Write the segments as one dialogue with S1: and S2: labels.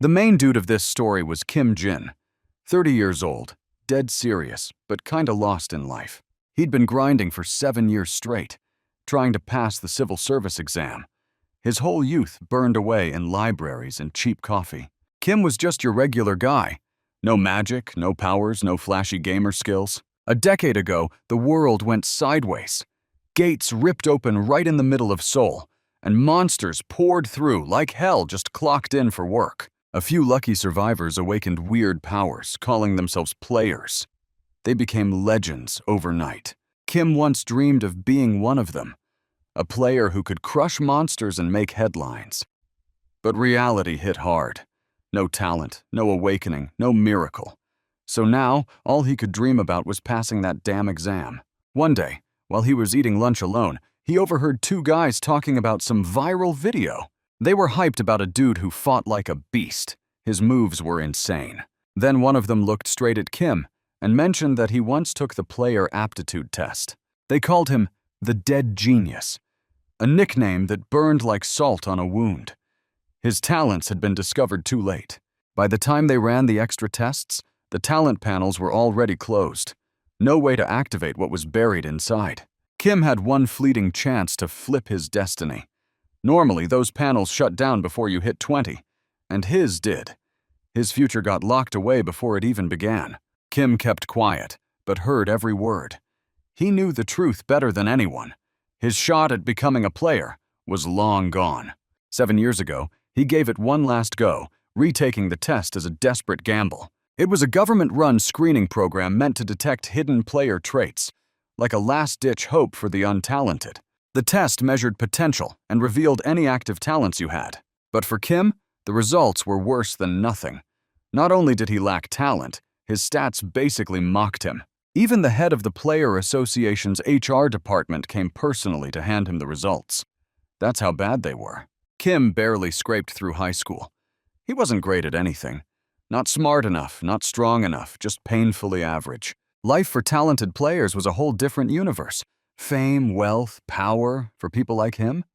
S1: The main dude of this story was Kim Jin, 30 years old, dead serious, but kinda lost in life. He'd been grinding for 7 years straight, trying to pass the civil service exam. His whole youth burned away in libraries and cheap coffee. Kim was just your regular guy. No magic, no powers, no flashy gamer skills. A decade ago, the world went sideways. Gates ripped open right in the middle of Seoul, and monsters poured through like hell just clocked in for work. A few lucky survivors awakened weird powers, calling themselves players. They became legends overnight. Kim once dreamed of being one of them, a player who could crush monsters and make headlines. But reality hit hard. No talent, no awakening, no miracle. So now, all he could dream about was passing that damn exam. One day, while he was eating lunch alone, he overheard two guys talking about some viral video. They were hyped about a dude who fought like a beast. His moves were insane. Then one of them looked straight at Kim and mentioned that he once took the player aptitude test. They called him the Dead Genius, a nickname that burned like salt on a wound. His talents had been discovered too late. By the time they ran the extra tests, the talent panels were already closed. No way to activate what was buried inside. Kim had one fleeting chance to flip his destiny. Normally, those panels shut down before you hit 20, and his did. His future got locked away before it even began. Kim kept quiet, but heard every word. He knew the truth better than anyone. His shot at becoming a player was long gone. 7 years ago, he gave it one last go, retaking the test as a desperate gamble. It was a government-run screening program meant to detect hidden player traits, like a last-ditch hope for the untalented. The test measured potential and revealed any active talents you had. But for Kim, the results were worse than nothing. Not only did he lack talent, his stats basically mocked him. Even the head of the Player Association's HR department came personally to hand him the results. That's how bad they were. Kim barely scraped through high school. He wasn't great at anything. Not smart enough, not strong enough, just painfully average. Life for talented players was a whole different universe. Fame, wealth, power, for people like him?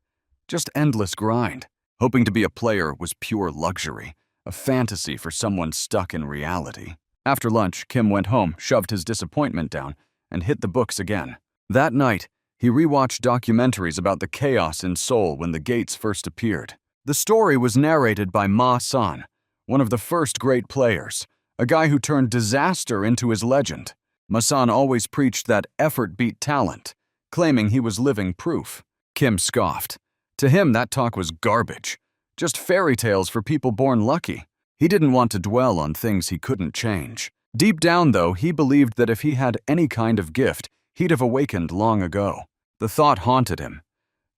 S1: Just endless grind. Hoping to be a player was pure luxury, a fantasy for someone stuck in reality. After lunch, Kim went home, shoved his disappointment down, and hit the books again. That night, he rewatched documentaries about the chaos in Seoul when the gates first appeared. The story was narrated by Ma San, one of the first great players, a guy who turned disaster into his legend. Ma San always preached that effort beat talent, claiming he was living proof. Kim scoffed. To him, that talk was garbage. Just fairy tales for people born lucky. He didn't want to dwell on things he couldn't change. Deep down, though, he believed that if he had any kind of gift, he'd have awakened long ago. The thought haunted him,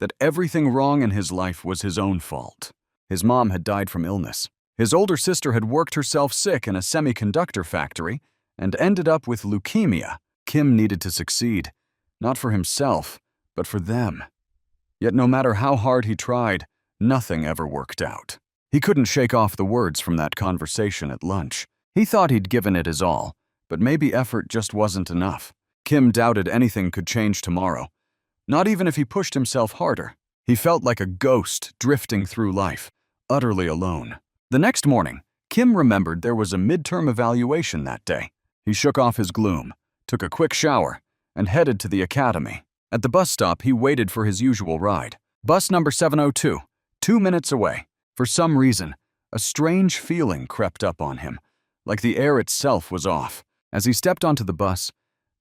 S1: that everything wrong in his life was his own fault. His mom had died from illness. His older sister had worked herself sick in a semiconductor factory and ended up with leukemia. Kim needed to succeed. Not for himself, but for them. Yet no matter how hard he tried, nothing ever worked out. He couldn't shake off the words from that conversation at lunch. He thought he'd given it his all, but maybe effort just wasn't enough. Kim doubted anything could change tomorrow, not even if he pushed himself harder. He felt like a ghost drifting through life, utterly alone. The next morning, Kim remembered there was a midterm evaluation that day. He shook off his gloom, took a quick shower, and headed to the academy. At the bus stop, he waited for his usual ride. Bus number 702, 2 minutes away. For some reason, a strange feeling crept up on him, like the air itself was off. As he stepped onto the bus,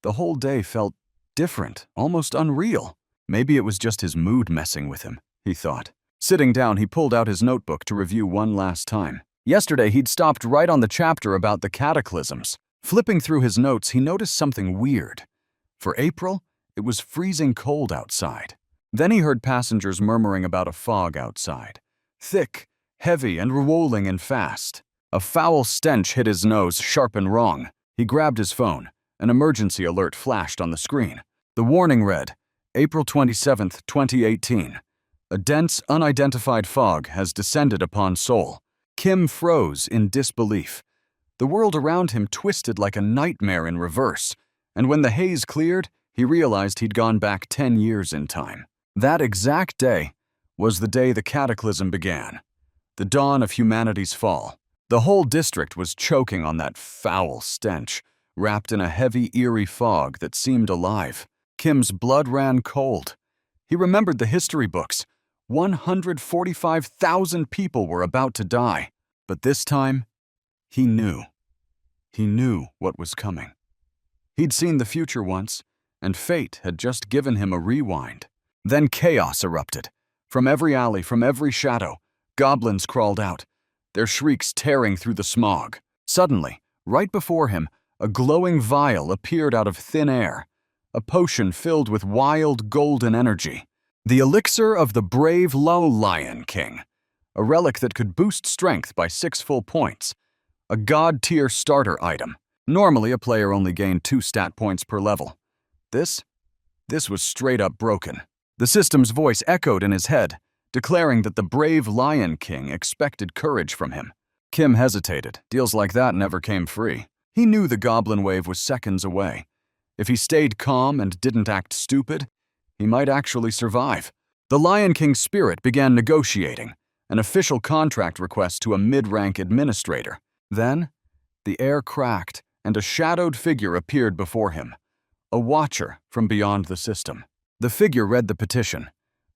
S1: the whole day felt different, almost unreal. Maybe it was just his mood messing with him, he thought. Sitting down, he pulled out his notebook to review one last time. Yesterday, he'd stopped right on the chapter about the cataclysms. Flipping through his notes, he noticed something weird. For April, it was freezing cold outside. Then he heard passengers murmuring about a fog outside. Thick, heavy, and rolling and fast. A foul stench hit his nose, sharp and wrong. He grabbed his phone. An emergency alert flashed on the screen. The warning read, April 27, 2018. A dense, unidentified fog has descended upon Seoul. Kim froze in disbelief. The world around him twisted like a nightmare in reverse, and when the haze cleared, he realized he'd gone back 10 years in time. That exact day was the day the cataclysm began, the dawn of humanity's fall. The whole district was choking on that foul stench, wrapped in a heavy, eerie fog that seemed alive. Kim's blood ran cold. He remembered the history books. 145,000 people were about to die. But this time, he knew. He knew what was coming. He'd seen the future once, and fate had just given him a rewind. Then chaos erupted. From every alley, from every shadow, goblins crawled out, their shrieks tearing through the smog. Suddenly, right before him, a glowing vial appeared out of thin air, a potion filled with wild golden energy. The elixir of the brave Lion King, a relic that could boost strength by 6 full points, a god-tier starter item. Normally, a player only gained 2 stat points per level. This was straight up broken. The system's voice echoed in his head, declaring that the brave Lion King expected courage from him. Kim hesitated. Deals like that never came free. He knew the goblin wave was seconds away. If he stayed calm and didn't act stupid, he might actually survive. The Lion King's spirit began negotiating, an official contract request to a mid-rank administrator. Then, the air cracked, and a shadowed figure appeared before him, a watcher from beyond the system. The figure read the petition.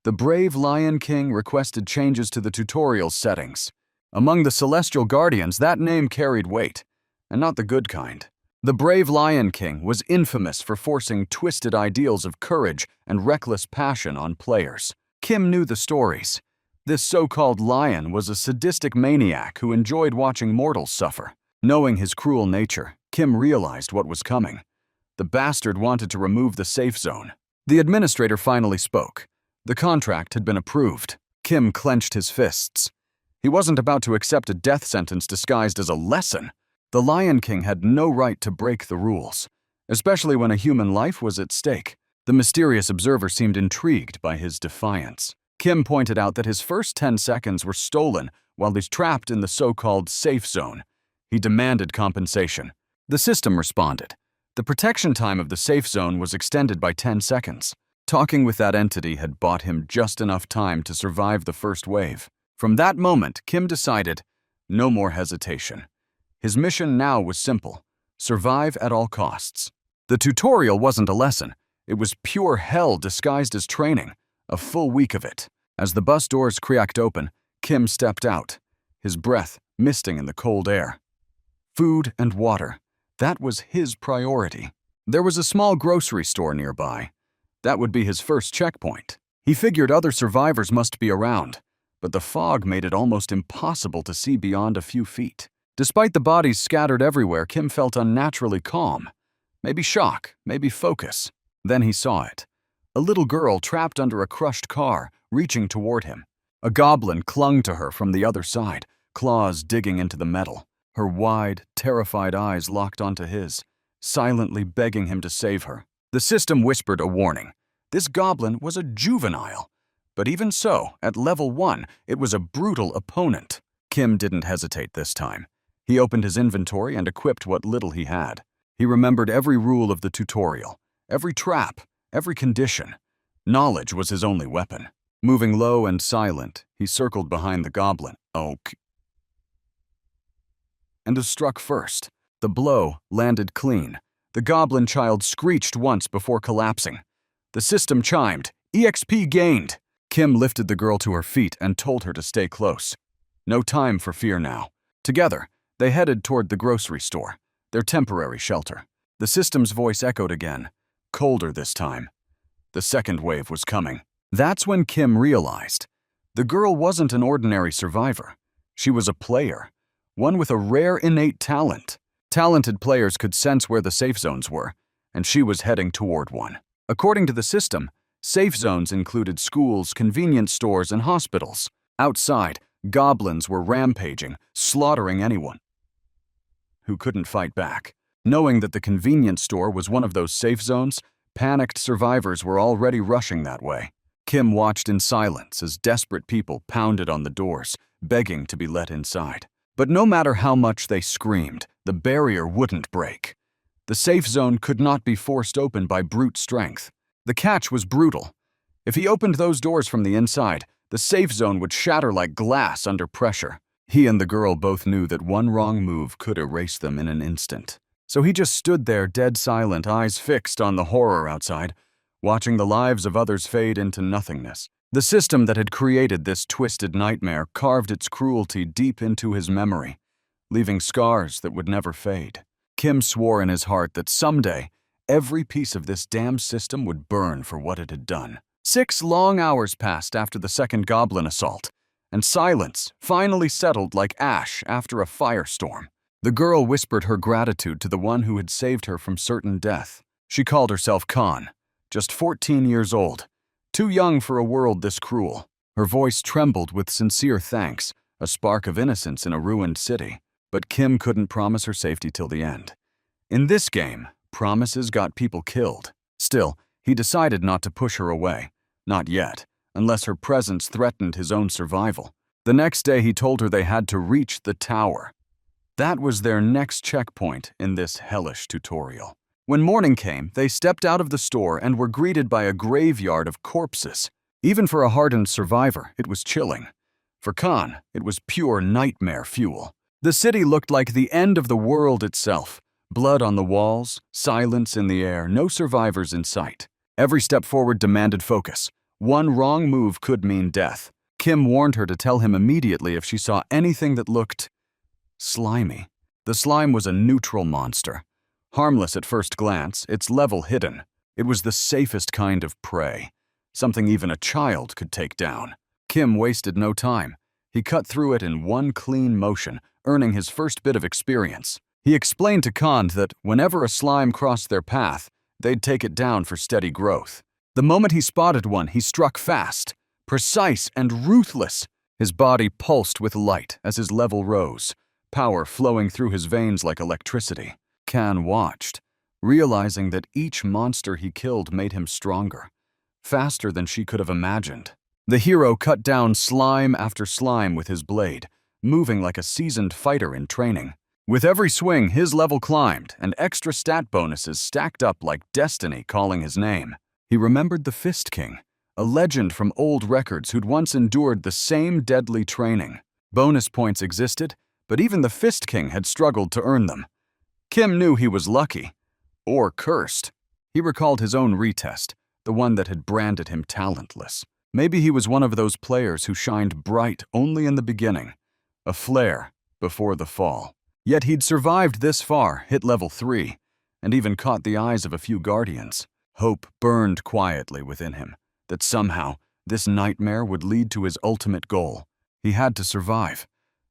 S1: The brave Lion King requested changes to the tutorial settings. Among the Celestial Guardians, that name carried weight, and not the good kind. The brave Lion King was infamous for forcing twisted ideals of courage and reckless passion on players. Kim knew the stories. This so-called lion was a sadistic maniac who enjoyed watching mortals suffer. Knowing his cruel nature, Kim realized what was coming. The bastard wanted to remove the safe zone. The administrator finally spoke. The contract had been approved. Kim clenched his fists. He wasn't about to accept a death sentence disguised as a lesson. The Lion King had no right to break the rules, especially when a human life was at stake. The mysterious observer seemed intrigued by his defiance. Kim pointed out that his first 10 seconds were stolen while he's trapped in the so-called safe zone. He demanded compensation. The system responded. The protection time of the safe zone was extended by 10 seconds. Talking with that entity had bought him just enough time to survive the first wave. From that moment, Kim decided, no more hesitation. His mission now was simple: survive at all costs. The tutorial wasn't a lesson. It was pure hell disguised as training, a full week of it. As the bus doors cracked open, Kim stepped out, his breath misting in the cold air. Food and water, that was his priority. There was a small grocery store nearby. That would be his first checkpoint. He figured other survivors must be around, but the fog made it almost impossible to see beyond a few feet. Despite the bodies scattered everywhere, Kim felt unnaturally calm. Maybe shock, maybe focus. Then he saw it. A little girl trapped under a crushed car, reaching toward him. A goblin clung to her from the other side, claws digging into the metal. Her wide, terrified eyes locked onto his, silently begging him to save her. The system whispered a warning. This goblin was a juvenile. But even so, at level 1, it was a brutal opponent. Kim didn't hesitate this time. He opened his inventory and equipped what little he had. He remembered every rule of the tutorial, every trap, every condition. Knowledge was his only weapon. Moving low and silent, he circled behind the goblin. And struck first. The blow landed clean. The goblin child screeched once before collapsing. The system chimed. EXP gained. Kim lifted the girl to her feet and told her to stay close. No time for fear now. Together, they headed toward the grocery store, their temporary shelter. The system's voice echoed again, colder this time. The second wave was coming. That's when Kim realized. The girl wasn't an ordinary survivor. She was a player, one with a rare innate talent. Talented players could sense where the safe zones were, and she was heading toward one. According to the system, safe zones included schools, convenience stores, and hospitals. Outside, goblins were rampaging, slaughtering anyone who couldn't fight back. Knowing that the convenience store was one of those safe zones, panicked survivors were already rushing that way. Kim watched in silence as desperate people pounded on the doors, begging to be let inside. But no matter how much they screamed, the barrier wouldn't break. The safe zone could not be forced open by brute strength. The catch was brutal. If he opened those doors from the inside, the safe zone would shatter like glass under pressure. He and the girl both knew that one wrong move could erase them in an instant. So he just stood there, dead silent, eyes fixed on the horror outside, watching the lives of others fade into nothingness. The system that had created this twisted nightmare carved its cruelty deep into his memory, leaving scars that would never fade. Kim swore in his heart that someday, every piece of this damned system would burn for what it had done. 6 long hours passed after the second goblin assault, and silence finally settled like ash after a firestorm. The girl whispered her gratitude to the one who had saved her from certain death. She called herself Khan, just 14 years old, too young for a world this cruel. Her voice trembled with sincere thanks, a spark of innocence in a ruined city. But Kim couldn't promise her safety till the end. In this game, promises got people killed. Still, he decided not to push her away. Not yet, unless her presence threatened his own survival. The next day he told her they had to reach the tower. That was their next checkpoint in this hellish tutorial. When morning came, they stepped out of the store and were greeted by a graveyard of corpses. Even for a hardened survivor, it was chilling. For Khan, it was pure nightmare fuel. The city looked like the end of the world itself. Blood on the walls, silence in the air, no survivors in sight. Every step forward demanded focus. One wrong move could mean death. Kim warned her to tell him immediately if she saw anything that looked slimy. The slime was a neutral monster. Harmless at first glance, its level hidden. It was the safest kind of prey, something even a child could take down. Kim wasted no time. He cut through it in one clean motion, earning his first bit of experience. He explained to Khan that whenever a slime crossed their path, they'd take it down for steady growth. The moment he spotted one, he struck fast, precise and ruthless. His body pulsed with light as his level rose, power flowing through his veins like electricity. Khan watched, realizing that each monster he killed made him stronger, faster than she could have imagined. The hero cut down slime after slime with his blade, moving like a seasoned fighter in training. With every swing, his level climbed, and extra stat bonuses stacked up like destiny calling his name. He remembered the Fist King, a legend from old records who'd once endured the same deadly training. Bonus points existed, but even the Fist King had struggled to earn them. Kim knew he was lucky, or cursed. He recalled his own retest, the one that had branded him talentless. Maybe he was one of those players who shined bright only in the beginning, a flare before the fall. Yet he'd survived this far, hit level 3, and even caught the eyes of a few guardians. Hope burned quietly within him, that somehow this nightmare would lead to his ultimate goal. He had to survive,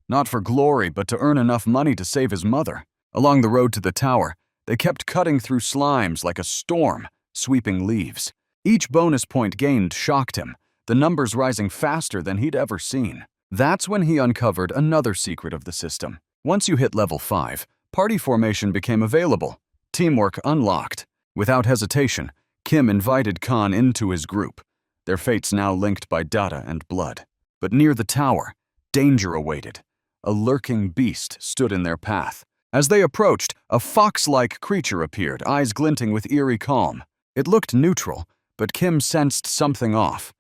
S1: not for glory, but to earn enough money to save his mother. Along the road to the tower, they kept cutting through slimes like a storm, sweeping leaves. Each bonus point gained shocked him, the numbers rising faster than he'd ever seen. That's when he uncovered another secret of the system. Once you hit level 5, party formation became available. Teamwork unlocked. Without hesitation, Kim invited Khan into his group, their fates now linked by data and blood. But near the tower, danger awaited. A lurking beast stood in their path. As they approached, a fox-like creature appeared, eyes glinting with eerie calm. It looked neutral, but Kim sensed something off,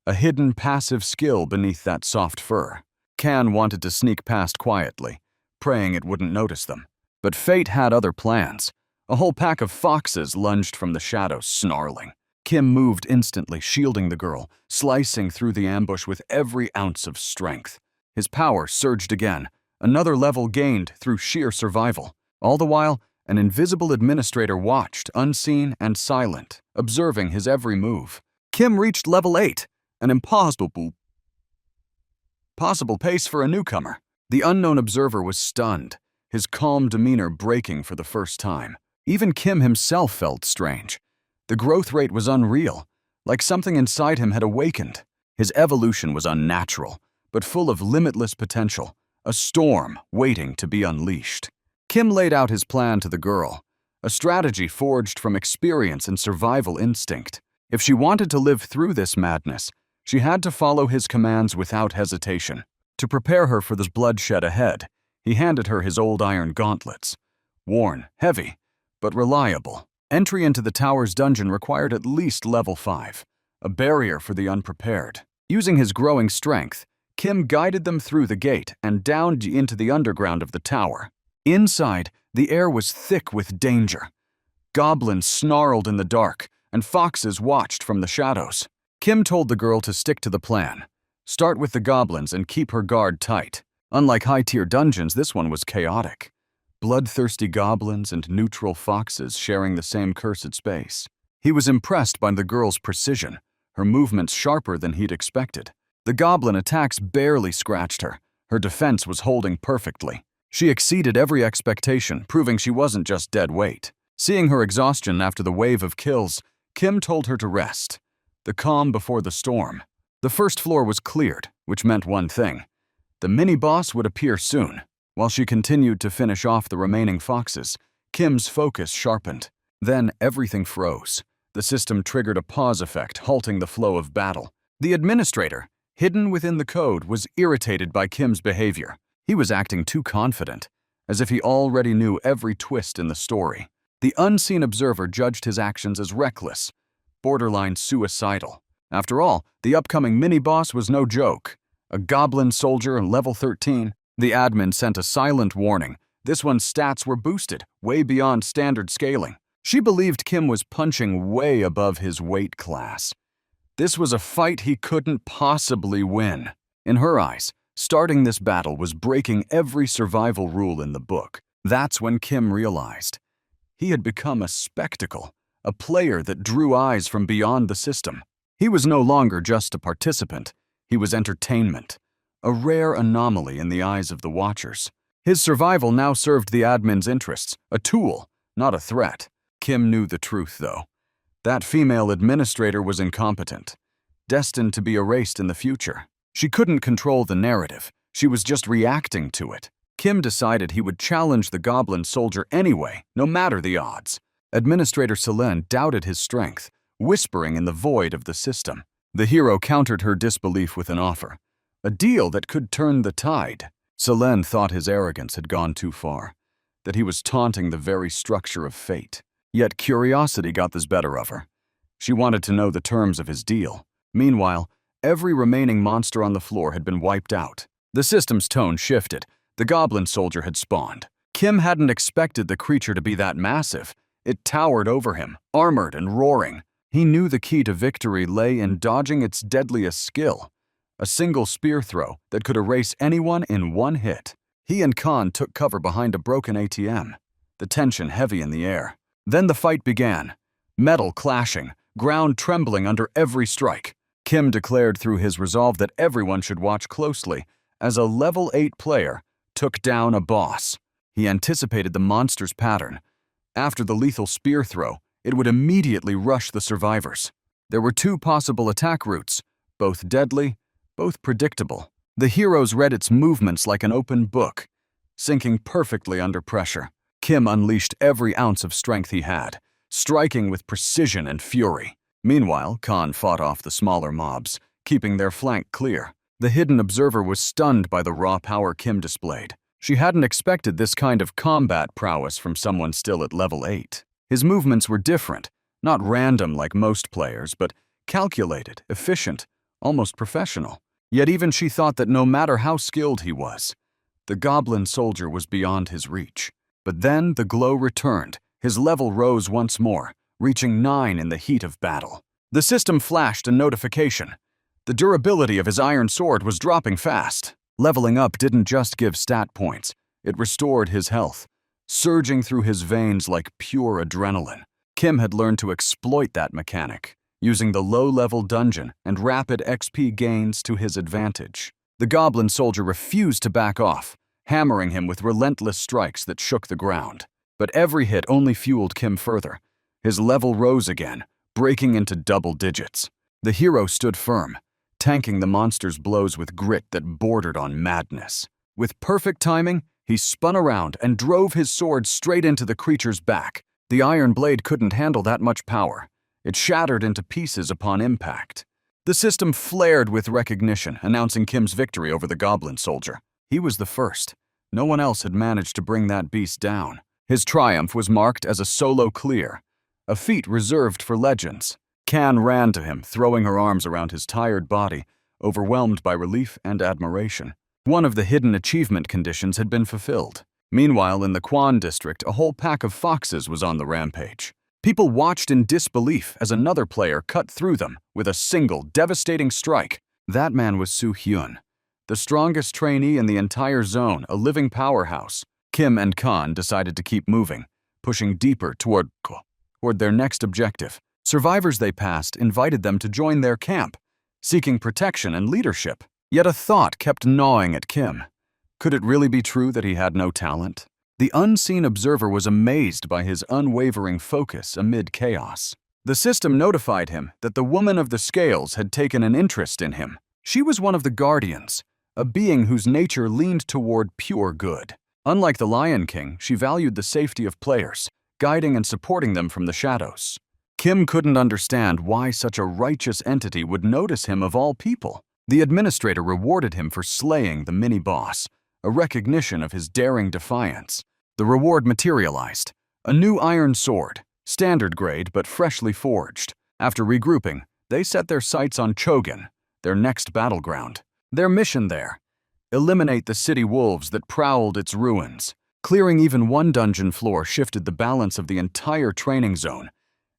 S1: a hidden passive skill beneath that soft fur. Khan wanted to sneak past quietly, praying it wouldn't notice them. But fate had other plans. A whole pack of foxes lunged from the shadows, snarling. Kim moved instantly, shielding the girl, slicing through the ambush with every ounce of strength. His power surged again, another level gained through sheer survival. All the while, an invisible administrator watched, unseen and silent, observing his every move. Kim reached level 8, an impossible pace for a newcomer. The unknown observer was stunned, his calm demeanor breaking for the first time. Even Kim himself felt strange. The growth rate was unreal, like something inside him had awakened. His evolution was unnatural, but full of limitless potential, a storm waiting to be unleashed. Kim laid out his plan to the girl, a strategy forged from experience and survival instinct. If she wanted to live through this madness, she had to follow his commands without hesitation. To prepare her for the bloodshed ahead, he handed her his old iron gauntlets. Worn, heavy, but reliable. Entry into the tower's dungeon required at least level 5, a barrier for the unprepared. Using his growing strength, Kim guided them through the gate and down into the underground of the tower. Inside, the air was thick with danger. Goblins snarled in the dark, and foxes watched from the shadows. Kim told the girl to stick to the plan. Start with the goblins and keep her guard tight. Unlike high-tier dungeons, this one was chaotic. Bloodthirsty goblins and neutral foxes sharing the same cursed space. He was impressed by the girl's precision, her movements sharper than he'd expected. The goblin attacks barely scratched her. Her defense was holding perfectly. She exceeded every expectation, proving she wasn't just dead weight. Seeing her exhaustion after the wave of kills, Kim told her to rest. The calm before the storm. The first floor was cleared, which meant one thing. The mini-boss would appear soon. While she continued to finish off the remaining foxes, Kim's focus sharpened. Then everything froze. The system triggered a pause effect, halting the flow of battle. The administrator, hidden within the code, was irritated by Kim's behavior. He was acting too confident, as if he already knew every twist in the story. The unseen observer judged his actions as reckless, borderline suicidal. After all, the upcoming mini-boss was no joke. A goblin soldier, level 13. The admin sent a silent warning. This one's stats were boosted, way beyond standard scaling. She believed Kim was punching way above his weight class. This was a fight he couldn't possibly win. In her eyes, starting this battle was breaking every survival rule in the book. That's when Kim realized. He had become a spectacle, a player that drew eyes from beyond the system. He was no longer just a participant. He was entertainment, a rare anomaly in the eyes of the watchers. His survival now served the admin's interests, a tool, not a threat. Kim knew the truth, though. That female administrator was incompetent, destined to be erased in the future. She couldn't control the narrative. She was just reacting to it. Kim decided he would challenge the goblin soldier anyway, no matter the odds. Administrator Selene doubted his strength, whispering in the void of the system. The hero countered her disbelief with an offer, a deal that could turn the tide. Selene thought his arrogance had gone too far, that he was taunting the very structure of fate. Yet curiosity got the better of her. She wanted to know the terms of his deal. Meanwhile, every remaining monster on the floor had been wiped out. The system's tone shifted. The goblin soldier had spawned. Kim hadn't expected the creature to be that massive. It towered over him, armored and roaring. He knew the key to victory lay in dodging its deadliest skill, a single spear throw that could erase anyone in one hit. He and Khan took cover behind a broken ATM, the tension heavy in the air. Then the fight began, metal clashing, ground trembling under every strike. Kim declared through his resolve that everyone should watch closely as a level 8 player took down a boss. He anticipated the monster's pattern. After the lethal spear throw, it would immediately rush the survivors. There were two possible attack routes, both deadly, both predictable. The heroes read its movements like an open book, sinking perfectly under pressure. Kim unleashed every ounce of strength he had, striking with precision and fury. Meanwhile, Khan fought off the smaller mobs, keeping their flank clear. The hidden observer was stunned by the raw power Kim displayed. She hadn't expected this kind of combat prowess from someone still at level 8. His movements were different, not random like most players, but calculated, efficient, almost professional. Yet even she thought that no matter how skilled he was, the goblin soldier was beyond his reach. But then the glow returned. His level rose once more, reaching 9 in the heat of battle. The system flashed a notification. The durability of his iron sword was dropping fast. Leveling up didn't just give stat points, it restored his health, surging through his veins like pure adrenaline. Kim had learned to exploit that mechanic, using the low-level dungeon and rapid XP gains to his advantage. The goblin soldier refused to back off, hammering him with relentless strikes that shook the ground. But every hit only fueled Kim further. His level rose again, breaking into double digits. The hero stood firm, tanking the monster's blows with grit that bordered on madness. With perfect timing, he spun around and drove his sword straight into the creature's back. The iron blade couldn't handle that much power. It shattered into pieces upon impact. The system flared with recognition, announcing Kim's victory over the goblin soldier. He was the first. No one else had managed to bring that beast down. His triumph was marked as a solo clear, a feat reserved for legends. Can ran to him, throwing her arms around his tired body, overwhelmed by relief and admiration. One of the hidden achievement conditions had been fulfilled. Meanwhile, in the Quan district, a whole pack of foxes was on the rampage. People watched in disbelief as another player cut through them with a single, devastating strike. That man was Su Hyun, the strongest trainee in the entire zone, a living powerhouse. Kim and Khan decided to keep moving, pushing deeper toward their next objective. Survivors they passed invited them to join their camp, seeking protection and leadership. Yet a thought kept gnawing at Kim. Could it really be true that he had no talent? The unseen observer was amazed by his unwavering focus amid chaos. The system notified him that the woman of the scales had taken an interest in him. She was one of the guardians, a being whose nature leaned toward pure good. Unlike the Lion King, she valued the safety of players, guiding and supporting them from the shadows. Kim couldn't understand why such a righteous entity would notice him of all people. The administrator rewarded him for slaying the mini-boss, a recognition of his daring defiance. The reward materialized: a new iron sword, standard grade but freshly forged. After regrouping, they set their sights on Chogan, their next battleground. Their mission there: eliminate the city wolves that prowled its ruins. Clearing even one dungeon floor shifted the balance of the entire training zone,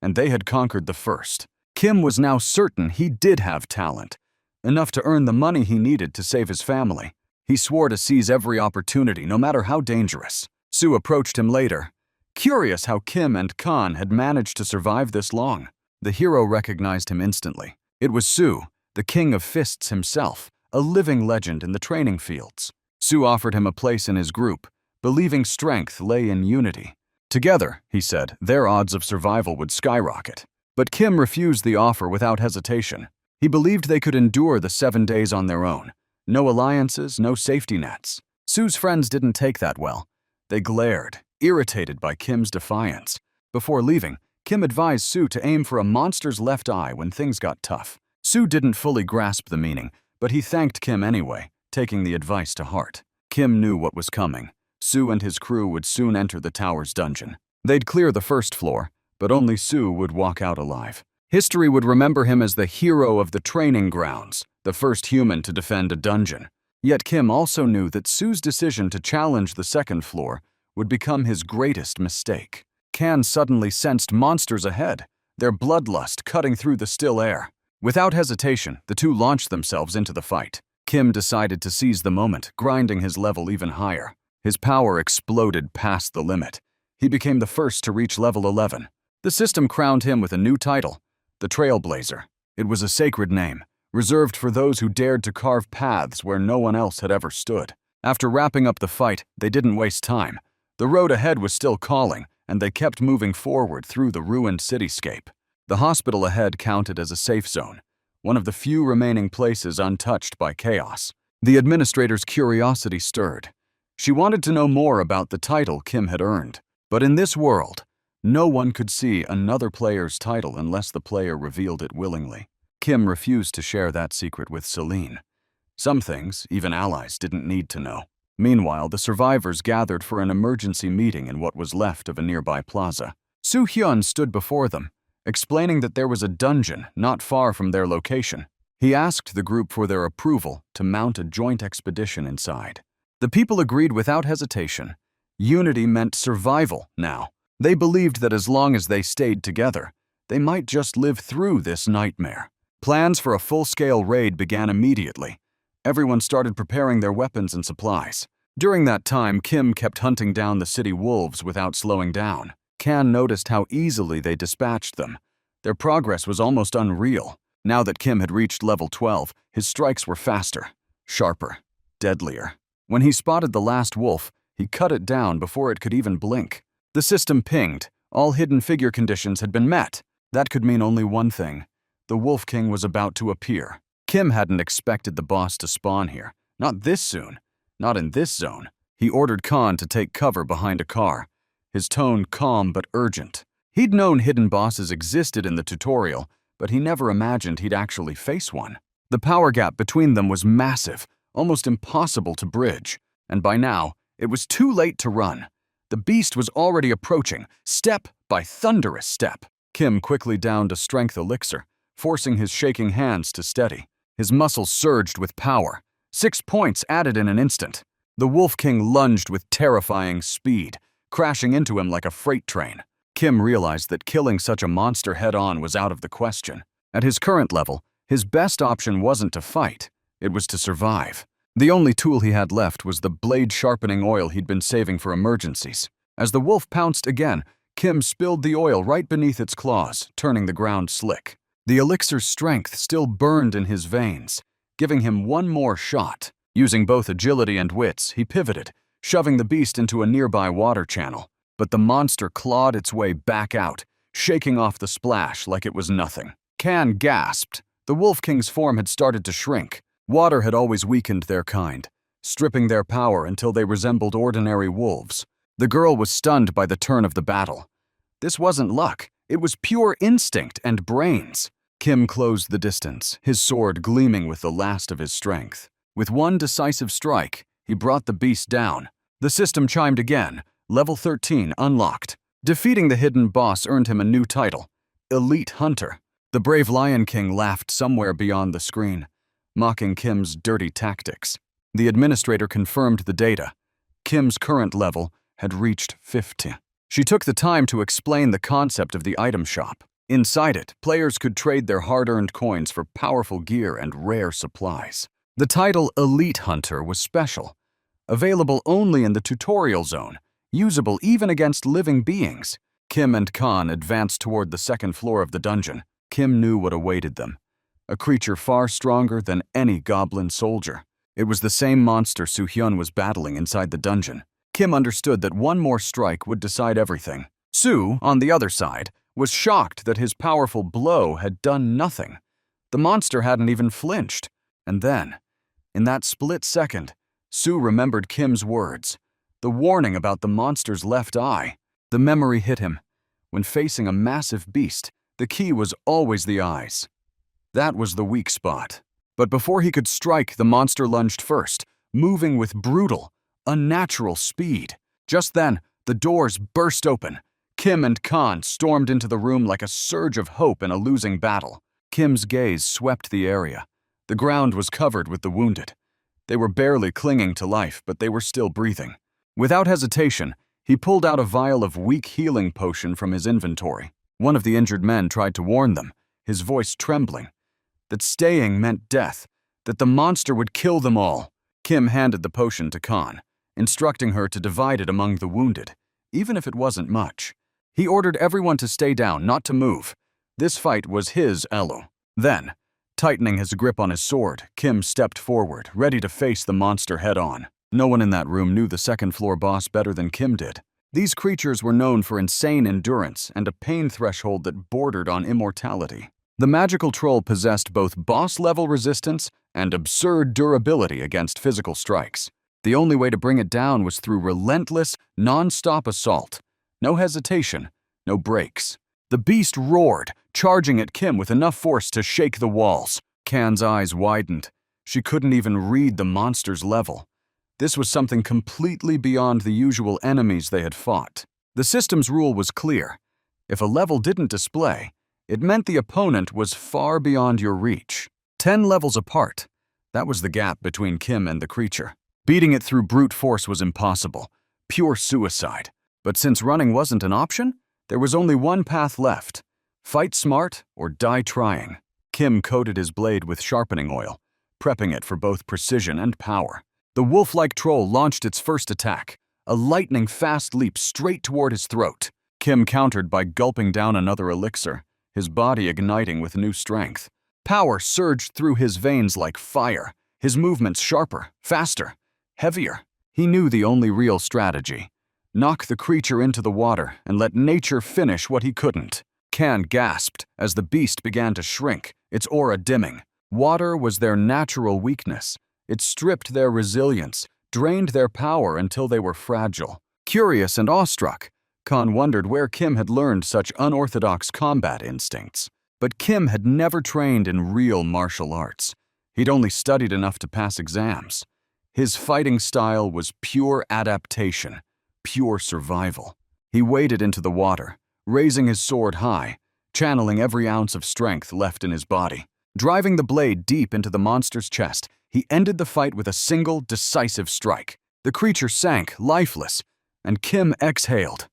S1: and they had conquered the first. Kim was now certain he did have talent, enough to earn the money he needed to save his family. He swore to seize every opportunity, no matter how dangerous. Su approached him later, curious how Kim and Khan had managed to survive this long. The hero recognized him instantly. It was Su, the king of fists himself, a living legend in the training fields. Su offered him a place in his group, believing strength lay in unity. Together, he said, their odds of survival would skyrocket. But Kim refused the offer without hesitation. He believed they could endure the 7 days on their own. No alliances, no safety nets. Su's friends didn't take that well. They glared, irritated by Kim's defiance. Before leaving, Kim advised Su to aim for a monster's left eye when things got tough. Su didn't fully grasp the meaning, but he thanked Kim anyway, taking the advice to heart. Kim knew what was coming. Su and his crew would soon enter the tower's dungeon. They'd clear the first floor, but only Su would walk out alive. History would remember him as the hero of the training grounds, the first human to defend a dungeon. Yet Kim also knew that Su's decision to challenge the second floor would become his greatest mistake. Kan suddenly sensed monsters ahead, their bloodlust cutting through the still air. Without hesitation, the two launched themselves into the fight. Kim decided to seize the moment, grinding his level even higher. His power exploded past the limit. He became the first to reach level 11. The system crowned him with a new title, the Trailblazer. It was a sacred name, reserved for those who dared to carve paths where no one else had ever stood. After wrapping up the fight, they didn't waste time. The road ahead was still calling, and they kept moving forward through the ruined cityscape. The hospital ahead counted as a safe zone, one of the few remaining places untouched by chaos. The administrator's curiosity stirred. She wanted to know more about the title Kim had earned. But in this world, no one could see another player's title unless the player revealed it willingly. Kim refused to share that secret with Celine. Some things, even allies, didn't need to know. Meanwhile, the survivors gathered for an emergency meeting in what was left of a nearby plaza. Su Hyun stood before them, explaining that there was a dungeon not far from their location. He asked the group for their approval to mount a joint expedition inside. The people agreed without hesitation. Unity meant survival now. They believed that as long as they stayed together, they might just live through this nightmare. Plans for a full-scale raid began immediately. Everyone started preparing their weapons and supplies. During that time, Kim kept hunting down the city wolves without slowing down. Kan noticed how easily they dispatched them. Their progress was almost unreal. Now that Kim had reached level 12, his strikes were faster, sharper, deadlier. When he spotted the last wolf, he cut it down before it could even blink. The system pinged. All hidden figure conditions had been met. That could mean only one thing. The Wolf King was about to appear. Kim hadn't expected the boss to spawn here. Not this soon. Not in this zone. He ordered Khan to take cover behind a car, his tone calm but urgent. He'd known hidden bosses existed in the tutorial, but he never imagined he'd actually face one. The power gap between them was massive, almost impossible to bridge, and by now, it was too late to run. The beast was already approaching, step by thunderous step. Kim quickly downed a strength elixir, forcing his shaking hands to steady. His muscles surged with power. 6 points added in an instant. The Wolf King lunged with terrifying speed, crashing into him like a freight train. Kim realized that killing such a monster head-on was out of the question. At his current level, his best option wasn't to fight, it was to survive. The only tool he had left was the blade-sharpening oil he'd been saving for emergencies. As the wolf pounced again, Kim spilled the oil right beneath its claws, turning the ground slick. The elixir's strength still burned in his veins, giving him one more shot. Using both agility and wits, he pivoted, shoving the beast into a nearby water channel. But the monster clawed its way back out, shaking off the splash like it was nothing. Kan gasped. The Wolf King's form had started to shrink. Water had always weakened their kind, stripping their power until they resembled ordinary wolves. The girl was stunned by the turn of the battle. This wasn't luck, it was pure instinct and brains. Kim closed the distance, his sword gleaming with the last of his strength. With one decisive strike, he brought the beast down. The system chimed again, level 13 unlocked. Defeating the hidden boss earned him a new title, Elite Hunter. The brave Lion King laughed somewhere beyond the screen, mocking Kim's dirty tactics. The administrator confirmed the data. Kim's current level had reached 50. She took the time to explain the concept of the item shop. Inside it, players could trade their hard-earned coins for powerful gear and rare supplies. The title Elite Hunter was special, available only in the tutorial zone, usable even against living beings. Kim and Kan advanced toward the second floor of the dungeon. Kim knew what awaited them, a creature far stronger than any goblin soldier. It was the same monster Soo-hyun was battling inside the dungeon. Kim understood that one more strike would decide everything. Soo, on the other side, was shocked that his powerful blow had done nothing. The monster hadn't even flinched. And then, in that split second, Soo remembered Kim's words, the warning about the monster's left eye. The memory hit him. When facing a massive beast, the key was always the eyes. That was the weak spot. But before he could strike, the monster lunged first, moving with brutal, unnatural speed. Just then, the doors burst open. Kim and Kan stormed into the room like a surge of hope in a losing battle. Kim's gaze swept the area. The ground was covered with the wounded. They were barely clinging to life, but they were still breathing. Without hesitation, he pulled out a vial of weak healing potion from his inventory. One of the injured men tried to warn them, his voice trembling, that staying meant death, that the monster would kill them all. Kim handed the potion to Kan, instructing her to divide it among the wounded, even if it wasn't much. He ordered everyone to stay down, not to move. This fight was his elo. Then, tightening his grip on his sword, Kim stepped forward, ready to face the monster head-on. No one in that room knew the second-floor boss better than Kim did. These creatures were known for insane endurance and a pain threshold that bordered on immortality. The magical troll possessed both boss-level resistance and absurd durability against physical strikes. The only way to bring it down was through relentless, non-stop assault. No hesitation, no breaks. The beast roared, charging at Kim with enough force to shake the walls. Kan's eyes widened. She couldn't even read the monster's level. This was something completely beyond the usual enemies they had fought. The system's rule was clear. If a level didn't display, it meant the opponent was far beyond your reach. 10 levels apart. That was the gap between Kim and the creature. Beating it through brute force was impossible. Pure suicide. But since running wasn't an option, there was only one path left. Fight smart or die trying. Kim coated his blade with sharpening oil, prepping it for both precision and power. The wolf-like troll launched its first attack, a lightning-fast leap straight toward his throat. Kim countered by gulping down another elixir, his body igniting with new strength. Power surged through his veins like fire, his movements sharper, faster, heavier. He knew the only real strategy. Knock the creature into the water and let nature finish what he couldn't. Kan gasped as the beast began to shrink, its aura dimming. Water was their natural weakness. It stripped their resilience, drained their power until they were fragile. Curious and awestruck, Kan wondered where Kim had learned such unorthodox combat instincts. But Kim had never trained in real martial arts. He'd only studied enough to pass exams. His fighting style was pure adaptation, pure survival. He waded into the water, raising his sword high, channeling every ounce of strength left in his body. Driving the blade deep into the monster's chest, he ended the fight with a single, decisive strike. The creature sank, lifeless, and Kim exhaled.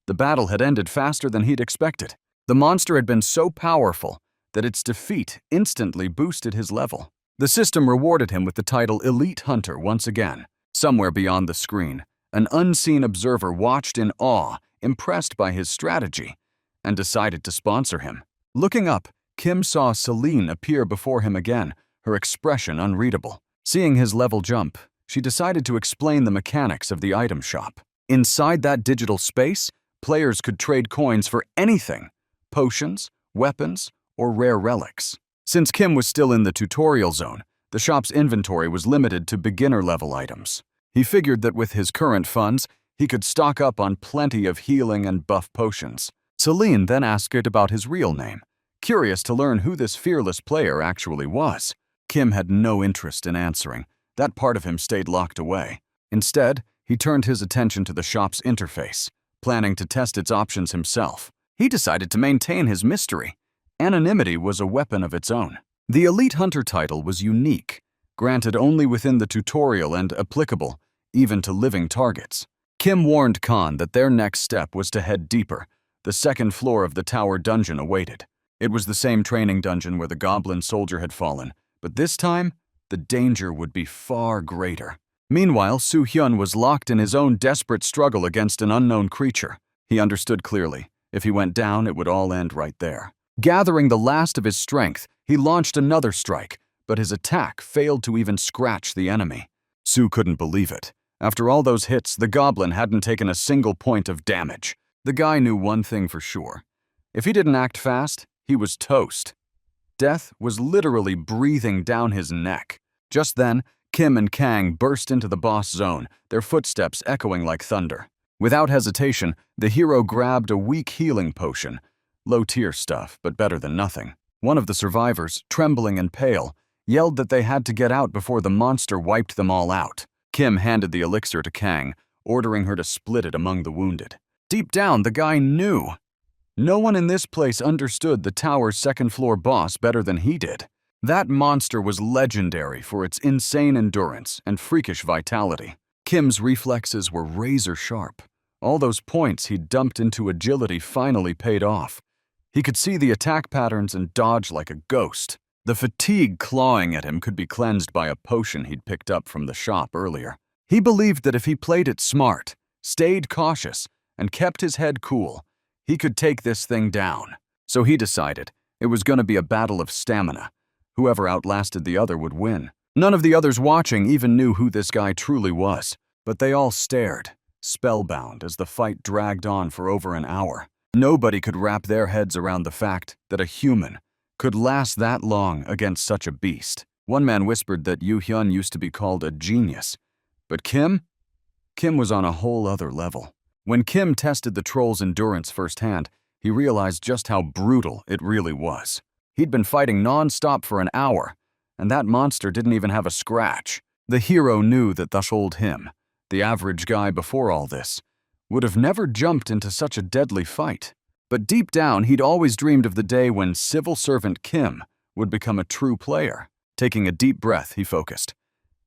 S1: The battle had ended faster than he'd expected. The monster had been so powerful that its defeat instantly boosted his level. The system rewarded him with the title Elite Hunter once again. Somewhere beyond the screen, an unseen observer watched in awe, impressed by his strategy, and decided to sponsor him. Looking up, Kim saw Celine appear before him again, her expression unreadable. Seeing his level jump, she decided to explain the mechanics of the item shop. Inside that digital space, players could trade coins for anything: potions, weapons, or rare relics. Since Kim was still in the tutorial zone, the shop's inventory was limited to beginner-level items. He figured that with his current funds, he could stock up on plenty of healing and buff potions. Celine then asked it about his real name, curious to learn who this fearless player actually was. Kim had no interest in answering. That part of him stayed locked away. Instead, he turned his attention to the shop's interface, planning to test its options himself. He decided to maintain his mystery. Anonymity was a weapon of its own. The Elite Hunter title was unique, granted only within the tutorial and applicable even to living targets. Kim warned Khan that their next step was to head deeper. The second floor of the tower dungeon awaited. It was the same training dungeon where the goblin soldier had fallen, but this time, the danger would be far greater. Meanwhile, Soo Hyun was locked in his own desperate struggle against an unknown creature. He understood clearly. If he went down, it would all end right there. Gathering the last of his strength, he launched another strike, but his attack failed to even scratch the enemy. Soo couldn't believe it. After all those hits, the goblin hadn't taken a single point of damage. The guy knew one thing for sure. If he didn't act fast, he was toast. Death was literally breathing down his neck. Just then, Kim and Kang burst into the boss zone, their footsteps echoing like thunder. Without hesitation, the hero grabbed a weak healing potion. Low-tier stuff, but better than nothing. One of the survivors, trembling and pale, yelled that they had to get out before the monster wiped them all out. Kim handed the elixir to Kang, ordering her to split it among the wounded. Deep down, the guy knew. No one in this place understood the tower's second-floor boss better than he did. That monster was legendary for its insane endurance and freakish vitality. Kim's reflexes were razor-sharp. All those points he'd dumped into agility finally paid off. He could see the attack patterns and dodge like a ghost. The fatigue clawing at him could be cleansed by a potion he'd picked up from the shop earlier. He believed that if he played it smart, stayed cautious, and kept his head cool, he could take this thing down. So he decided it was going to be a battle of stamina. Whoever outlasted the other would win. None of the others watching even knew who this guy truly was, but they all stared, spellbound, as the fight dragged on for over an hour. Nobody could wrap their heads around the fact that a human could last that long against such a beast. One man whispered that Yoo Hyun used to be called a genius. But Kim was on a whole other level. When Kim tested the troll's endurance firsthand, he realized just how brutal it really was. He'd been fighting non-stop for an hour, and that monster didn't even have a scratch. The hero knew that thus old him, the average guy before all this, would have never jumped into such a deadly fight. But deep down, he'd always dreamed of the day when civil servant Kim would become a true player. Taking a deep breath, he focused.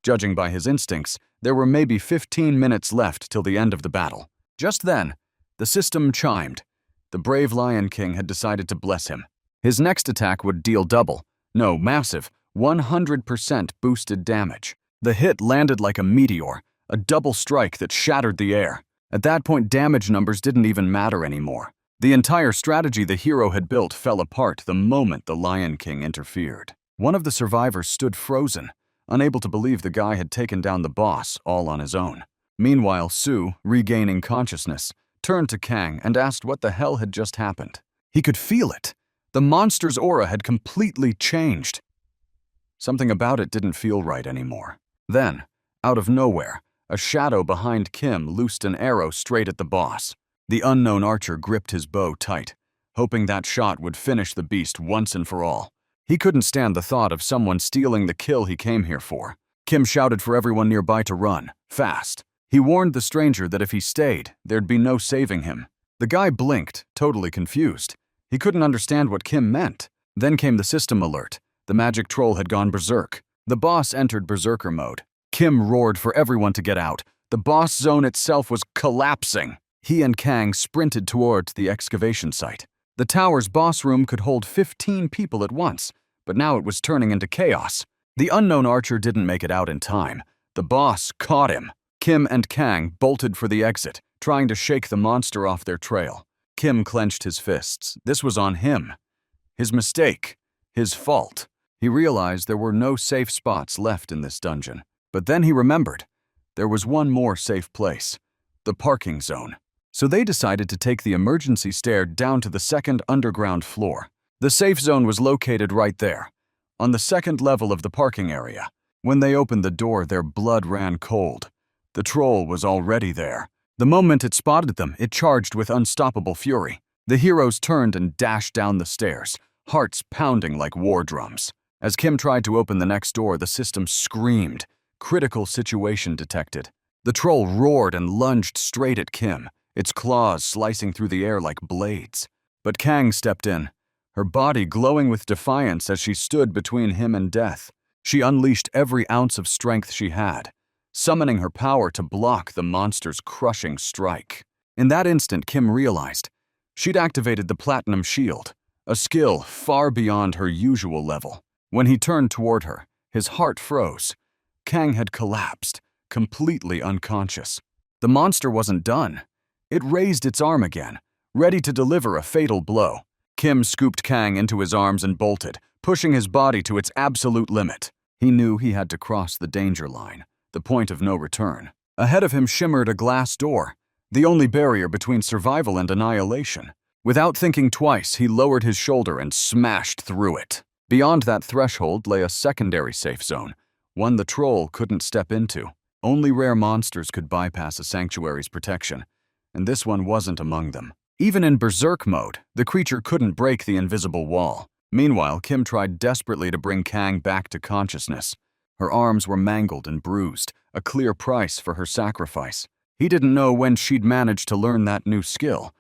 S1: Judging by his instincts, there were maybe 15 minutes left till the end of the battle. Just then, the system chimed. The brave Lion King had decided to bless him. His next attack would deal massive, 100% boosted damage. The hit landed like a meteor, a double strike that shattered the air. At that point, damage numbers didn't even matter anymore. The entire strategy the hero had built fell apart the moment the Lion King interfered. One of the survivors stood frozen, unable to believe the guy had taken down the boss all on his own. Meanwhile, Soo, regaining consciousness, turned to Kang and asked what the hell had just happened. He could feel it. The monster's aura had completely changed. Something about it didn't feel right anymore. Then, out of nowhere, a shadow behind Kim loosed an arrow straight at the boss. The unknown archer gripped his bow tight, hoping that shot would finish the beast once and for all. He couldn't stand the thought of someone stealing the kill he came here for. Kim shouted for everyone nearby to run, fast. He warned the stranger that if he stayed, there'd be no saving him. The guy blinked, totally confused. He couldn't understand what Kim meant. Then came the system alert. The magic troll had gone berserk. The boss entered berserker mode. Kim roared for everyone to get out. The boss zone itself was collapsing. He and Kang sprinted towards the excavation site. The tower's boss room could hold 15 people at once, but now it was turning into chaos. The unknown archer didn't make it out in time. The boss caught him. Kim and Kang bolted for the exit, trying to shake the monster off their trail. Kim clenched his fists. This was on him. His mistake. His fault. He realized there were no safe spots left in this dungeon. But then he remembered. There was one more safe place. The parking zone. So they decided to take the emergency stair down to the second underground floor. The safe zone was located right there, on the second level of the parking area. When they opened the door, their blood ran cold. The troll was already there. The moment it spotted them, it charged with unstoppable fury. The heroes turned and dashed down the stairs, hearts pounding like war drums. As Kim tried to open the next door, the system screamed. Critical situation detected. The troll roared and lunged straight at Kim, its claws slicing through the air like blades. But Kang stepped in, her body glowing with defiance as she stood between him and death. She unleashed every ounce of strength she had, summoning her power to block the monster's crushing strike. In that instant, Kim realized she'd activated the Platinum Shield, a skill far beyond her usual level. When he turned toward her, his heart froze. Kang had collapsed, completely unconscious. The monster wasn't done. It raised its arm again, ready to deliver a fatal blow. Kim scooped Kang into his arms and bolted, pushing his body to its absolute limit. He knew he had to cross the danger line, the point of no return. Ahead of him shimmered a glass door, the only barrier between survival and annihilation. Without thinking twice, he lowered his shoulder and smashed through it. Beyond that threshold lay a secondary safe zone, one the troll couldn't step into. Only rare monsters could bypass a sanctuary's protection, and this one wasn't among them. Even in berserk mode, the creature couldn't break the invisible wall. Meanwhile, Kim tried desperately to bring Kang back to consciousness. Her arms were mangled and bruised, a clear price for her sacrifice. He didn't know when she'd managed to learn that new skill,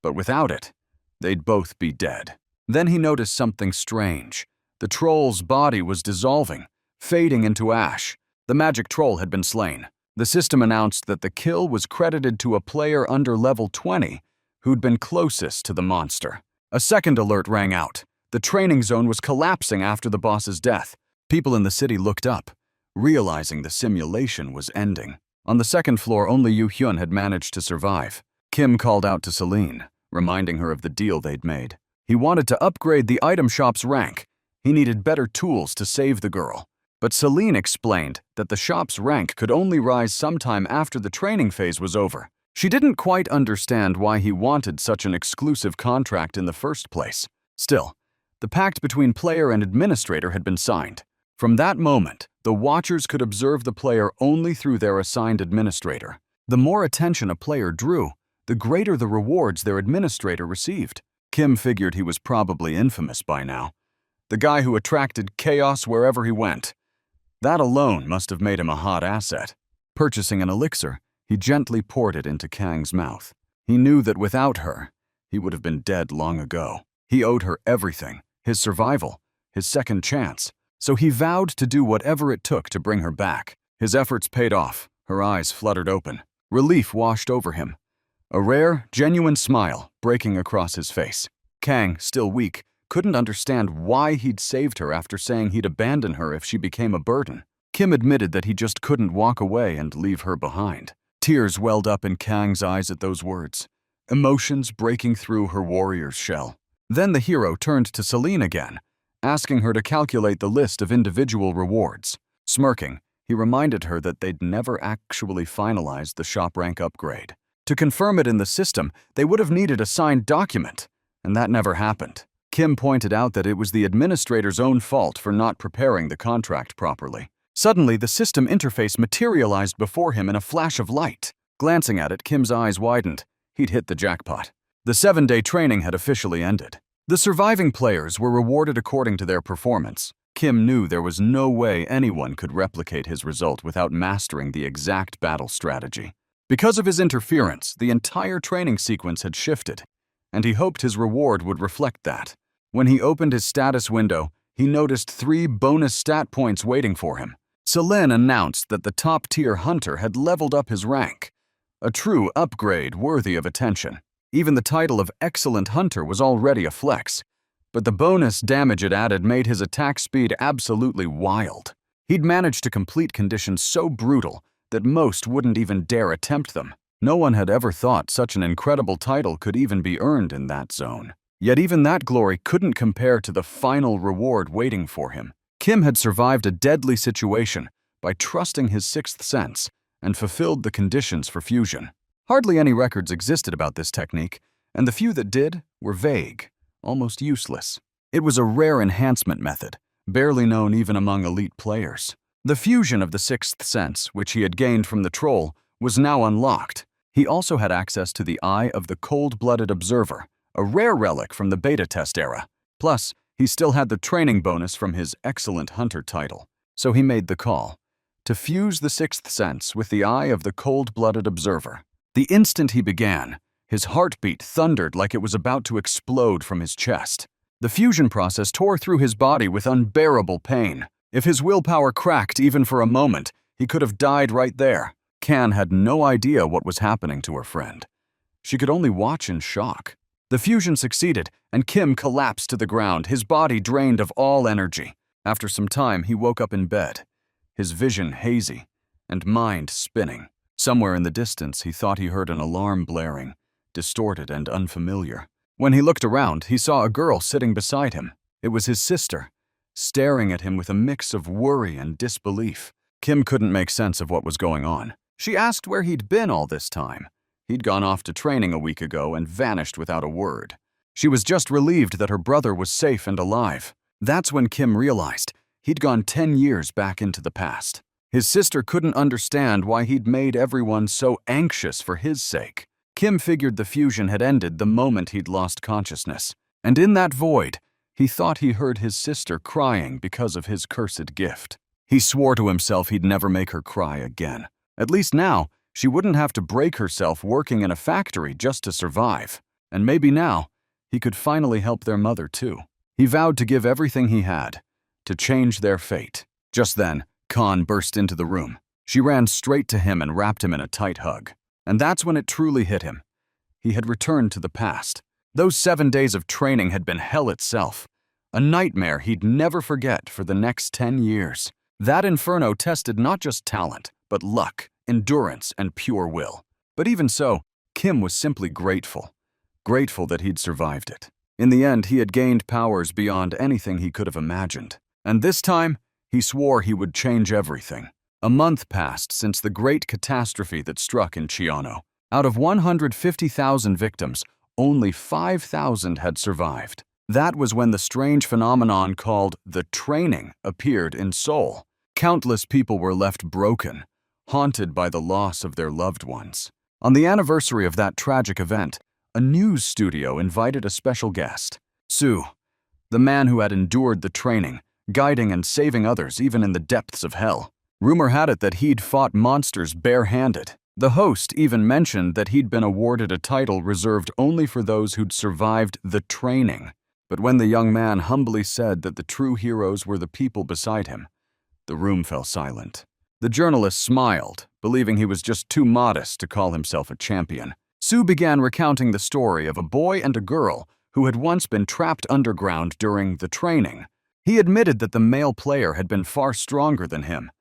S1: but without it, they'd both be dead. Then he noticed something strange. The troll's body was dissolving, fading into ash. The magic troll had been slain. The system announced that the kill was credited to a player under level 20 who'd been closest to the monster. A second alert rang out. The training zone was collapsing after the boss's death. People in the city looked up, realizing the simulation was ending. On the second floor, only Yu Hyun had managed to survive. Kim called out to Celine, reminding her of the deal they'd made. He wanted to upgrade the item shop's rank. He needed better tools to save the girl. But Celine explained that the shop's rank could only rise sometime after the training phase was over. She didn't quite understand why he wanted such an exclusive contract in the first place. Still, the pact between player and administrator had been signed. From that moment, the watchers could observe the player only through their assigned administrator. The more attention a player drew, the greater the rewards their administrator received. Kim figured he was probably infamous by now. The guy who attracted chaos wherever he went. That alone must have made him a hot asset. Purchasing an elixir, he gently poured it into Kang's mouth. He knew that without her, he would have been dead long ago. He owed her everything, his survival, his second chance. So he vowed to do whatever it took to bring her back. His efforts paid off. Her eyes fluttered open. Relief washed over him. A rare, genuine smile breaking across his face. Kang, still weak, couldn't understand why he'd saved her after saying he'd abandon her if she became a burden. Kim admitted that he just couldn't walk away and leave her behind. Tears welled up in Kang's eyes at those words, emotions breaking through her warrior's shell. Then the hero turned to Celine again, asking her to calculate the list of individual rewards. Smirking, he reminded her that they'd never actually finalized the shop rank upgrade. To confirm it in the system, they would have needed a signed document, and that never happened. Kim pointed out that it was the administrator's own fault for not preparing the contract properly. Suddenly, the system interface materialized before him in a flash of light. Glancing at it, Kim's eyes widened. He'd hit the jackpot. The 7-day training had officially ended. The surviving players were rewarded according to their performance. Kim knew there was no way anyone could replicate his result without mastering the exact battle strategy. Because of his interference, the entire training sequence had shifted, and he hoped his reward would reflect that. When he opened his status window, he noticed 3 bonus stat points waiting for him. Celine announced that the top-tier hunter had leveled up his rank, a true upgrade worthy of attention. Even the title of Excellent Hunter was already a flex, but the bonus damage it added made his attack speed absolutely wild. He'd managed to complete conditions so brutal that most wouldn't even dare attempt them. No one had ever thought such an incredible title could even be earned in that zone. Yet even that glory couldn't compare to the final reward waiting for him. Kim had survived a deadly situation by trusting his sixth sense and fulfilled the conditions for fusion. Hardly any records existed about this technique, and the few that did were vague, almost useless. It was a rare enhancement method, barely known even among elite players. The fusion of the sixth sense, which he had gained from the troll, was now unlocked. He also had access to the Eye of the Cold-Blooded Observer, a rare relic from the beta test era. Plus, he still had the training bonus from his Excellent Hunter title. So he made the call to fuse the sixth sense with the Eye of the Cold-Blooded Observer. The instant he began, his heartbeat thundered like it was about to explode from his chest. The fusion process tore through his body with unbearable pain. If his willpower cracked even for a moment, he could have died right there. Can had no idea what was happening to her friend. She could only watch in shock. The fusion succeeded, and Kim collapsed to the ground, his body drained of all energy. After some time, he woke up in bed, his vision hazy and mind spinning. Somewhere in the distance, he thought he heard an alarm blaring, distorted and unfamiliar. When he looked around, he saw a girl sitting beside him. It was his sister, staring at him with a mix of worry and disbelief. Kim couldn't make sense of what was going on. She asked where he'd been all this time. He'd gone off to training a week ago and vanished without a word. She was just relieved that her brother was safe and alive. That's when Kim realized he'd gone 10 years back into the past. His sister couldn't understand why he'd made everyone so anxious for his sake. Kim figured the fusion had ended the moment he'd lost consciousness. And in that void, he thought he heard his sister crying because of his cursed gift. He swore to himself he'd never make her cry again. At least now, she wouldn't have to break herself working in a factory just to survive. And maybe now, he could finally help their mother too. He vowed to give everything he had, to change their fate. Just then, Khan burst into the room. She ran straight to him and wrapped him in a tight hug. And that's when it truly hit him. He had returned to the past. Those 7 days of training had been hell itself, a nightmare he'd never forget for the next 10 years. That inferno tested not just talent, but luck, endurance, and pure will. But even so, Kim was simply grateful. Grateful that he'd survived it. In the end, he had gained powers beyond anything he could have imagined. And this time, he swore he would change everything. A month passed since the great catastrophe that struck in Chiano. Out of 150,000 victims, only 5,000 had survived. That was when the strange phenomenon called the training appeared in Seoul. Countless people were left broken, haunted by the loss of their loved ones. On the anniversary of that tragic event, a news studio invited a special guest, Soo, the man who had endured the training, guiding and saving others even in the depths of hell. Rumor had it that he'd fought monsters barehanded. The host even mentioned that he'd been awarded a title reserved only for those who'd survived the training. But when the young man humbly said that the true heroes were the people beside him, the room fell silent. The journalist smiled, believing he was just too modest to call himself a champion. Soo began recounting the story of a boy and a girl who had once been trapped underground during the training. He admitted that the male player had been far stronger than him,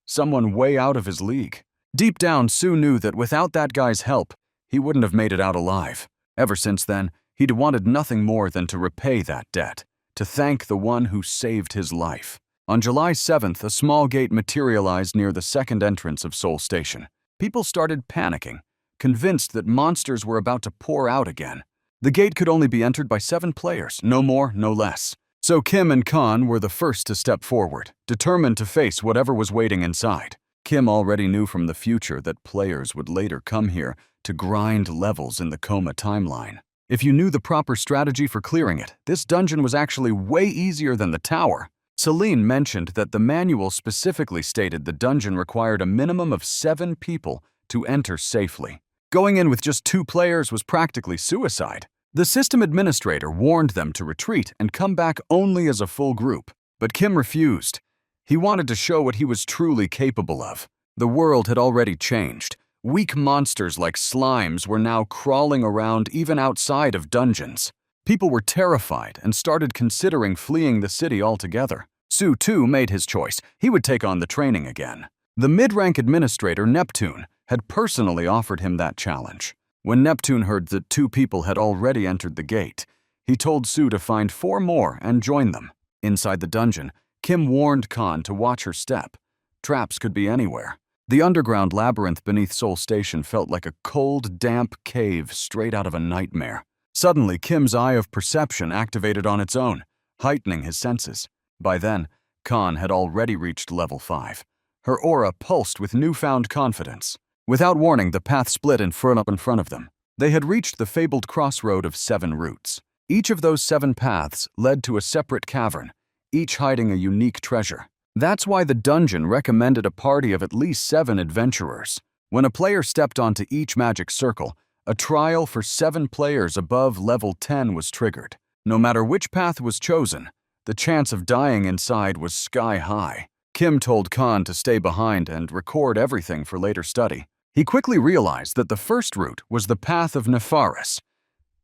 S1: someone way out of his league. Deep down, Soo knew that without that guy's help, he wouldn't have made it out alive. Ever since then, he'd wanted nothing more than to repay that debt, to thank the one who saved his life. On July 7th, a small gate materialized near the second entrance of Seoul Station. People started panicking, convinced that monsters were about to pour out again. The gate could only be entered by 7 players, no more, no less. So Kim and Khan were the first to step forward, determined to face whatever was waiting inside. Kim already knew from the future that players would later come here to grind levels in the Coma timeline. If you knew the proper strategy for clearing it, this dungeon was actually way easier than the tower. Celine mentioned that the manual specifically stated the dungeon required a minimum of 7 people to enter safely. Going in with just 2 players was practically suicide. The system administrator warned them to retreat and come back only as a full group. But Kim refused. He wanted to show what he was truly capable of. The world had already changed. Weak monsters like slimes were now crawling around even outside of dungeons. People were terrified and started considering fleeing the city altogether. Su, too, made his choice. He would take on the training again. The mid-rank administrator, Neptune, had personally offered him that challenge. When Neptune heard that 2 people had already entered the gate, he told Su to find 4 more and join them. Inside the dungeon, Kim warned Khan to watch her step. Traps could be anywhere. The underground labyrinth beneath Seoul Station felt like a cold, damp cave straight out of a nightmare. Suddenly, Kim's eye of perception activated on its own, heightening his senses. By then, Khan had already reached level 5. Her aura pulsed with newfound confidence. Without warning, the path split in front of them. They had reached the fabled crossroad of 7 routes. Each of those 7 paths led to a separate cavern, each hiding a unique treasure. That's why the dungeon recommended a party of at least 7 adventurers. When a player stepped onto each magic circle, a trial for 7 players above level 10 was triggered. No matter which path was chosen, the chance of dying inside was sky high. Kim told Khan to stay behind and record everything for later study. He quickly realized that the first route was the path of Nepharis,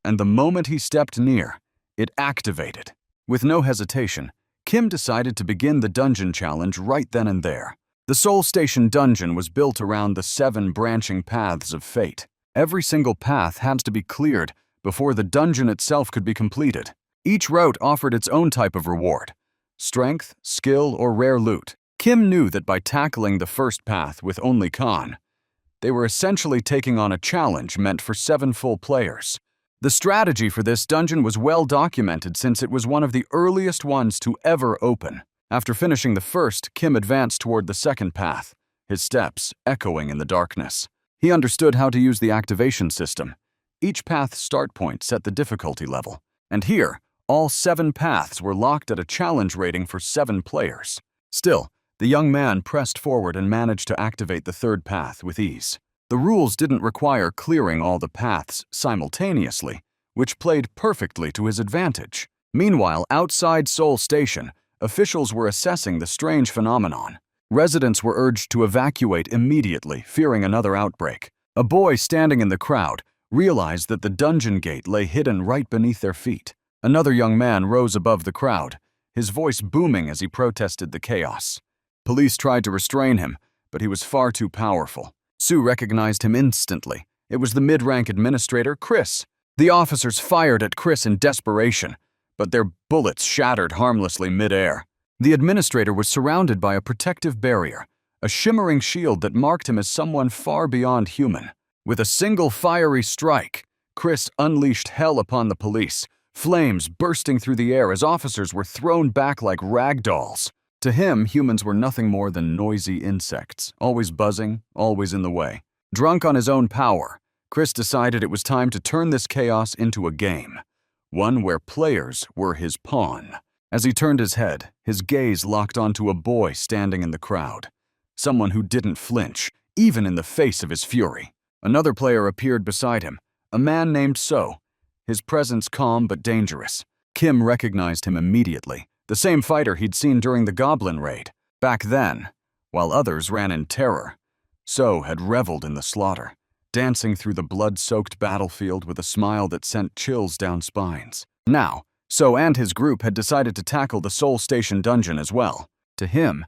S1: and the moment he stepped near, it activated. With no hesitation, Kim decided to begin the dungeon challenge right then and there. The Seoul Station dungeon was built around the 7 branching paths of fate. Every single path had to be cleared before the dungeon itself could be completed. Each route offered its own type of reward: strength, skill, or rare loot. Kim knew that by tackling the first path with only Khan, they were essentially taking on a challenge meant for 7 full players. The strategy for this dungeon was well documented since it was one of the earliest ones to ever open. After finishing the first, Kim advanced toward the second path, his steps echoing in the darkness. He understood how to use the activation system. Each path's start point set the difficulty level, and here, all 7 paths were locked at a challenge rating for 7 players. Still, the young man pressed forward and managed to activate the third path with ease. The rules didn't require clearing all the paths simultaneously, which played perfectly to his advantage. Meanwhile, outside Seoul Station, officials were assessing the strange phenomenon. Residents were urged to evacuate immediately, fearing another outbreak. A boy standing in the crowd realized that the dungeon gate lay hidden right beneath their feet. Another young man rose above the crowd, his voice booming as he protested the chaos. Police tried to restrain him, but he was far too powerful. Su recognized him instantly. It was the mid-rank administrator, Chris. The officers fired at Chris in desperation, but their bullets shattered harmlessly mid-air. The administrator was surrounded by a protective barrier, a shimmering shield that marked him as someone far beyond human. With a single fiery strike, Chris unleashed hell upon the police, flames bursting through the air as officers were thrown back like rag dolls. To him, humans were nothing more than noisy insects, always buzzing, always in the way. Drunk on his own power, Chris decided it was time to turn this chaos into a game, one where players were his pawn. As he turned his head, his gaze locked onto a boy standing in the crowd, someone who didn't flinch, even in the face of his fury. Another player appeared beside him, a man named So, his presence calm but dangerous. Kim recognized him immediately, the same fighter he'd seen during the Goblin raid. Back then, while others ran in terror, So had reveled in the slaughter, dancing through the blood-soaked battlefield with a smile that sent chills down spines. Now, So and his group had decided to tackle the Seoul Station dungeon as well. To him,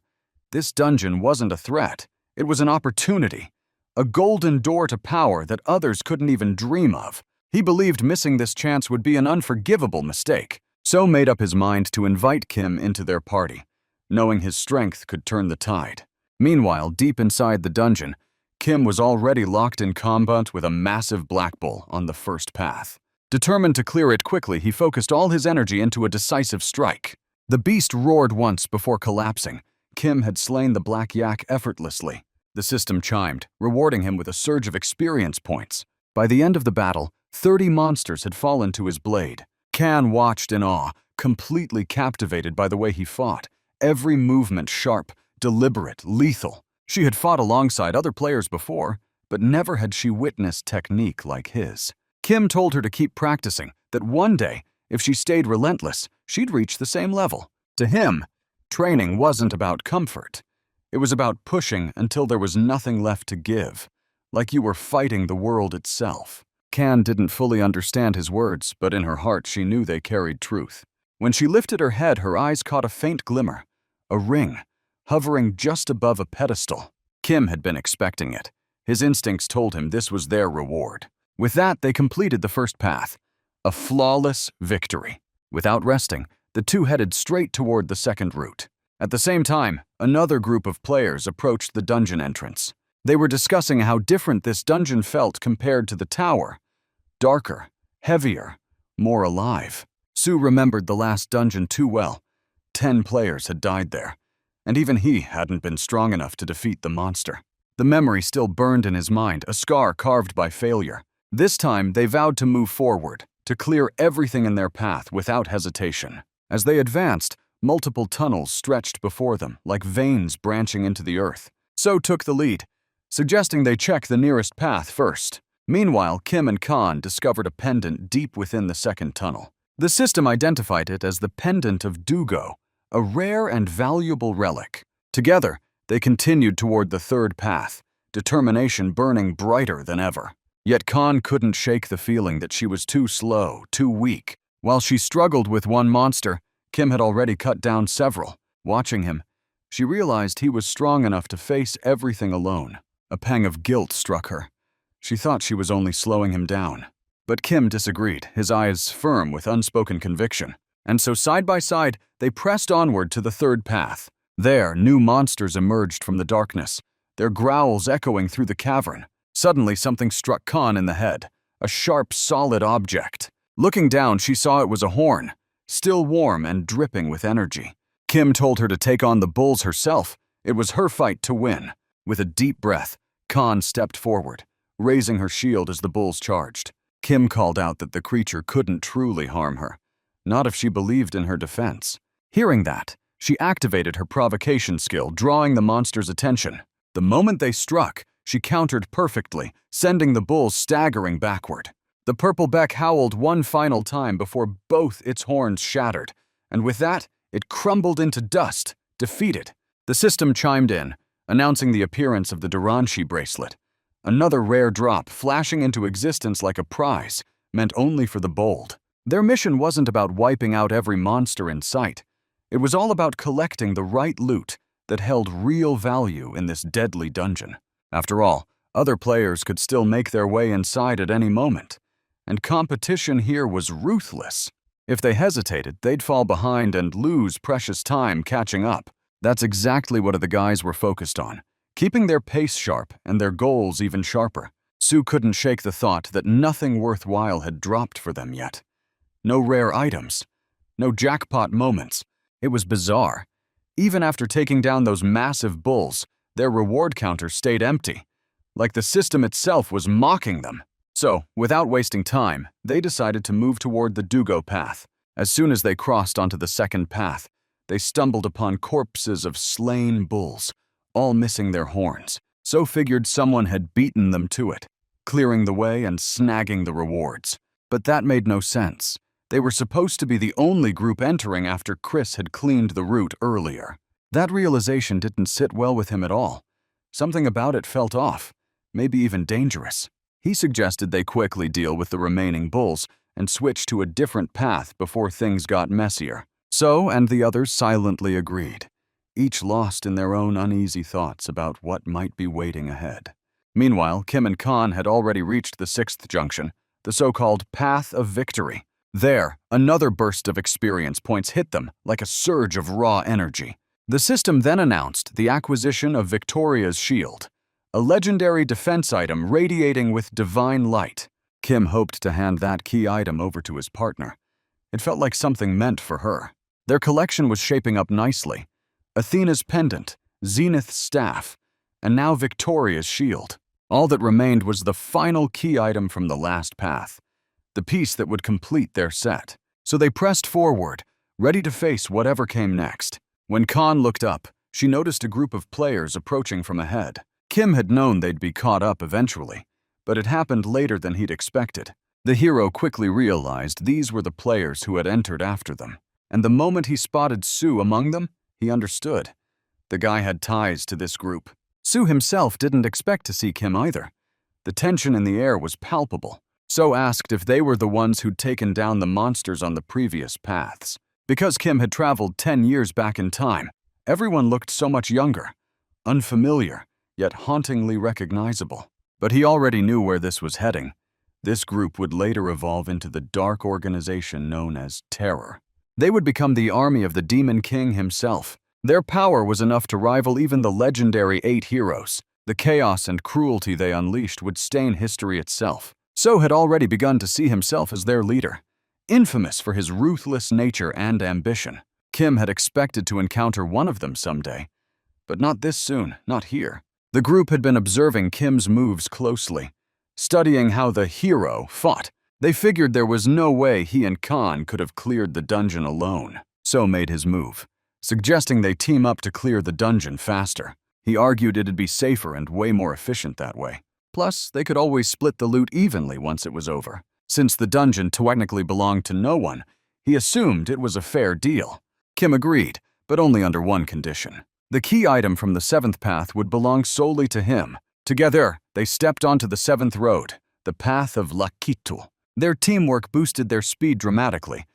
S1: this dungeon wasn't a threat, it was an opportunity, a golden door to power that others couldn't even dream of. He believed missing this chance would be an unforgivable mistake. So made up his mind to invite Kim into their party, knowing his strength could turn the tide. Meanwhile, deep inside the dungeon, Kim was already locked in combat with a massive black bull on the first path. Determined to clear it quickly, he focused all his energy into a decisive strike. The beast roared once before collapsing. Kim had slain the black yak effortlessly. The system chimed, rewarding him with a surge of experience points. By the end of the battle, 30 monsters had fallen to his blade. Kan watched in awe, completely captivated by the way he fought. Every movement sharp, deliberate, lethal. She had fought alongside other players before, but never had she witnessed technique like his. Kim told her to keep practicing, that one day, if she stayed relentless, she'd reach the same level. To him, Training wasn't about comfort. It was about pushing until there was nothing left to give, like you were fighting the world itself. Kan didn't fully understand his words, but in her heart she knew they carried truth. When she lifted her head, her eyes caught a faint glimmer, a ring, hovering just above a pedestal. Kim had been expecting it. His instincts told him this was their reward. With that, they completed the first path, a flawless victory. Without resting, the two headed straight toward the second route. At the same time, another group of players approached the dungeon entrance. They were discussing how different this dungeon felt compared to the tower. Darker, heavier, more alive. Sue remembered the last dungeon too well. 10 players had died there, and even he hadn't been strong enough to defeat the monster. The memory still burned in his mind, a scar carved by failure. This time, they vowed to move forward, to clear everything in their path without hesitation. As they advanced, multiple tunnels stretched before them, like veins branching into the earth. So took the lead, suggesting they check the nearest path first. Meanwhile, Kim and Kan discovered a pendant deep within the second tunnel. The system identified it as the Pendant of Dugo, a rare and valuable relic. Together, they continued toward the third path, determination burning brighter than ever. Yet Kan couldn't shake the feeling that she was too slow, too weak. While she struggled with one monster, Kim had already cut down several. Watching him, she realized he was strong enough to face everything alone. A pang of guilt struck her. She thought she was only slowing him down. But Kim disagreed, his eyes firm with unspoken conviction. And so side by side, they pressed onward to the third path. There, new monsters emerged from the darkness, their growls echoing through the cavern. Suddenly, something struck Kan in the head, a sharp, solid object. Looking down, she saw it was a horn, still warm and dripping with energy. Kim told her to take on the bulls herself. It was her fight to win. With a deep breath, Kan stepped forward, raising her shield as the bulls charged. Kim called out that the creature couldn't truly harm her, not if she believed in her defense. Hearing that, she activated her provocation skill, drawing the monster's attention. The moment they struck, she countered perfectly, sending the bulls staggering backward. The purple beck howled one final time before both its horns shattered, and with that, it crumbled into dust, defeated. The system chimed in, announcing the appearance of the Duranshi bracelet. Another rare drop, flashing into existence like a prize, meant only for the bold. Their mission wasn't about wiping out every monster in sight. It was all about collecting the right loot that held real value in this deadly dungeon. After all, other players could still make their way inside at any moment, and competition here was ruthless. If they hesitated, they'd fall behind and lose precious time catching up. That's exactly what the guys were focused on, keeping their pace sharp and their goals even sharper. Sue couldn't shake the thought that nothing worthwhile had dropped for them yet. No rare items, no jackpot moments. It was bizarre. Even after taking down those massive bulls, their reward counter stayed empty, like the system itself was mocking them. So, without wasting time, they decided to move toward the Dugo path. As soon as they crossed onto the second path, they stumbled upon corpses of slain bulls, all missing their horns. So figured someone had beaten them to it, clearing the way and snagging the rewards. But that made no sense. They were supposed to be the only group entering after Chris had cleaned the route earlier. That realization didn't sit well with him at all. Something about it felt off, maybe even dangerous. He suggested they quickly deal with the remaining bulls and switch to a different path before things got messier. So, and the others silently agreed, each lost in their own uneasy thoughts about what might be waiting ahead. Meanwhile, Kim and Kan had already reached the sixth junction, the so-called Path of Victory. There, another burst of experience points hit them like a surge of raw energy. The system then announced the acquisition of Victoria's Shield, a legendary defense item radiating with divine light. Kim hoped to hand that key item over to his partner. It felt like something meant for her. Their collection was shaping up nicely. Athena's pendant, Zenith's staff, and now Victoria's shield. All that remained was the final key item from the last path, the piece that would complete their set. So they pressed forward, ready to face whatever came next. When Kan looked up, she noticed a group of players approaching from ahead. Kim had known they'd be caught up eventually, but it happened later than he'd expected. The hero quickly realized these were the players who had entered after them, and the moment he spotted Sue among them, He understood. The guy had ties to this group. Sue himself didn't expect to see Kim either. The tension in the air was palpable. So asked if they were the ones who'd taken down the monsters on the previous paths. Because Kim had traveled 10 years back in time, everyone looked so much younger, unfamiliar, yet hauntingly recognizable. But he already knew where this was heading. This group would later evolve into the dark organization known as Terror. They would become the army of the Demon King himself. Their power was enough to rival even the legendary 8 heroes. The chaos and cruelty they unleashed would stain history itself. So had already begun to see himself as their leader, infamous for his ruthless nature and ambition. Kim had expected to encounter one of them someday, but not this soon, not here. The group had been observing Kim's moves closely, studying how the hero fought. They figured there was no way he and Khan could have cleared the dungeon alone, so made his move, suggesting they team up to clear the dungeon faster. He argued it'd be safer and way more efficient that way. Plus, they could always split the loot evenly once it was over. Since the dungeon technically belonged to no one, he assumed it was a fair deal. Kim agreed, but only under one condition. The key item from the 7th path would belong solely to him. Together, they stepped onto the 7th road, the path of Lakitu. Their teamwork boosted their speed dramatically,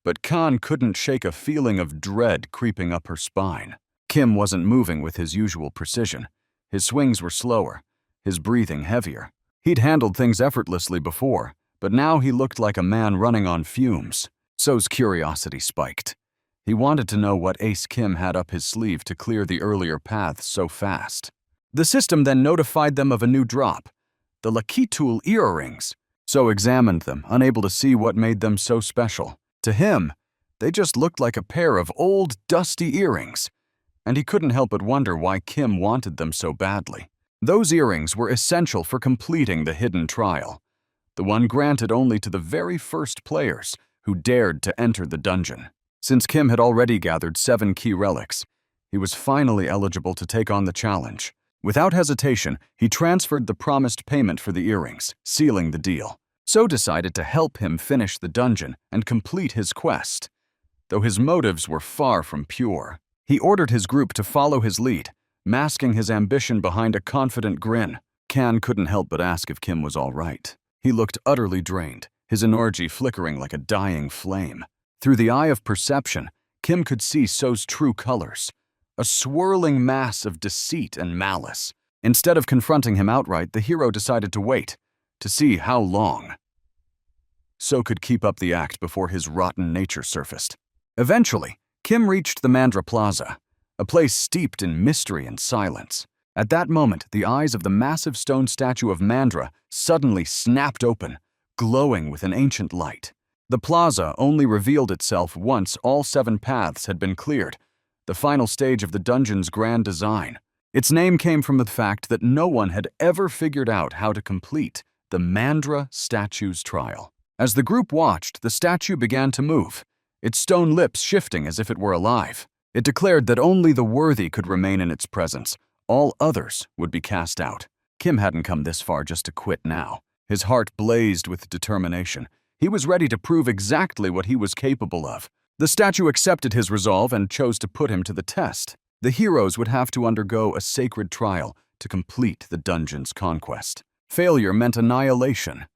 S1: but Khan couldn't shake a feeling of dread creeping up her spine. Kim wasn't moving with his usual precision. His swings were slower, his breathing heavier. He'd handled things effortlessly before, but now he looked like a man running on fumes. So's curiosity spiked. He wanted to know what Ace Kim had up his sleeve to clear the earlier paths so fast. The system then notified them of a new drop, the Lakitul earrings. So examined them, unable to see what made them so special. To him, they just looked like a pair of old, dusty earrings, and he couldn't help but wonder why Kim wanted them so badly. Those earrings were essential for completing the hidden trial, the one granted only to the very first players who dared to enter the dungeon. Since Kim had already gathered 7 key relics, he was finally eligible to take on the challenge. Without hesitation, he transferred the promised payment for the earrings, sealing the deal. So decided to help him finish the dungeon and complete his quest. Though his motives were far from pure, he ordered his group to follow his lead, masking his ambition behind a confident grin. Kan couldn't help but ask if Kim was all right. He looked utterly drained, his energy flickering like a dying flame. Through the eye of perception, Kim could see So's true colors, a swirling mass of deceit and malice. Instead of confronting him outright, the hero decided to wait, to see how long So could keep up the act before his rotten nature surfaced. Eventually, Kim reached the Mandra Plaza, a place steeped in mystery and silence. At that moment, the eyes of the massive stone statue of Mandra suddenly snapped open, glowing with an ancient light. The plaza only revealed itself once all 7 paths had been cleared, the final stage of the dungeon's grand design. Its name came from the fact that no one had ever figured out how to complete the Mandra statue's trial. As the group watched, the statue began to move, its stone lips shifting as if it were alive. It declared that only the worthy could remain in its presence. All others would be cast out. Kim hadn't come this far just to quit now. His heart blazed with determination. He was ready to prove exactly what he was capable of. The statue accepted his resolve and chose to put him to the test. The heroes would have to undergo a sacred trial to complete the dungeon's conquest. Failure meant annihilation,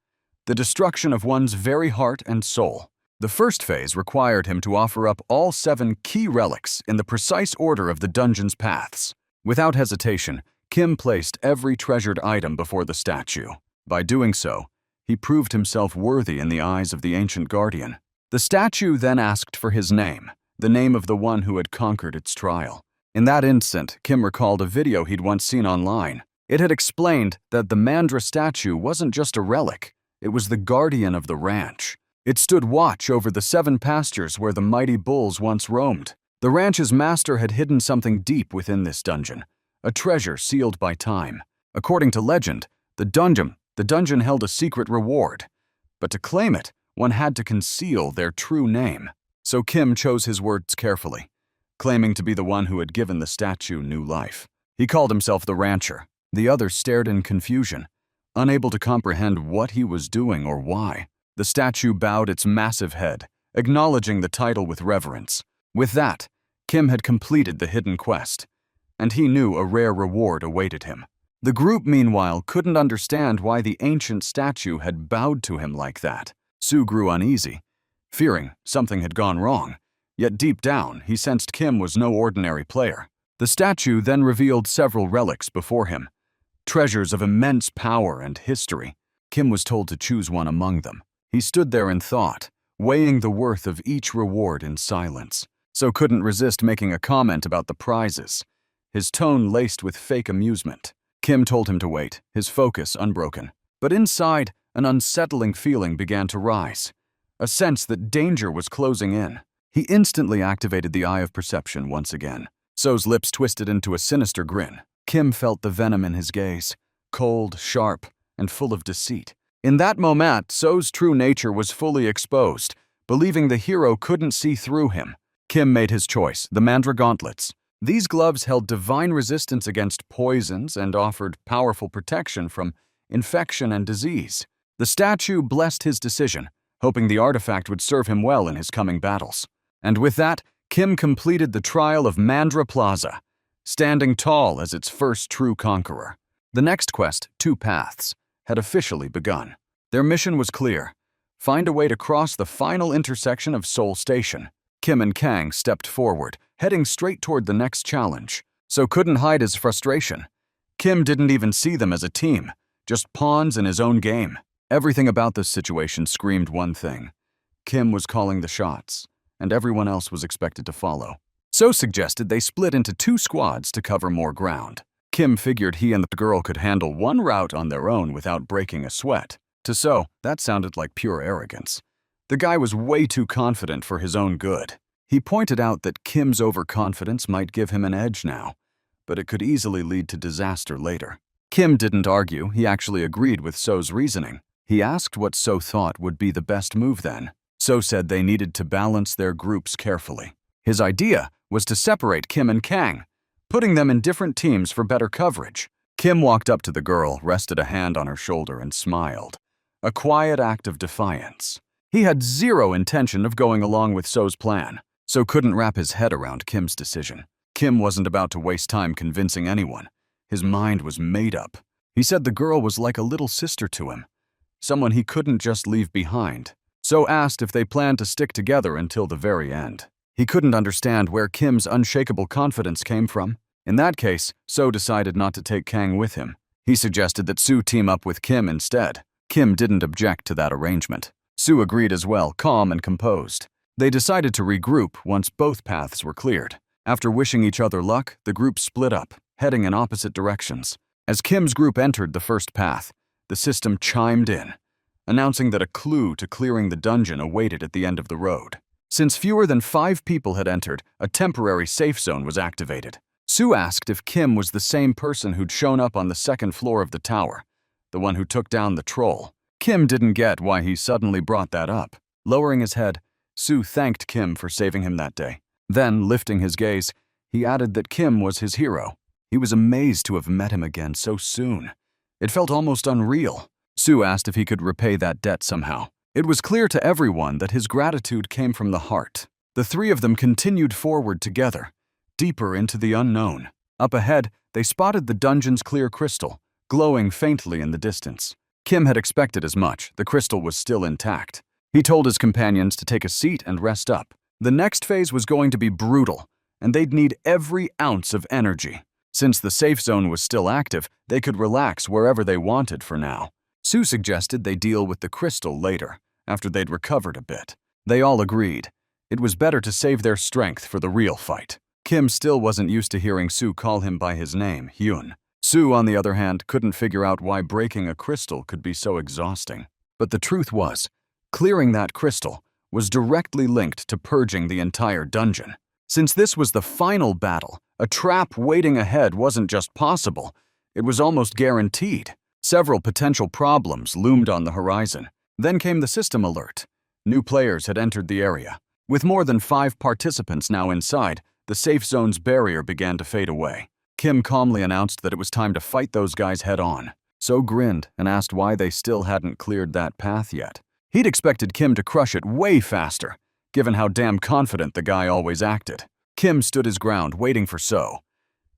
S1: the destruction of one's very heart and soul. The first phase required him to offer up all 7 key relics in the precise order of the dungeon's paths. Without hesitation, Kim placed every treasured item before the statue. By doing so, he proved himself worthy in the eyes of the ancient guardian. The statue then asked for his name, the name of the one who had conquered its trial. In that instant, Kim recalled a video he'd once seen online. It had explained that the Mandra statue wasn't just a relic, it was the guardian of the ranch. It stood watch over the 7 pastures where the mighty bulls once roamed. The ranch's master had hidden something deep within this dungeon, a treasure sealed by time. According to legend, the dungeon held a secret reward, but to claim it, one had to conceal their true name. So Kim chose his words carefully, claiming to be the one who had given the statue new life. He called himself the Rancher. The others stared in confusion, unable to comprehend what he was doing or why. The statue bowed its massive head, acknowledging the title with reverence. With that, Kim had completed the hidden quest, and he knew a rare reward awaited him. The group, meanwhile, couldn't understand why the ancient statue had bowed to him like that. Sue grew uneasy, fearing something had gone wrong, yet deep down he sensed Kim was no ordinary player. The statue then revealed several relics before him, treasures of immense power and history. Kim was told to choose one among them. He stood there in thought, weighing the worth of each reward in silence, so couldn't resist making a comment about the prizes, his tone laced with fake amusement. Kim told him to wait, his focus unbroken. But inside, an unsettling feeling began to rise, a sense that danger was closing in. He instantly activated the Eye of Perception once again. So's lips twisted into a sinister grin. Kim felt the venom in his gaze, cold, sharp, and full of deceit. In that moment, So's true nature was fully exposed, believing the hero couldn't see through him. Kim made his choice, the Manhwa gauntlets. These gloves held divine resistance against poisons and offered powerful protection from infection and disease. The statue blessed his decision, hoping the artifact would serve him well in his coming battles. And with that, Kim completed the trial of Manhwa Plaza, standing tall as its first true conqueror. The next quest, Two Paths, had officially begun. Their mission was clear: find a way to cross the final intersection of Seoul Station. Kim and Kang stepped forward, heading straight toward the next challenge. So couldn't hide his frustration. Kim didn't even see them as a team, just pawns in his own game. Everything about this situation screamed one thing: Kim was calling the shots, and everyone else was expected to follow. So suggested they split into two squads to cover more ground. Kim figured he and the girl could handle one route on their own without breaking a sweat. To So, that sounded like pure arrogance. The guy was way too confident for his own good. He pointed out that Kim's overconfidence might give him an edge now, but it could easily lead to disaster later. Kim didn't argue, he actually agreed with So's reasoning. He asked what So thought would be the best move then. So said they needed to balance their groups carefully. His idea was to separate Kim and Kang, putting them in different teams for better coverage. Kim walked up to the girl, rested a hand on her shoulder, and smiled, a quiet act of defiance. He had zero intention of going along with So's plan, so couldn't wrap his head around Kim's decision. Kim wasn't about to waste time convincing anyone. His mind was made up. He said the girl was like a little sister to him, someone he couldn't just leave behind. So asked if they planned to stick together until the very end. He couldn't understand where Kim's unshakable confidence came from. In that case, So decided not to take Kang with him. He suggested that Sue team up with Kim instead. Kim didn't object to that arrangement. Sue agreed as well, calm and composed. They decided to regroup once both paths were cleared. After wishing each other luck, the group split up, heading in opposite directions. As Kim's group entered the first path, the system chimed in, announcing that a clue to clearing the dungeon awaited at the end of the road. Since fewer than 5 people had entered, a temporary safe zone was activated. Sue asked if Kim was the same person who'd shown up on the second floor of the tower, the one who took down the troll. Kim didn't get why he suddenly brought that up. Lowering his head, Sue thanked Kim for saving him that day. Then, lifting his gaze, he added that Kim was his hero. He was amazed to have met him again so soon. It felt almost unreal. Sue asked if he could repay that debt somehow. It was clear to everyone that his gratitude came from the heart. The three of them continued forward together, deeper into the unknown. Up ahead, they spotted the dungeon's clear crystal, glowing faintly in the distance. Kim had expected as much. The crystal was still intact. He told his companions to take a seat and rest up. The next phase was going to be brutal, and they'd need every ounce of energy. Since the safe zone was still active, they could relax wherever they wanted for now. Sue suggested they deal with the crystal later, after they'd recovered a bit. They all agreed. It was better to save their strength for the real fight. Kim still wasn't used to hearing Sue call him by his name, Hyun. Sue, on the other hand, couldn't figure out why breaking a crystal could be so exhausting. But the truth was, clearing that crystal was directly linked to purging the entire dungeon. Since this was the final battle, a trap waiting ahead wasn't just possible, it was almost guaranteed. Several potential problems loomed on the horizon. Then came the system alert. New players had entered the area. With more than 5 participants now inside, the safe zone's barrier began to fade away. Kim calmly announced that it was time to fight those guys head-on. So grinned and asked why they still hadn't cleared that path yet. He'd expected Kim to crush it way faster, given how damn confident the guy always acted. Kim stood his ground, waiting for So.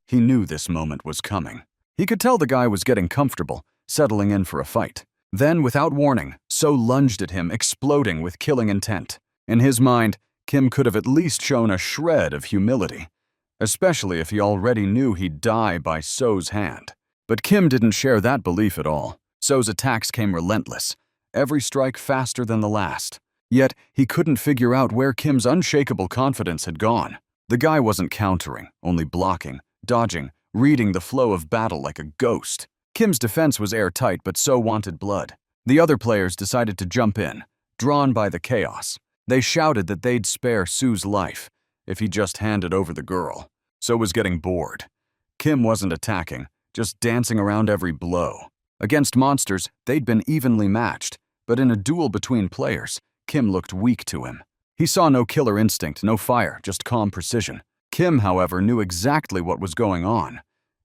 S1: He knew this moment was coming. He could tell the guy was getting comfortable, settling in for a fight. Then, without warning, So lunged at him, exploding with killing intent. In his mind, Kim could have at least shown a shred of humility, especially if he already knew he'd die by So's hand. But Kim didn't share that belief at all. So's attacks came relentless, every strike faster than the last. Yet, he couldn't figure out where Kim's unshakable confidence had gone. The guy wasn't countering, only blocking, dodging, reading the flow of battle like a ghost. Kim's defense was airtight, but So wanted blood. The other players decided to jump in, drawn by the chaos. They shouted that they'd spare Su's life if he just handed over the girl. So was getting bored. Kim wasn't attacking, just dancing around every blow. Against monsters, they'd been evenly matched, but in a duel between players, Kim looked weak to him. He saw no killer instinct, no fire, just calm precision. Kim, however, knew exactly what was going on.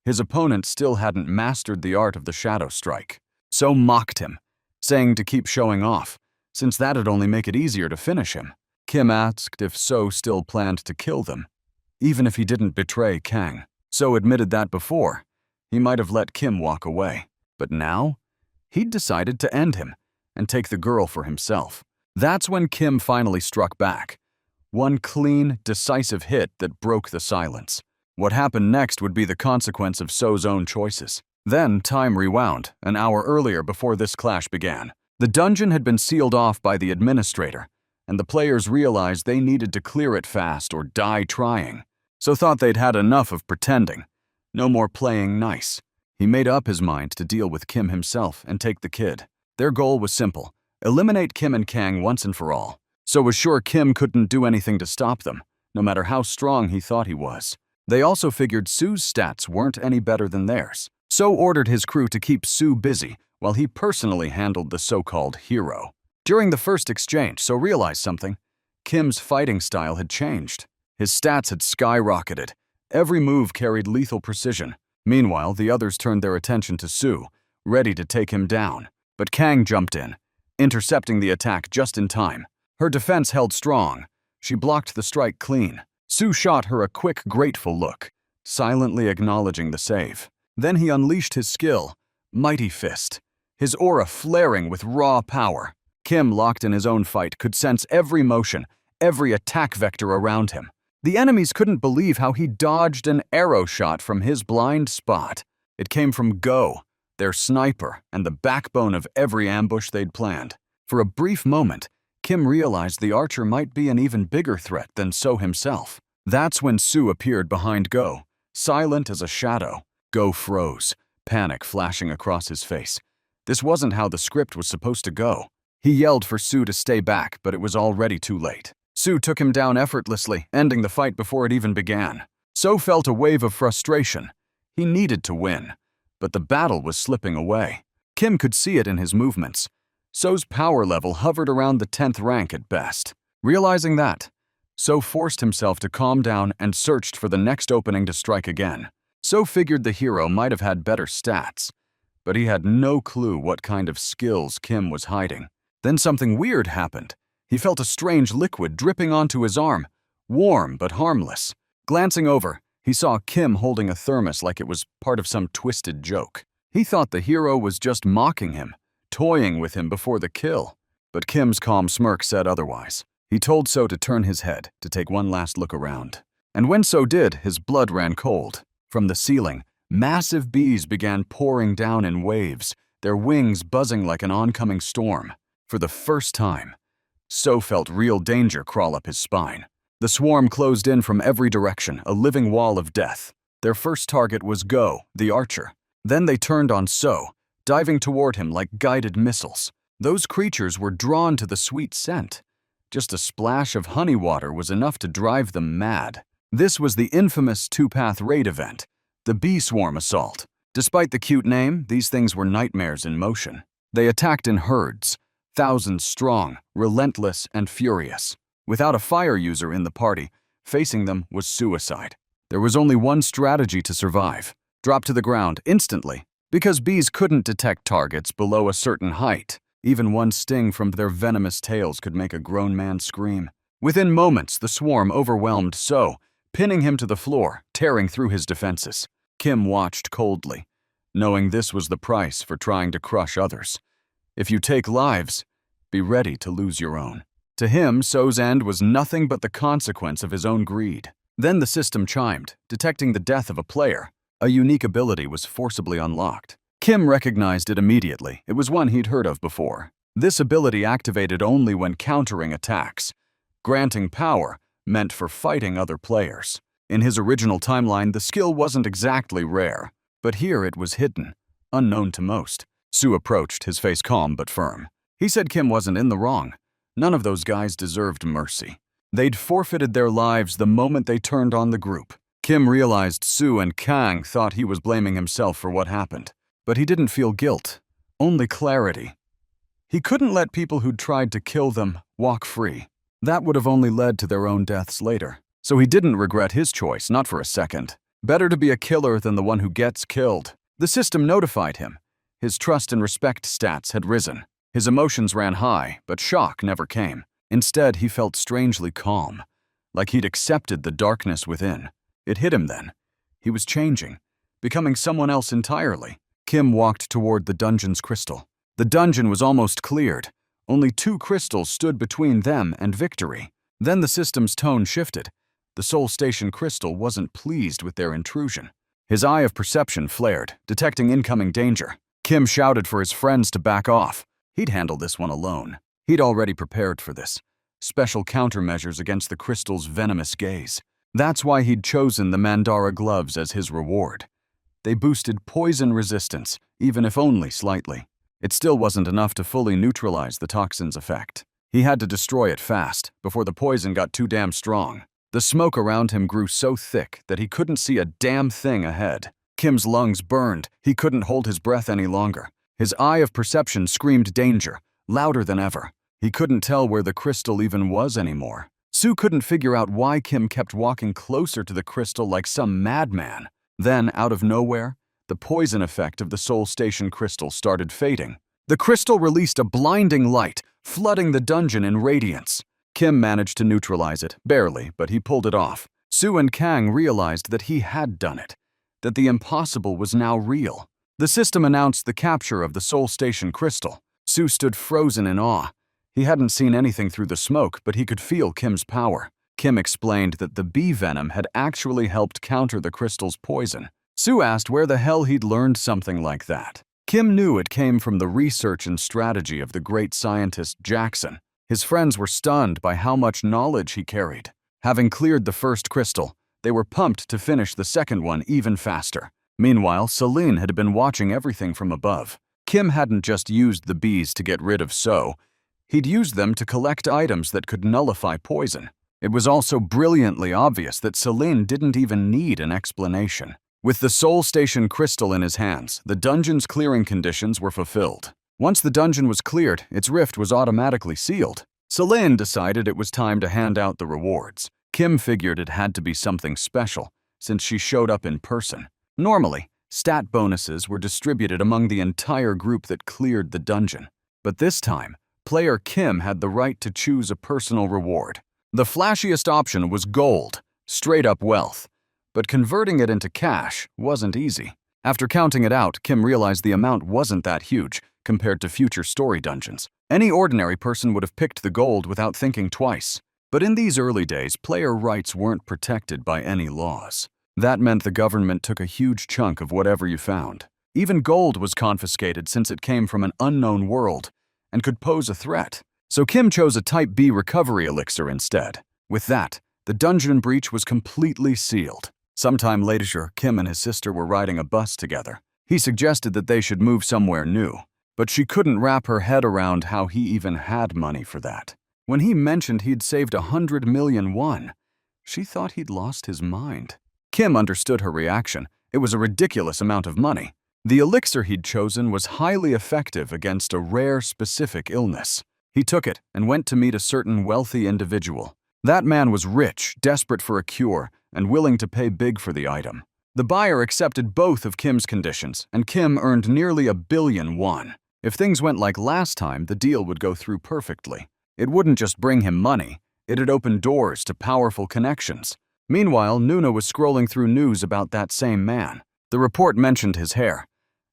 S1: His opponent still hadn't mastered the art of the shadow strike. So mocked him, saying to keep showing off, since that'd only make it easier to finish him. Kim asked if So still planned to kill them, even if he didn't betray Kang. So admitted that before, he might have let Kim walk away. But now, he'd decided to end him and take the girl for himself. That's when Kim finally struck back. One clean, decisive hit that broke the silence. What happened next would be the consequence of So's own choices. Then time rewound, an hour earlier before this clash began. The dungeon had been sealed off by the administrator, and the players realized they needed to clear it fast or die trying. So thought they'd had enough of pretending. No more playing nice. He made up his mind to deal with Kim himself and take the kid. Their goal was simple: eliminate Kim and Kang once and for all. So was sure Kim couldn't do anything to stop them, no matter how strong he thought he was. They also figured Su's stats weren't any better than theirs. So ordered his crew to keep Su busy while he personally handled the so-called hero. During the first exchange, So realized something. Kim's fighting style had changed. His stats had skyrocketed. Every move carried lethal precision. Meanwhile, the others turned their attention to Su, ready to take him down. But Kang jumped in, intercepting the attack just in time. Her defense held strong. She blocked the strike clean. Su shot her a quick, grateful look, silently acknowledging the save. Then he unleashed his skill, Mighty Fist, his aura flaring with raw power. Kim, locked in his own fight, could sense every motion, every attack vector around him. The enemies couldn't believe how he dodged an arrow shot from his blind spot. It came from Go, their sniper, and the backbone of every ambush they'd planned. For a brief moment, Kim realized the archer might be an even bigger threat than So himself. That's when Su appeared behind Go, silent as a shadow. Go froze, panic flashing across his face. This wasn't how the script was supposed to go. He yelled for Su to stay back, but it was already too late. Su took him down effortlessly, ending the fight before it even began. So felt a wave of frustration. He needed to win, but the battle was slipping away. Kim could see it in his movements. So's power level hovered around the 10th rank at best. Realizing that, So forced himself to calm down and searched for the next opening to strike again. So figured the hero might have had better stats, but he had no clue what kind of skills Kim was hiding. Then something weird happened. He felt a strange liquid dripping onto his arm, warm but harmless. Glancing over, he saw Kim holding a thermos like it was part of some twisted joke. He thought the hero was just mocking him, toying with him before the kill. But Kim's calm smirk said otherwise. He told So to turn his head, to take one last look around. And when So did, his blood ran cold. From the ceiling, massive bees began pouring down in waves, their wings buzzing like an oncoming storm. For the first time, So felt real danger crawl up his spine. The swarm closed in from every direction, a living wall of death. Their first target was Go, the archer. Then they turned on So, diving toward him like guided missiles. Those creatures were drawn to the sweet scent. Just a splash of honey water was enough to drive them mad. This was the infamous two-path raid event, the bee swarm assault. Despite the cute name, these things were nightmares in motion. They attacked in herds, thousands strong, relentless, and furious. Without a fire user in the party, facing them was suicide. There was only one strategy to survive: drop to the ground instantly, because bees couldn't detect targets below a certain height. Even one sting from their venomous tails could make a grown man scream. Within moments, the swarm overwhelmed So, pinning him to the floor, tearing through his defenses. Kim watched coldly, knowing this was the price for trying to crush others. If you take lives, be ready to lose your own. To him, So's end was nothing but the consequence of his own greed. Then the system chimed, detecting the death of a player. A unique ability was forcibly unlocked. Kim recognized it immediately. It was one he'd heard of before. This ability activated only when countering attacks. Granting power meant for fighting other players. In his original timeline, the skill wasn't exactly rare, but here it was hidden, unknown to most. Su approached, his face calm but firm. He said Kim wasn't in the wrong. None of those guys deserved mercy. They'd forfeited their lives the moment they turned on the group. Kim realized Su and Kang thought he was blaming himself for what happened, but he didn't feel guilt, only clarity. He couldn't let people who'd tried to kill them walk free. That would have only led to their own deaths later. So he didn't regret his choice, not for a second. Better to be a killer than the one who gets killed. The system notified him. His trust and respect stats had risen. His emotions ran high, but shock never came. Instead, he felt strangely calm, like he'd accepted the darkness within. It hit him then. He was changing, becoming someone else entirely. Kim walked toward the dungeon's crystal. The dungeon was almost cleared. Only 2 crystals stood between them and victory. Then the system's tone shifted. The Soul Station crystal wasn't pleased with their intrusion. His eye of perception flared, detecting incoming danger. Kim shouted for his friends to back off. He'd handle this one alone. He'd already prepared for this. Special countermeasures against the crystal's venomous gaze. That's why he'd chosen the Mandara gloves as his reward. They boosted poison resistance, even if only slightly. It still wasn't enough to fully neutralize the toxin's effect. He had to destroy it fast, before the poison got too damn strong. The smoke around him grew so thick that he couldn't see a damn thing ahead. Kim's lungs burned. He couldn't hold his breath any longer. His eye of perception screamed danger, louder than ever. He couldn't tell where the crystal even was anymore. Su couldn't figure out why Kim kept walking closer to the crystal like some madman. Then, out of nowhere, the poison effect of the Soul Station crystal started fading. The crystal released a blinding light, flooding the dungeon in radiance. Kim managed to neutralize it, barely, but he pulled it off. Su and Kang realized that he had done it, that the impossible was now real. The system announced the capture of the Soul Station crystal. Su stood frozen in awe. He hadn't seen anything through the smoke, but he could feel Kim's power. Kim explained that the bee venom had actually helped counter the crystal's poison. Su asked where the hell he'd learned something like that. Kim knew it came from the research and strategy of the great scientist Jackson. His friends were stunned by how much knowledge he carried. Having cleared the first crystal, they were pumped to finish the second one even faster. Meanwhile, Celine had been watching everything from above. Kim hadn't just used the bees to get rid of So. He'd used them to collect items that could nullify poison. It was also brilliantly obvious that Celine didn't even need an explanation. With the Soul Station crystal in his hands, the dungeon's clearing conditions were fulfilled. Once the dungeon was cleared, its rift was automatically sealed. Celine decided it was time to hand out the rewards. Kim figured it had to be something special, since she showed up in person. Normally, stat bonuses were distributed among the entire group that cleared the dungeon. But this time, player Kim had the right to choose a personal reward. The flashiest option was gold, straight-up wealth. But converting it into cash wasn't easy. After counting it out, Kim realized the amount wasn't that huge compared to future story dungeons. Any ordinary person would have picked the gold without thinking twice. But in these early days, player rights weren't protected by any laws. That meant the government took a huge chunk of whatever you found. Even gold was confiscated since it came from an unknown world and could pose a threat. So Kim chose a Type B recovery elixir instead. With that, the dungeon breach was completely sealed. Sometime later, Kim and his sister were riding a bus together. He suggested that they should move somewhere new, but she couldn't wrap her head around how he even had money for that. When he mentioned he'd saved 100 million won, she thought he'd lost his mind. Kim understood her reaction. It was a ridiculous amount of money. The elixir he'd chosen was highly effective against a rare specific illness. He took it and went to meet a certain wealthy individual. That man was rich, desperate for a cure, and willing to pay big for the item. The buyer accepted both of Kim's conditions, and Kim earned nearly 1 billion won. If things went like last time, the deal would go through perfectly. It wouldn't just bring him money, it'd open doors to powerful connections. Meanwhile, Nuna was scrolling through news about that same man. The report mentioned his hair,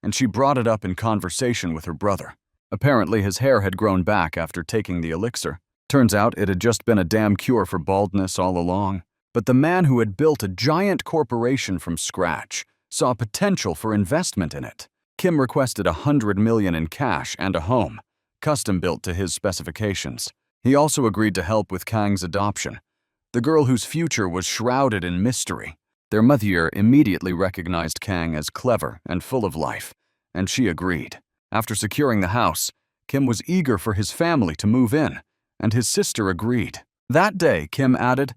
S1: and she brought it up in conversation with her brother. Apparently, his hair had grown back after taking the elixir. Turns out it had just been a damn cure for baldness all along. But the man who had built a giant corporation from scratch saw potential for investment in it. Kim requested $100 million in cash and a home, custom-built to his specifications. He also agreed to help with Kang's adoption, the girl whose future was shrouded in mystery. Their mother immediately recognized Kang as clever and full of life, and she agreed. After securing the house, Kim was eager for his family to move in, and his sister agreed. That day, Kim added,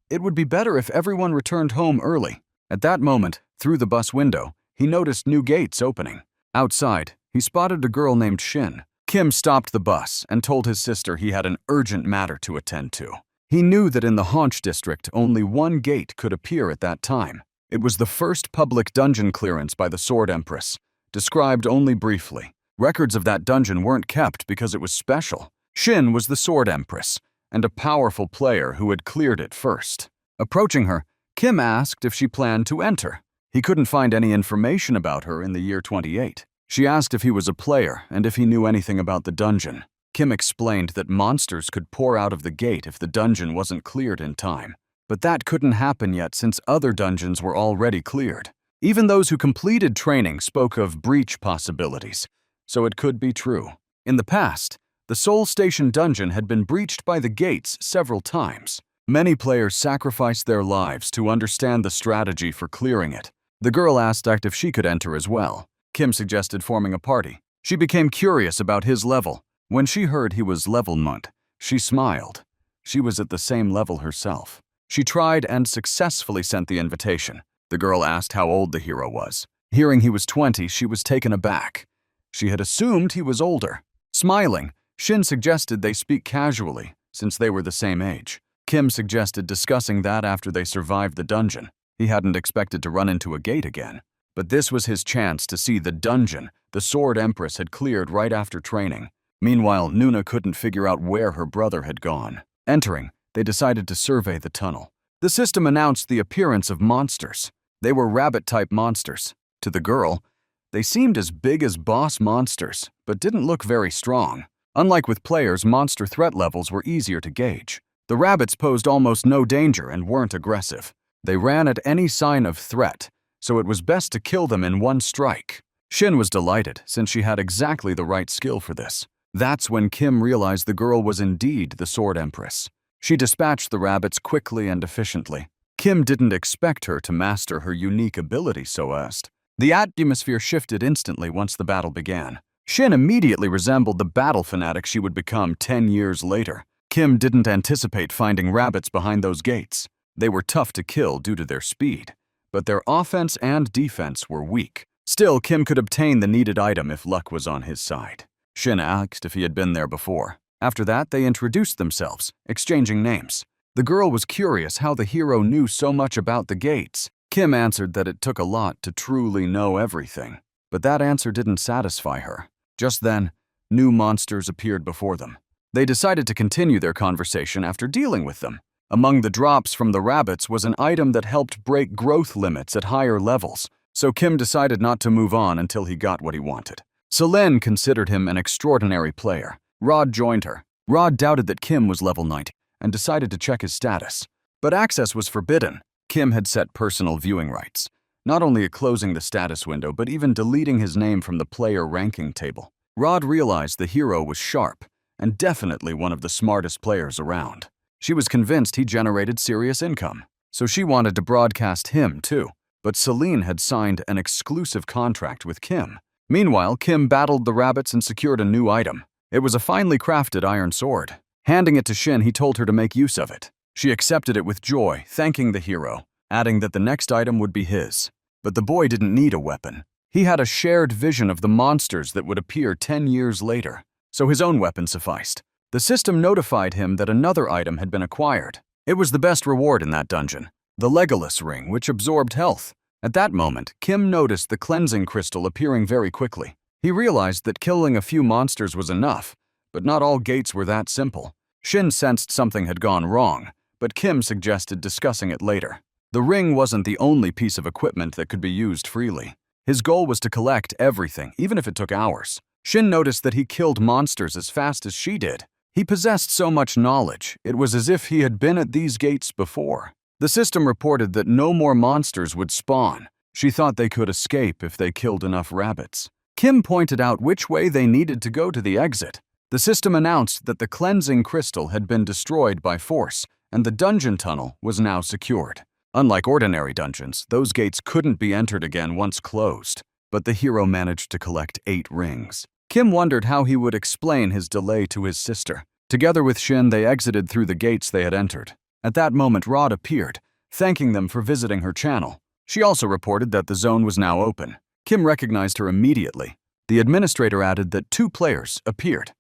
S1: "It would be better if everyone returned home early." At that moment, through the bus window, he noticed new gates opening. Outside, he spotted a girl named Shin. Kim stopped the bus and told his sister he had an urgent matter to attend to. He knew that in the Haunch district, only one gate could appear at that time. It was the first public dungeon clearance by the Sword Empress, described only briefly. Records of that dungeon weren't kept because it was special. Shin was the Sword Empress, and a powerful player who had cleared it first. Approaching her, Kim asked if she planned to enter. He couldn't find any information about her in the year 28. She asked if he was a player and if he knew anything about the dungeon. Kim explained that monsters could pour out of the gate if the dungeon wasn't cleared in time. But that couldn't happen yet since other dungeons were already cleared. Even those who completed training spoke of breach possibilities, so it could be true. In the past, the Soul Station dungeon had been breached by the gates several times. Many players sacrificed their lives to understand the strategy for clearing it. The girl asked if she could enter as well. Kim suggested forming a party. She became curious about his level. When she heard he was level 9, she smiled. She was at the same level herself. She tried and successfully sent the invitation. The girl asked how old the hero was. Hearing he was 20, she was taken aback. She had assumed he was older. Smiling, Shin suggested they speak casually, since they were the same age. Kim suggested discussing that after they survived the dungeon. He hadn't expected to run into a gate again. But this was his chance to see the dungeon the Sword Empress had cleared right after training. Meanwhile, Nuna couldn't figure out where her brother had gone. Entering, they decided to survey the tunnel. The system announced the appearance of monsters. They were rabbit-type monsters. To the girl, they seemed as big as boss monsters, but didn't look very strong. Unlike with players, monster threat levels were easier to gauge. The rabbits posed almost no danger and weren't aggressive. They ran at any sign of threat, so it was best to kill them in one strike. Shin was delighted, since she had exactly the right skill for this. That's when Kim realized the girl was indeed the Sword Empress. She dispatched the rabbits quickly and efficiently. Kim didn't expect her to master her unique ability so fast. The atmosphere shifted instantly once the battle began. Shin immediately resembled the battle fanatic she would become 10 years later. Kim didn't anticipate finding rabbits behind those gates. They were tough to kill due to their speed, but their offense and defense were weak. Still, Kim could obtain the needed item if luck was on his side. Shin asked if he had been there before. After that, they introduced themselves, exchanging names. The girl was curious how the hero knew so much about the gates. Kim answered that it took a lot to truly know everything, but that answer didn't satisfy her. Just then, new monsters appeared before them. They decided to continue their conversation after dealing with them. Among the drops from the rabbits was an item that helped break growth limits at higher levels, so Kim decided not to move on until he got what he wanted. Selene considered him an extraordinary player. Rod joined her. Rod doubted that Kim was level 90 and decided to check his status. But access was forbidden. Kim had set personal viewing rights, not only closing the status window, but even deleting his name from the player ranking table. Rod realized the hero was sharp and definitely one of the smartest players around. She was convinced he generated serious income, so she wanted to broadcast him too. But Selene had signed an exclusive contract with Kim. Meanwhile, Kim battled the rabbits and secured a new item. It was a finely crafted iron sword. Handing it to Shin, he told her to make use of it. She accepted it with joy, thanking the hero, adding that the next item would be his. But the boy didn't need a weapon. He had a shared vision of the monsters that would appear 10 years later, so his own weapon sufficed. The system notified him that another item had been acquired. It was the best reward in that dungeon, the Legolas ring, which absorbed health. At that moment, Kim noticed the cleansing crystal appearing very quickly. He realized that killing a few monsters was enough, but not all gates were that simple. Shin sensed something had gone wrong, but but Kim suggested discussing it later. The ring wasn't the only piece of equipment that could be used freely. His goal was to collect everything, even if it took hours. Shin noticed that he killed monsters as fast as she did. He possessed so much knowledge, it was as if he had been at these gates before. The system reported that no more monsters would spawn. She thought they could escape if they killed enough rabbits. Kim pointed out which way they needed to go to the exit. The system announced that the cleansing crystal had been destroyed by force, and the dungeon tunnel was now secured. Unlike ordinary dungeons, those gates couldn't be entered again once closed, but the hero managed to collect 8 rings. Kim wondered how he would explain his delay to his sister. Together with Shin, they exited through the gates they had entered. At that moment, Rod appeared, thanking them for visiting her channel. She also reported that the zone was now open. Kim recognized her immediately. The administrator added that 2 players appeared,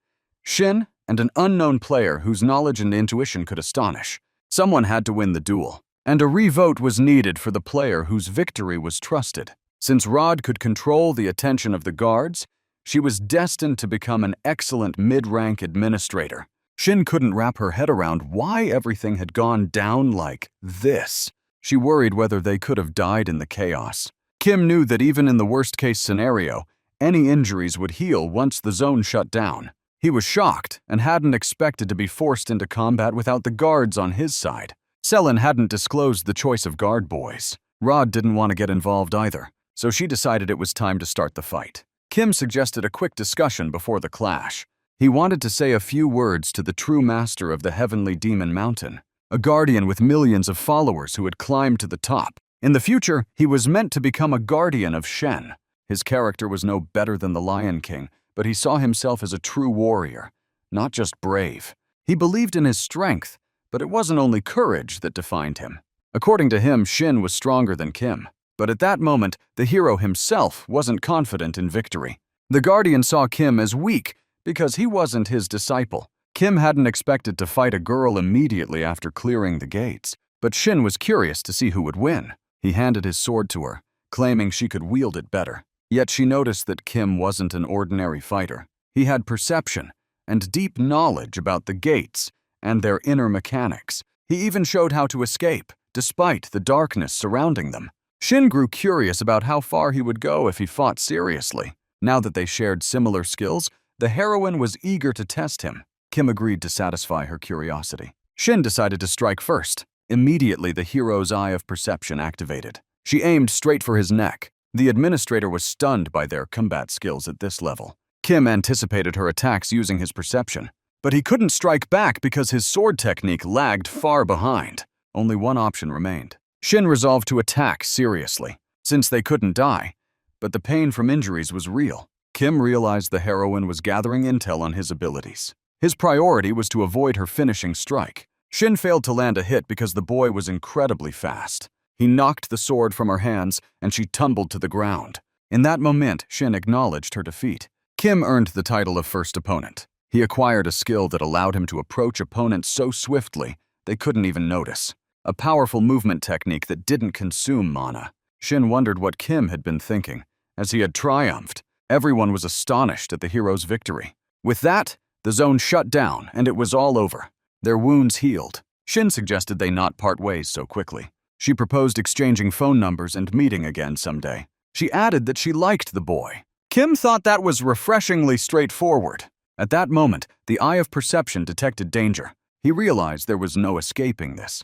S1: Shin and an unknown player whose knowledge and intuition could astonish. Someone had to win the duel, and a revote was needed for the player whose victory was trusted. Since Rod could control the attention of the guards, she was destined to become an excellent mid-rank administrator. Shin couldn't wrap her head around why everything had gone down like this. She worried whether they could have died in the chaos. Kim knew that even in the worst-case scenario, any injuries would heal once the zone shut down. He was shocked and hadn't expected to be forced into combat without the guards on his side. Selen hadn't disclosed the choice of guard boys. Rod didn't want to get involved either, so she decided it was time to start the fight. Kim suggested a quick discussion before the clash. He wanted to say a few words to the true master of the Heavenly Demon Mountain, a guardian with millions of followers who had climbed to the top. In the future, he was meant to become a guardian of Shen. His character was no better than the Lion King, but he saw himself as a true warrior, not just brave. He believed in his strength, but it wasn't only courage that defined him. According to him, Shin was stronger than Kim. But at that moment, the hero himself wasn't confident in victory. The guardian saw Kim as weak because he wasn't his disciple. Kim hadn't expected to fight a girl immediately after clearing the gates, but Shin was curious to see who would win. He handed his sword to her, claiming she could wield it better. Yet she noticed that Kim wasn't an ordinary fighter. He had perception and deep knowledge about the gates and their inner mechanics. He even showed how to escape, despite the darkness surrounding them. Shin grew curious about how far he would go if he fought seriously. Now that they shared similar skills, the heroine was eager to test him. Kim agreed to satisfy her curiosity. Shin decided to strike first. Immediately, the hero's eye of perception activated. She aimed straight for his neck. The administrator was stunned by their combat skills at this level. Kim anticipated her attacks using his perception, but he couldn't strike back because his sword technique lagged far behind. Only one option remained. Shin resolved to attack seriously, since they couldn't die, but the pain from injuries was real. Kim realized the heroine was gathering intel on his abilities. His priority was to avoid her finishing strike. Shin failed to land a hit because the boy was incredibly fast. He knocked the sword from her hands, and she tumbled to the ground. In that moment, Shin acknowledged her defeat. Kim earned the title of first opponent. He acquired a skill that allowed him to approach opponents so swiftly they couldn't even notice. A powerful movement technique that didn't consume mana. Shin wondered what Kim had been thinking. As he had triumphed, everyone was astonished at the hero's victory. With that, the zone shut down, and it was all over. Their wounds healed. Shin suggested they not part ways so quickly. She proposed exchanging phone numbers and meeting again someday. She added that she liked the boy. Kim thought that was refreshingly straightforward. At that moment, the eye of perception detected danger. He realized there was no escaping this.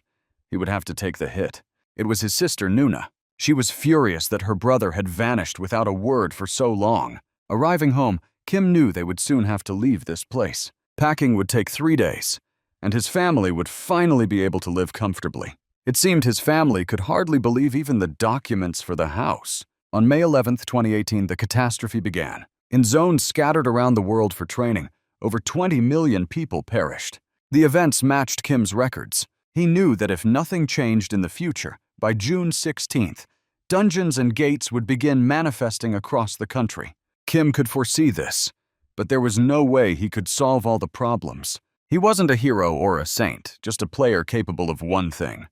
S1: He would have to take the hit. It was his sister, Nuna. She was furious that her brother had vanished without a word for so long. Arriving home, Kim knew they would soon have to leave this place. Packing would take 3 days, and his family would finally be able to live comfortably. It seemed his family could hardly believe even the documents for the house. On May 11, 2018, the catastrophe began. In zones scattered around the world for training, over 20 million people perished. The events matched Kim's records. He knew that if nothing changed in the future, by June 16th, dungeons and gates would begin manifesting across the country. Kim could foresee this, but there was no way he could solve all the problems. He wasn't a hero or a saint, just a player capable of one thing: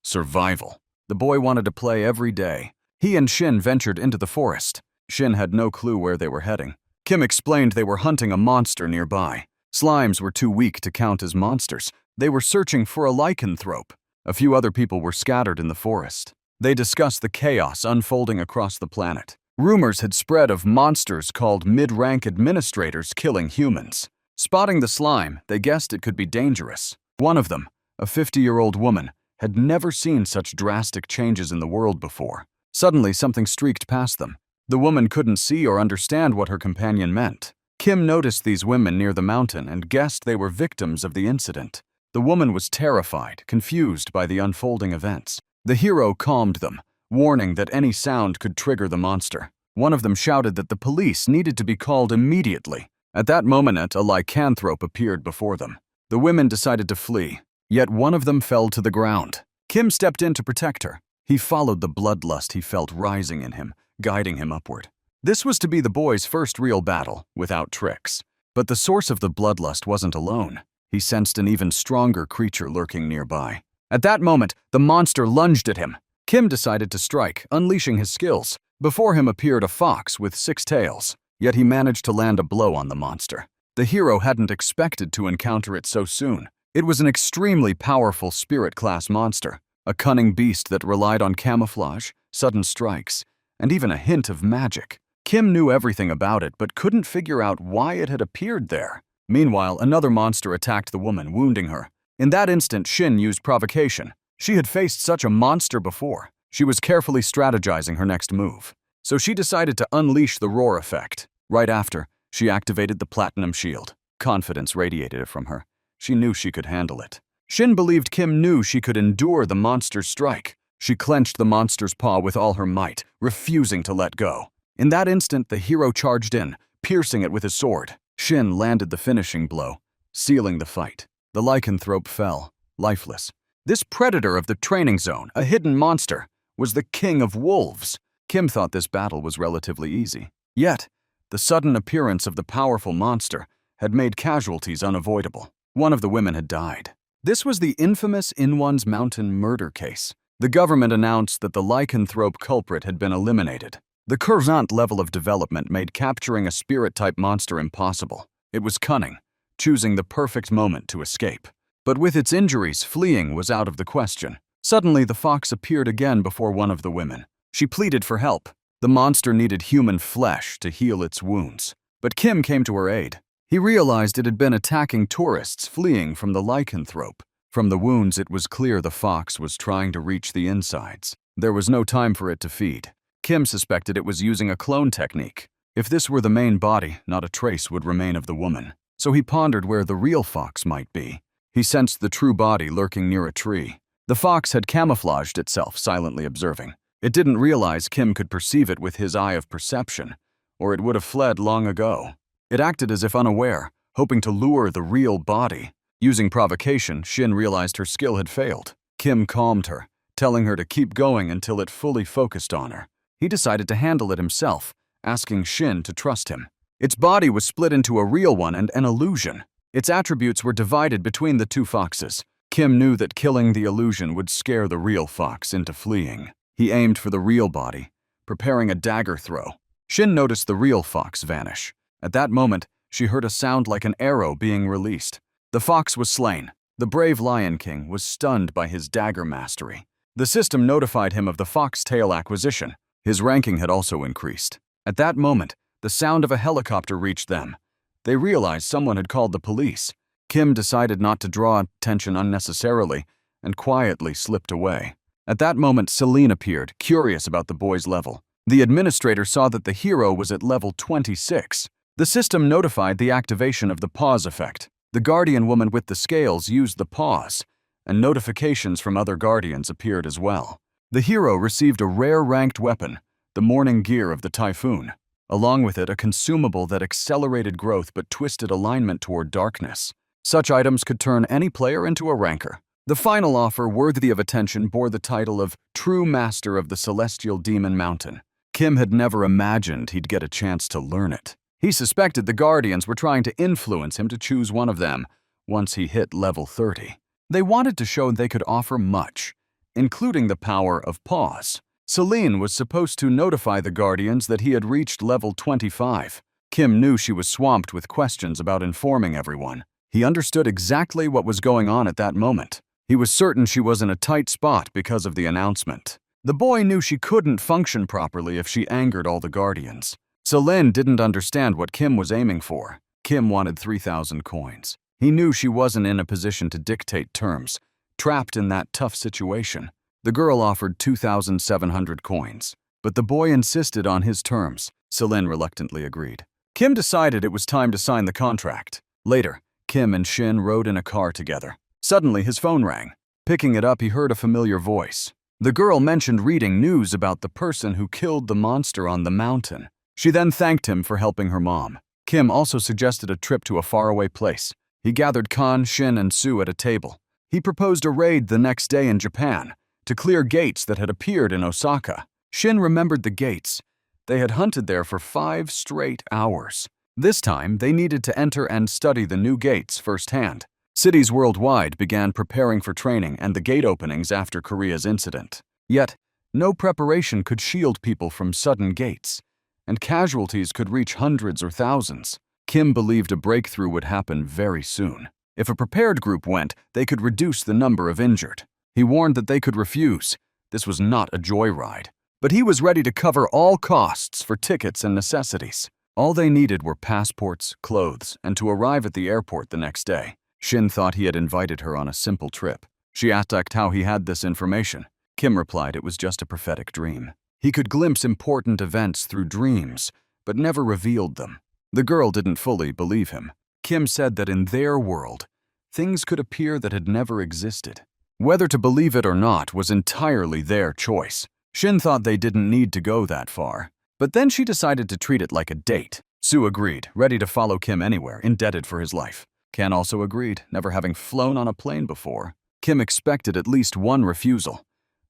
S1: survival. The boy wanted to play every day. He and Shin ventured into the forest. Shin had no clue where they were heading. Kim explained they were hunting a monster nearby. Slimes were too weak to count as monsters, They were searching for a lycanthrope. A few other people were scattered in the forest. They discussed the chaos unfolding across the planet. Rumors had spread of monsters called mid-rank administrators killing humans. Spotting the slime, they guessed it could be dangerous. One of them, a 50-year-old woman, had never seen such drastic changes in the world before. Suddenly, something streaked past them. The woman couldn't see or understand what her companion meant. Kim noticed these women near the mountain and guessed they were victims of the incident. The woman was terrified, confused by the unfolding events. The hero calmed them, warning that any sound could trigger the monster. One of them shouted that the police needed to be called immediately. At that moment, a lycanthrope appeared before them. The women decided to flee, yet one of them fell to the ground. Kim stepped in to protect her. He followed the bloodlust he felt rising in him, guiding him upward. This was to be the boy's first real battle, without tricks. But the source of the bloodlust wasn't alone. He sensed an even stronger creature lurking nearby. At that moment, the monster lunged at him. Kim decided to strike, unleashing his skills. Before him appeared a fox with 6 tails, yet he managed to land a blow on the monster. The hero hadn't expected to encounter it so soon. It was an extremely powerful spirit-class monster, a cunning beast that relied on camouflage, sudden strikes, and even a hint of magic. Kim knew everything about it but couldn't figure out why it had appeared there. Meanwhile, another monster attacked the woman, wounding her. In that instant, Shin used provocation. She had faced such a monster before. She was carefully strategizing her next move. So she decided to unleash the roar effect. Right after, she activated the platinum shield. Confidence radiated from her. She knew she could handle it. Shin believed Kim knew she could endure the monster's strike. She clenched the monster's paw with all her might, refusing to let go. In that instant, the hero charged in, piercing it with his sword. Shin landed the finishing blow, sealing the fight. The lycanthrope fell, lifeless. This predator of the training zone, a hidden monster, was the king of wolves. Kim thought this battle was relatively easy. Yet, the sudden appearance of the powerful monster had made casualties unavoidable. One of the women had died. This was the infamous Inwon's Mountain murder case. The government announced that the lycanthrope culprit had been eliminated. The current level of development made capturing a spirit-type monster impossible. It was cunning, choosing the perfect moment to escape. But with its injuries, fleeing was out of the question. Suddenly, the fox appeared again before one of the women. She pleaded for help. The monster needed human flesh to heal its wounds. But Kim came to her aid. He realized it had been attacking tourists fleeing from the lycanthrope. From the wounds, it was clear the fox was trying to reach the insides. There was no time for it to feed. Kim suspected it was using a clone technique. If this were the main body, not a trace would remain of the woman. So he pondered where the real fox might be. He sensed the true body lurking near a tree. The fox had camouflaged itself, silently observing. It didn't realize Kim could perceive it with his eye of perception, or it would have fled long ago. It acted as if unaware, hoping to lure the real body. Using provocation, Shin realized her skill had failed. Kim calmed her, telling her to keep going until it fully focused on her. He decided to handle it himself, asking Shin to trust him. Its body was split into a real one and an illusion. Its attributes were divided between the two foxes. Kim knew that killing the illusion would scare the real fox into fleeing. He aimed for the real body, preparing a dagger throw. Shin noticed the real fox vanish. At that moment, she heard a sound like an arrow being released. The fox was slain. The brave Lion King was stunned by his dagger mastery. The system notified him of the foxtail acquisition. His ranking had also increased. At that moment, the sound of a helicopter reached them. They realized someone had called the police. Kim decided not to draw attention unnecessarily and quietly slipped away. At that moment, Celine appeared, curious about the boy's level. The administrator saw that the hero was at level 26. The system notified the activation of the pause effect. The guardian woman with the scales used the pause, and notifications from other guardians appeared as well. The hero received a rare ranked weapon, the morning gear of the typhoon. Along with it, a consumable that accelerated growth but twisted alignment toward darkness. Such items could turn any player into a ranker. The final offer, worthy of attention, bore the title of True Master of the Celestial Demon Mountain. Kim had never imagined he'd get a chance to learn it. He suspected the Guardians were trying to influence him to choose one of them once he hit level 30. They wanted to show they could offer much, including the power of pause. Celine was supposed to notify the Guardians that he had reached level 25. Kim knew she was swamped with questions about informing everyone. He understood exactly what was going on at that moment. He was certain she was in a tight spot because of the announcement. The boy knew she couldn't function properly if she angered all the guardians. Celine didn't understand what Kim was aiming for. Kim wanted 3,000 coins. He knew she wasn't in a position to dictate terms, trapped in that tough situation. The girl offered 2,700 coins, but the boy insisted on his terms. Celine reluctantly agreed. Kim decided it was time to sign the contract. Later, Kim and Shin rode in a car together. Suddenly, his phone rang. Picking it up, he heard a familiar voice. The girl mentioned reading news about the person who killed the monster on the mountain. She then thanked him for helping her mom. Kim also suggested a trip to a faraway place. He gathered Kan, Shin, and Sue at a table. He proposed a raid the next day in Japan to clear gates that had appeared in Osaka. Shin remembered the gates. They had hunted there for 5 straight hours. This time, they needed to enter and study the new gates firsthand. Cities worldwide began preparing for training and the gate openings after Korea's incident. Yet, no preparation could shield people from sudden gates, and casualties could reach hundreds or thousands. Kim believed a breakthrough would happen very soon. If a prepared group went, they could reduce the number of injured. He warned that they could refuse. This was not a joyride. But he was ready to cover all costs for tickets and necessities. All they needed were passports, clothes, and to arrive at the airport the next day. Shin thought he had invited her on a simple trip. She asked how he had this information. Kim replied it was just a prophetic dream. He could glimpse important events through dreams, but never revealed them. The girl didn't fully believe him. Kim said that in their world, things could appear that had never existed. Whether to believe it or not was entirely their choice. Shin thought they didn't need to go that far. But then she decided to treat it like a date. Sue agreed, ready to follow Kim anywhere, indebted for his life. Kan also agreed, never having flown on a plane before. Kim expected at least one refusal.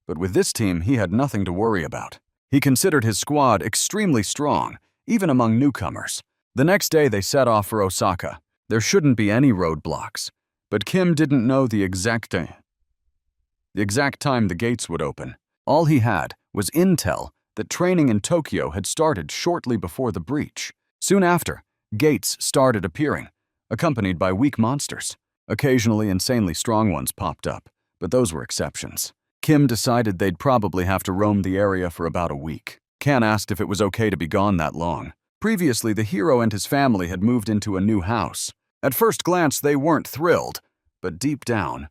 S1: But with this team, he had nothing to worry about. He considered his squad extremely strong, even among newcomers. The next day, they set off for Osaka. There shouldn't be any roadblocks. But Kim didn't know the exact time the gates would open. All he had was intel that training in Tokyo had started shortly before the breach. Soon after, gates started appearing, accompanied by weak monsters. Occasionally, insanely strong ones popped up, but those were exceptions. Kim decided they'd probably have to roam the area for about a week. Kan asked if it was okay to be gone that long. Previously, the hero and his family had moved into a new house. At first glance, they weren't thrilled, but deep down,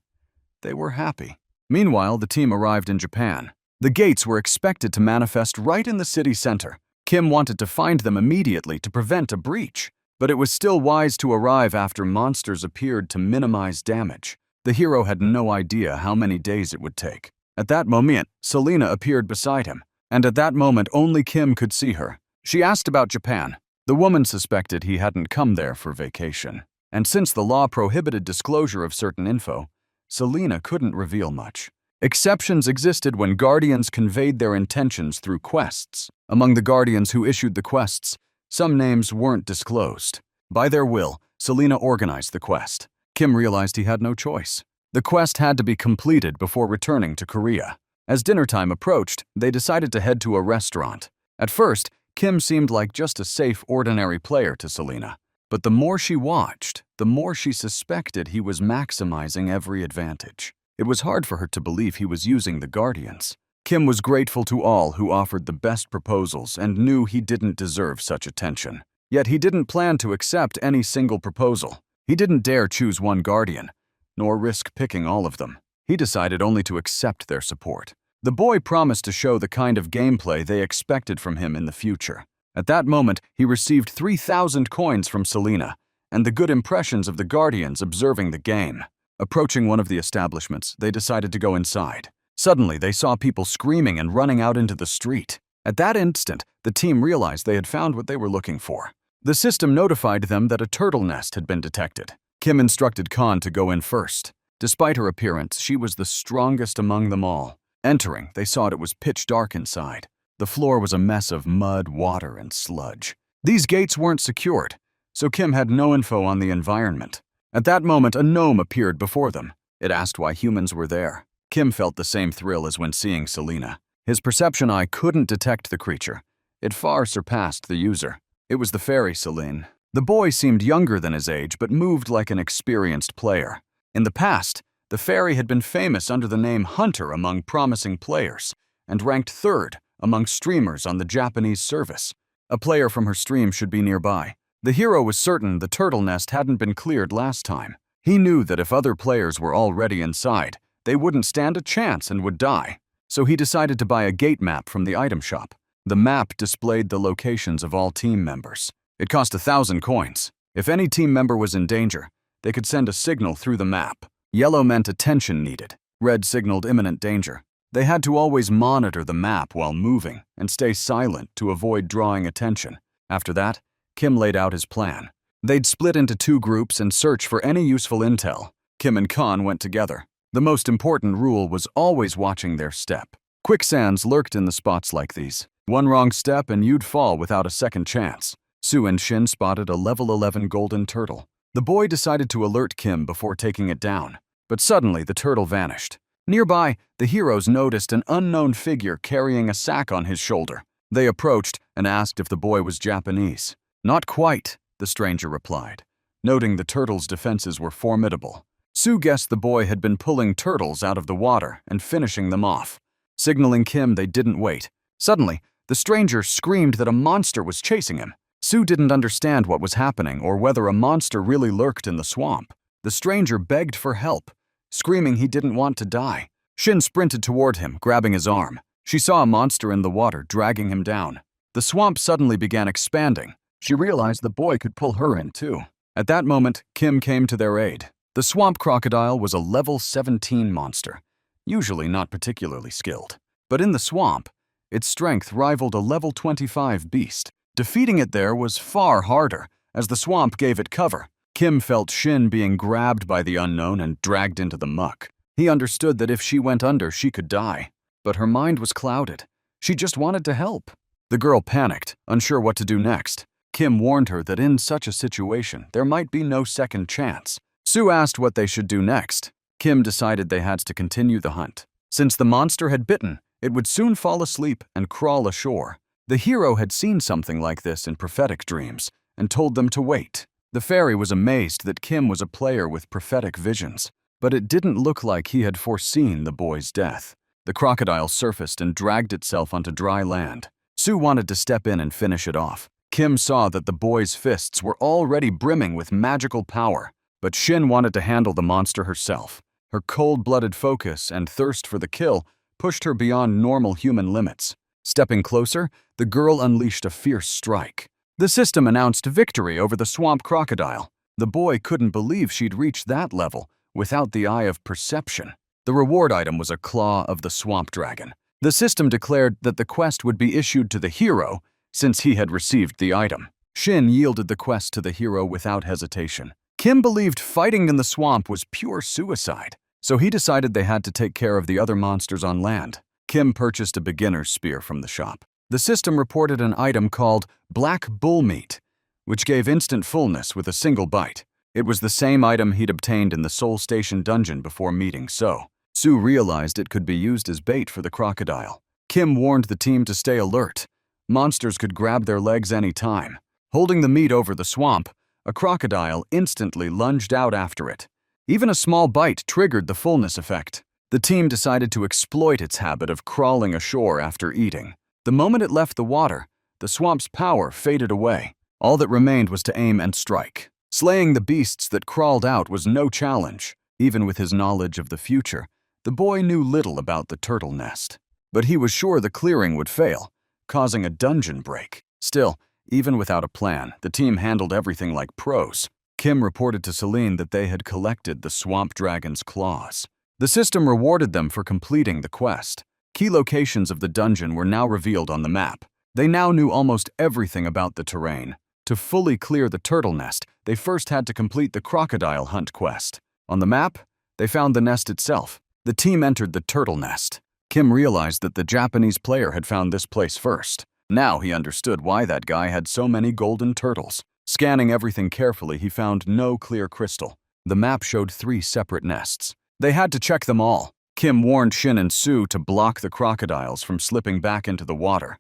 S1: they were happy. Meanwhile, the team arrived in Japan. The gates were expected to manifest right in the city center. Kim wanted to find them immediately to prevent a breach, but it was still wise to arrive after monsters appeared to minimize damage. The hero had no idea how many days it would take. At that moment, Selena appeared beside him, and at that moment only Kim could see her. She asked about Japan. The woman suspected he hadn't come there for vacation, and since the law prohibited disclosure of certain info, Selena couldn't reveal much. Exceptions existed when guardians conveyed their intentions through quests. Among the guardians who issued the quests, some names weren't disclosed. By their will, Selena organized the quest. Kim realized he had no choice. The quest had to be completed before returning to Korea. As dinner time approached, they decided to head to a restaurant. At first, Kim seemed like just a safe, ordinary player to Selena. But the more she watched, the more she suspected he was maximizing every advantage. It was hard for her to believe he was using the guardians. Kim was grateful to all who offered the best proposals and knew he didn't deserve such attention. Yet he didn't plan to accept any single proposal. He didn't dare choose one guardian, nor risk picking all of them. He decided only to accept their support. The boy promised to show the kind of gameplay they expected from him in the future. At that moment, he received 3,000 coins from Selena and the good impressions of the guardians observing the game. Approaching one of the establishments, they decided to go inside. Suddenly, they saw people screaming and running out into the street. At that instant, the team realized they had found what they were looking for. The system notified them that a turtle nest had been detected. Kim instructed Kan to go in first. Despite her appearance, she was the strongest among them all. Entering, they saw it was pitch dark inside. The floor was a mess of mud, water, and sludge. These gates weren't secured, so Kim had no info on the environment. At that moment, a gnome appeared before them. It asked why humans were there. Kim felt the same thrill as when seeing Selena. His perception eye couldn't detect the creature. It far surpassed the user. It was the fairy Celine. The boy seemed younger than his age but moved like an experienced player. In the past, the fairy had been famous under the name Hunter among promising players and ranked third among streamers on the Japanese service. A player from her stream should be nearby. The hero was certain the turtle nest hadn't been cleared last time. He knew that if other players were already inside, they wouldn't stand a chance and would die. So he decided to buy a gate map from the item shop. The map displayed the locations of all team members. It cost 1,000 coins. If any team member was in danger, they could send a signal through the map. Yellow meant attention needed. Red signaled imminent danger. They had to always monitor the map while moving and stay silent to avoid drawing attention. After that, Kim laid out his plan. They'd split into 2 groups and search for any useful intel. Kim and Khan went together. The most important rule was always watching their step. Quicksands lurked in the spots like these. One wrong step and you'd fall without a second chance. Sue and Shin spotted a level 11 golden turtle. The boy decided to alert Kim before taking it down, but suddenly the turtle vanished. Nearby, the heroes noticed an unknown figure carrying a sack on his shoulder. They approached and asked if the boy was Japanese. "Not quite," the stranger replied, noting the turtle's defenses were formidable. Sue guessed the boy had been pulling turtles out of the water and finishing them off. Signaling Kim they didn't wait. Suddenly, the stranger screamed that a monster was chasing him. Sue didn't understand what was happening or whether a monster really lurked in the swamp. The stranger begged for help, screaming he didn't want to die. Shin sprinted toward him, grabbing his arm. She saw a monster in the water, dragging him down. The swamp suddenly began expanding. She realized the boy could pull her in too. At that moment, Kim came to their aid. The swamp crocodile was a level 17 monster, usually not particularly skilled. But in the swamp, its strength rivaled a level 25 beast. Defeating it there was far harder, as the swamp gave it cover. Kim felt Shin being grabbed by the unknown and dragged into the muck. He understood that if she went under, she could die. But her mind was clouded. She just wanted to help. The girl panicked, unsure what to do next. Kim warned her that in such a situation, there might be no second chance. Sue asked what they should do next. Kim decided they had to continue the hunt. Since the monster had bitten, it would soon fall asleep and crawl ashore. The hero had seen something like this in prophetic dreams and told them to wait. The fairy was amazed that Kim was a player with prophetic visions, but it didn't look like he had foreseen the boy's death. The crocodile surfaced and dragged itself onto dry land. Sue wanted to step in and finish it off. Kim saw that the boy's fists were already brimming with magical power, but Shin wanted to handle the monster herself. Her cold-blooded focus and thirst for the kill pushed her beyond normal human limits. Stepping closer, the girl unleashed a fierce strike. The system announced victory over the swamp crocodile. The boy couldn't believe she'd reached that level without the eye of perception. The reward item was a claw of the swamp dragon. The system declared that the quest would be issued to the hero since he had received the item. Shin yielded the quest to the hero without hesitation. Kim believed fighting in the swamp was pure suicide, so he decided they had to take care of the other monsters on land. Kim purchased a beginner's spear from the shop. The system reported an item called Black Bull Meat, which gave instant fullness with a single bite. It was the same item he'd obtained in the Soul Station dungeon before meeting So. Sue realized it could be used as bait for the crocodile. Kim warned the team to stay alert. Monsters could grab their legs any time. Holding the meat over the swamp, a crocodile instantly lunged out after it. Even a small bite triggered the fullness effect. The team decided to exploit its habit of crawling ashore after eating. The moment it left the water, the swamp's power faded away. All that remained was to aim and strike. Slaying the beasts that crawled out was no challenge. Even with his knowledge of the future, the boy knew little about the turtle nest. But he was sure the clearing would fail, causing a dungeon break. Still, even without a plan, the team handled everything like pros. Kim reported to Celine that they had collected the swamp dragon's claws. The system rewarded them for completing the quest. Key locations of the dungeon were now revealed on the map. They now knew almost everything about the terrain. To fully clear the turtle nest, they first had to complete the crocodile hunt quest. On the map, they found the nest itself. The team entered the turtle nest. Kim realized that the Japanese player had found this place first. Now he understood why that guy had so many golden turtles. Scanning everything carefully, he found no clear crystal. The map showed 3 separate nests. They had to check them all. Kim warned Shin and Sue to block the crocodiles from slipping back into the water,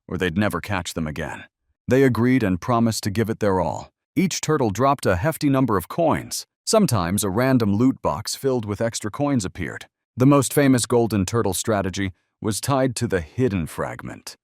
S1: or they'd never catch them again. They agreed and promised to give it their all. Each turtle dropped a hefty number of coins. Sometimes a random loot box filled with extra coins appeared. The most famous golden turtle strategy was tied to the hidden fragment,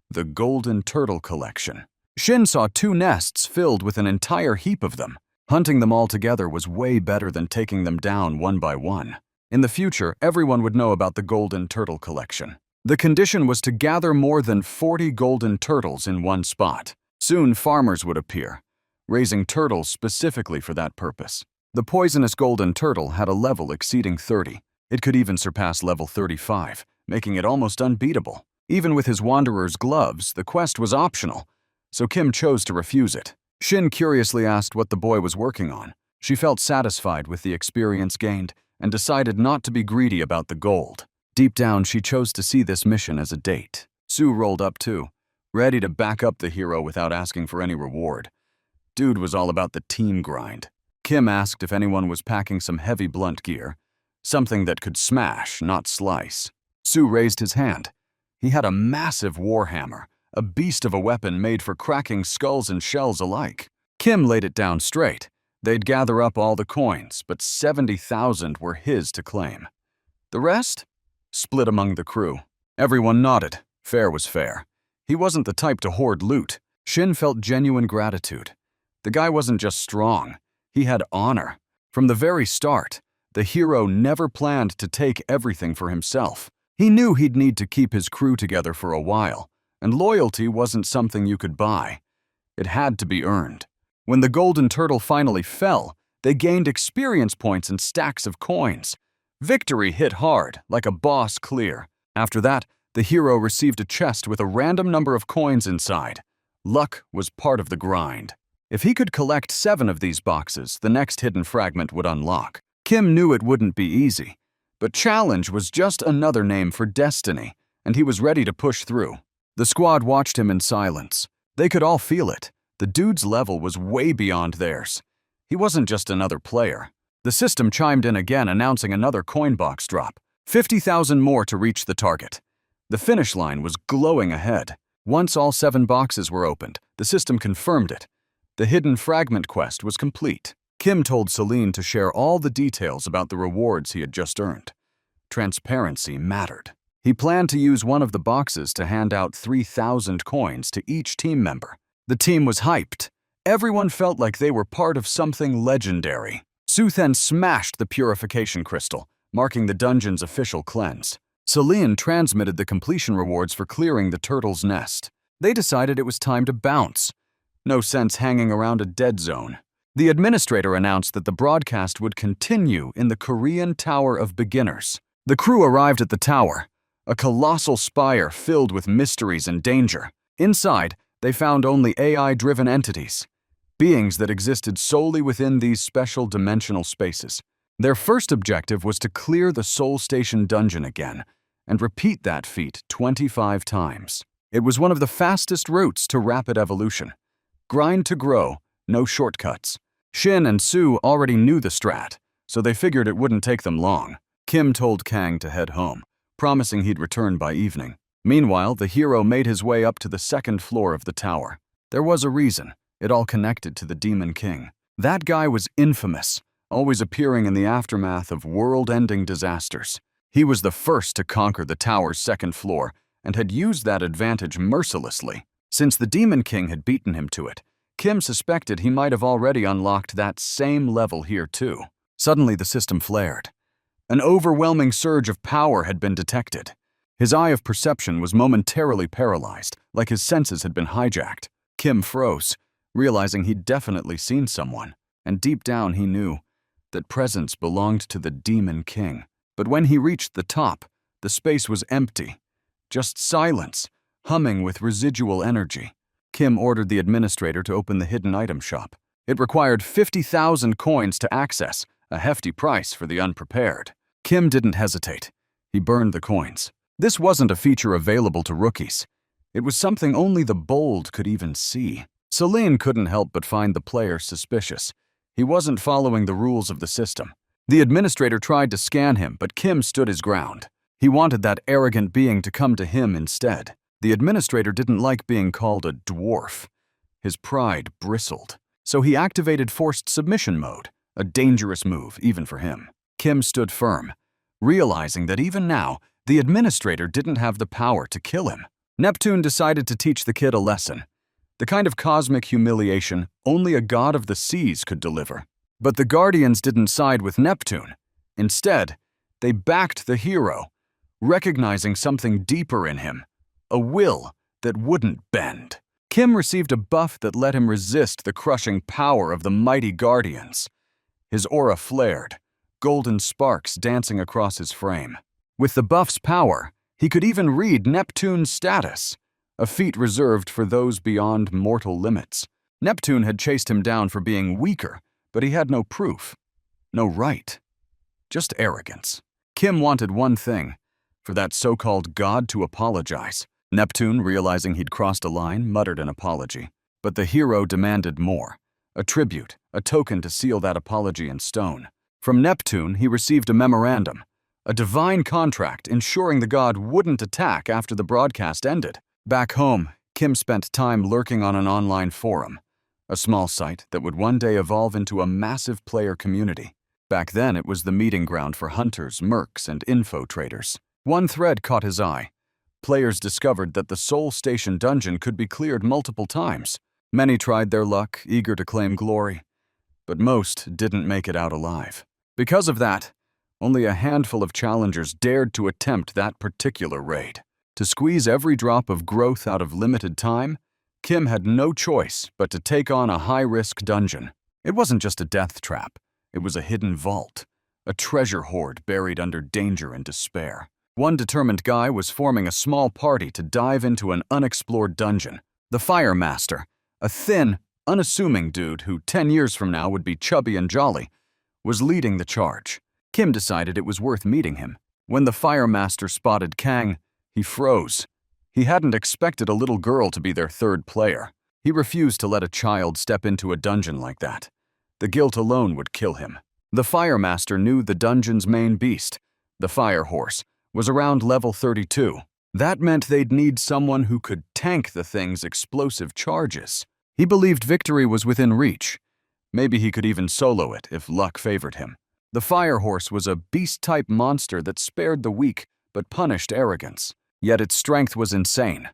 S1: the golden turtle collection. Shin saw 2 nests filled with an entire heap of them. Hunting them all together was way better than taking them down one by one. In the future, everyone would know about the golden turtle collection. The condition was to gather more than 40 golden turtles in one spot. Soon, farmers would appear, raising turtles specifically for that purpose. The poisonous golden turtle had a level exceeding 30. It could even surpass level 35, making it almost unbeatable. Even with his wanderer's gloves, the quest was optional, so Kim chose to refuse it. Shin curiously asked what the boy was working on. She felt satisfied with the experience gained and decided not to be greedy about the gold. Deep down, she chose to see this mission as a date. Sue rolled up too, ready to back up the hero without asking for any reward. Dude was all about the team grind. Kim asked if anyone was packing some heavy blunt gear, something that could smash, not slice. Sue raised his hand. He had a massive warhammer, a beast of a weapon made for cracking skulls and shells alike. Kim laid it down straight. They'd gather up all the coins, but 70,000 were his to claim. The rest? Split among the crew. Everyone nodded. Fair was fair. He wasn't the type to hoard loot. Shin felt genuine gratitude. The guy wasn't just strong. He had honor. From the very start, the hero never planned to take everything for himself. He knew he'd need to keep his crew together for a while, and loyalty wasn't something you could buy. It had to be earned. When the golden turtle finally fell, they gained experience points and stacks of coins. Victory hit hard, like a boss clear. After that, the hero received a chest with a random number of coins inside. Luck was part of the grind. If he could collect 7 of these boxes, the next hidden fragment would unlock. Kim knew it wouldn't be easy, but challenge was just another name for destiny, and he was ready to push through. The squad watched him in silence. They could all feel it. The dude's level was way beyond theirs. He wasn't just another player. The system chimed in again, announcing another coin box drop. 50,000 more to reach the target. The finish line was glowing ahead. Once all 7 boxes were opened, the system confirmed it. The hidden fragment quest was complete. Kim told Celine to share all the details about the rewards he had just earned. Transparency mattered. He planned to use one of the boxes to hand out 3,000 coins to each team member. The team was hyped. Everyone felt like they were part of something legendary. Sue then smashed the purification crystal, marking the dungeon's official cleanse. Celine transmitted the completion rewards for clearing the turtle's nest. They decided it was time to bounce. No sense hanging around a dead zone. The administrator announced that the broadcast would continue in the Korean Tower of Beginners. The crew arrived at the tower, a colossal spire filled with mysteries and danger. Inside, they found only AI-driven entities, beings that existed solely within these special dimensional spaces. Their first objective was to clear the Soul Station dungeon again and repeat that feat 25 times. It was one of the fastest routes to rapid evolution. Grind to grow, no shortcuts. Shin and Sue already knew the strat, so they figured it wouldn't take them long. Kim told Kang to head home, promising he'd return by evening. Meanwhile, the hero made his way up to the 2nd floor of the tower. There was a reason. It all connected to the Demon King. That guy was infamous, always appearing in the aftermath of world-ending disasters. He was the first to conquer the tower's 2nd floor and had used that advantage mercilessly. Since the Demon King had beaten him to it, Kim suspected he might have already unlocked that same level here too. Suddenly the system flared. An overwhelming surge of power had been detected. His eye of perception was momentarily paralyzed, like his senses had been hijacked. Kim froze, realizing he'd definitely seen someone, and deep down he knew that presence belonged to the Demon King. But when he reached the top, the space was empty, just silence, humming with residual energy. Kim ordered the administrator to open the hidden item shop. It required 50,000 coins to access, a hefty price for the unprepared. Kim didn't hesitate. He burned the coins. This wasn't a feature available to rookies. It was something only the bold could even see. Celine couldn't help but find the player suspicious. He wasn't following the rules of the system. The administrator tried to scan him, but Kim stood his ground. He wanted that arrogant being to come to him instead. The administrator didn't like being called a dwarf. His pride bristled. so he activated forced submission mode, a dangerous move even for him. Kim stood firm, realizing that even now, the administrator didn't have the power to kill him. Neptune decided to teach the kid a lesson, the kind of cosmic humiliation only a god of the seas could deliver. But the Guardians didn't side with Neptune. Instead, they backed the hero, recognizing something deeper in him, a will that wouldn't bend. Kim received a buff that let him resist the crushing power of the mighty Guardians. His aura flared, golden sparks dancing across his frame. With the buff's power, he could even read Neptune's status, a feat reserved for those beyond mortal limits. Neptune had chased him down for being weaker, but he had no proof, no right, just arrogance. Kim wanted one thing, for that so-called god to apologize. Neptune, realizing he'd crossed a line, muttered an apology. But the hero demanded more, a tribute, a token to seal that apology in stone. From Neptune, he received a memorandum, a divine contract ensuring the god wouldn't attack after the broadcast ended. Back home, Kim spent time lurking on an online forum, a small site that would one day evolve into a massive player community. Back then, it was the meeting ground for hunters, mercs, and info traders. One thread caught his eye. Players discovered that the Soul Station dungeon could be cleared multiple times. Many tried their luck, eager to claim glory, but most didn't make it out alive. Because of that, only a handful of challengers dared to attempt that particular raid. To squeeze every drop of growth out of limited time, Kim had no choice but to take on a high-risk dungeon. It wasn't just a death trap. It was a hidden vault, a treasure hoard buried under danger and despair. One determined guy was forming a small party to dive into an unexplored dungeon. The Fire Master, a thin, unassuming dude who 10 years from now would be chubby and jolly, was leading the charge. Kim decided it was worth meeting him. When the Fire Master spotted Kang, he froze. He hadn't expected a little girl to be their third player. He refused to let a child step into a dungeon like that. The guilt alone would kill him. The Fire Master knew the dungeon's main beast, the Fire Horse, was around level 32. That meant they'd need someone who could tank the thing's explosive charges. He believed victory was within reach. Maybe he could even solo it if luck favored him. The Fire Horse was a beast-type monster that spared the weak but punished arrogance. Yet its strength was insane.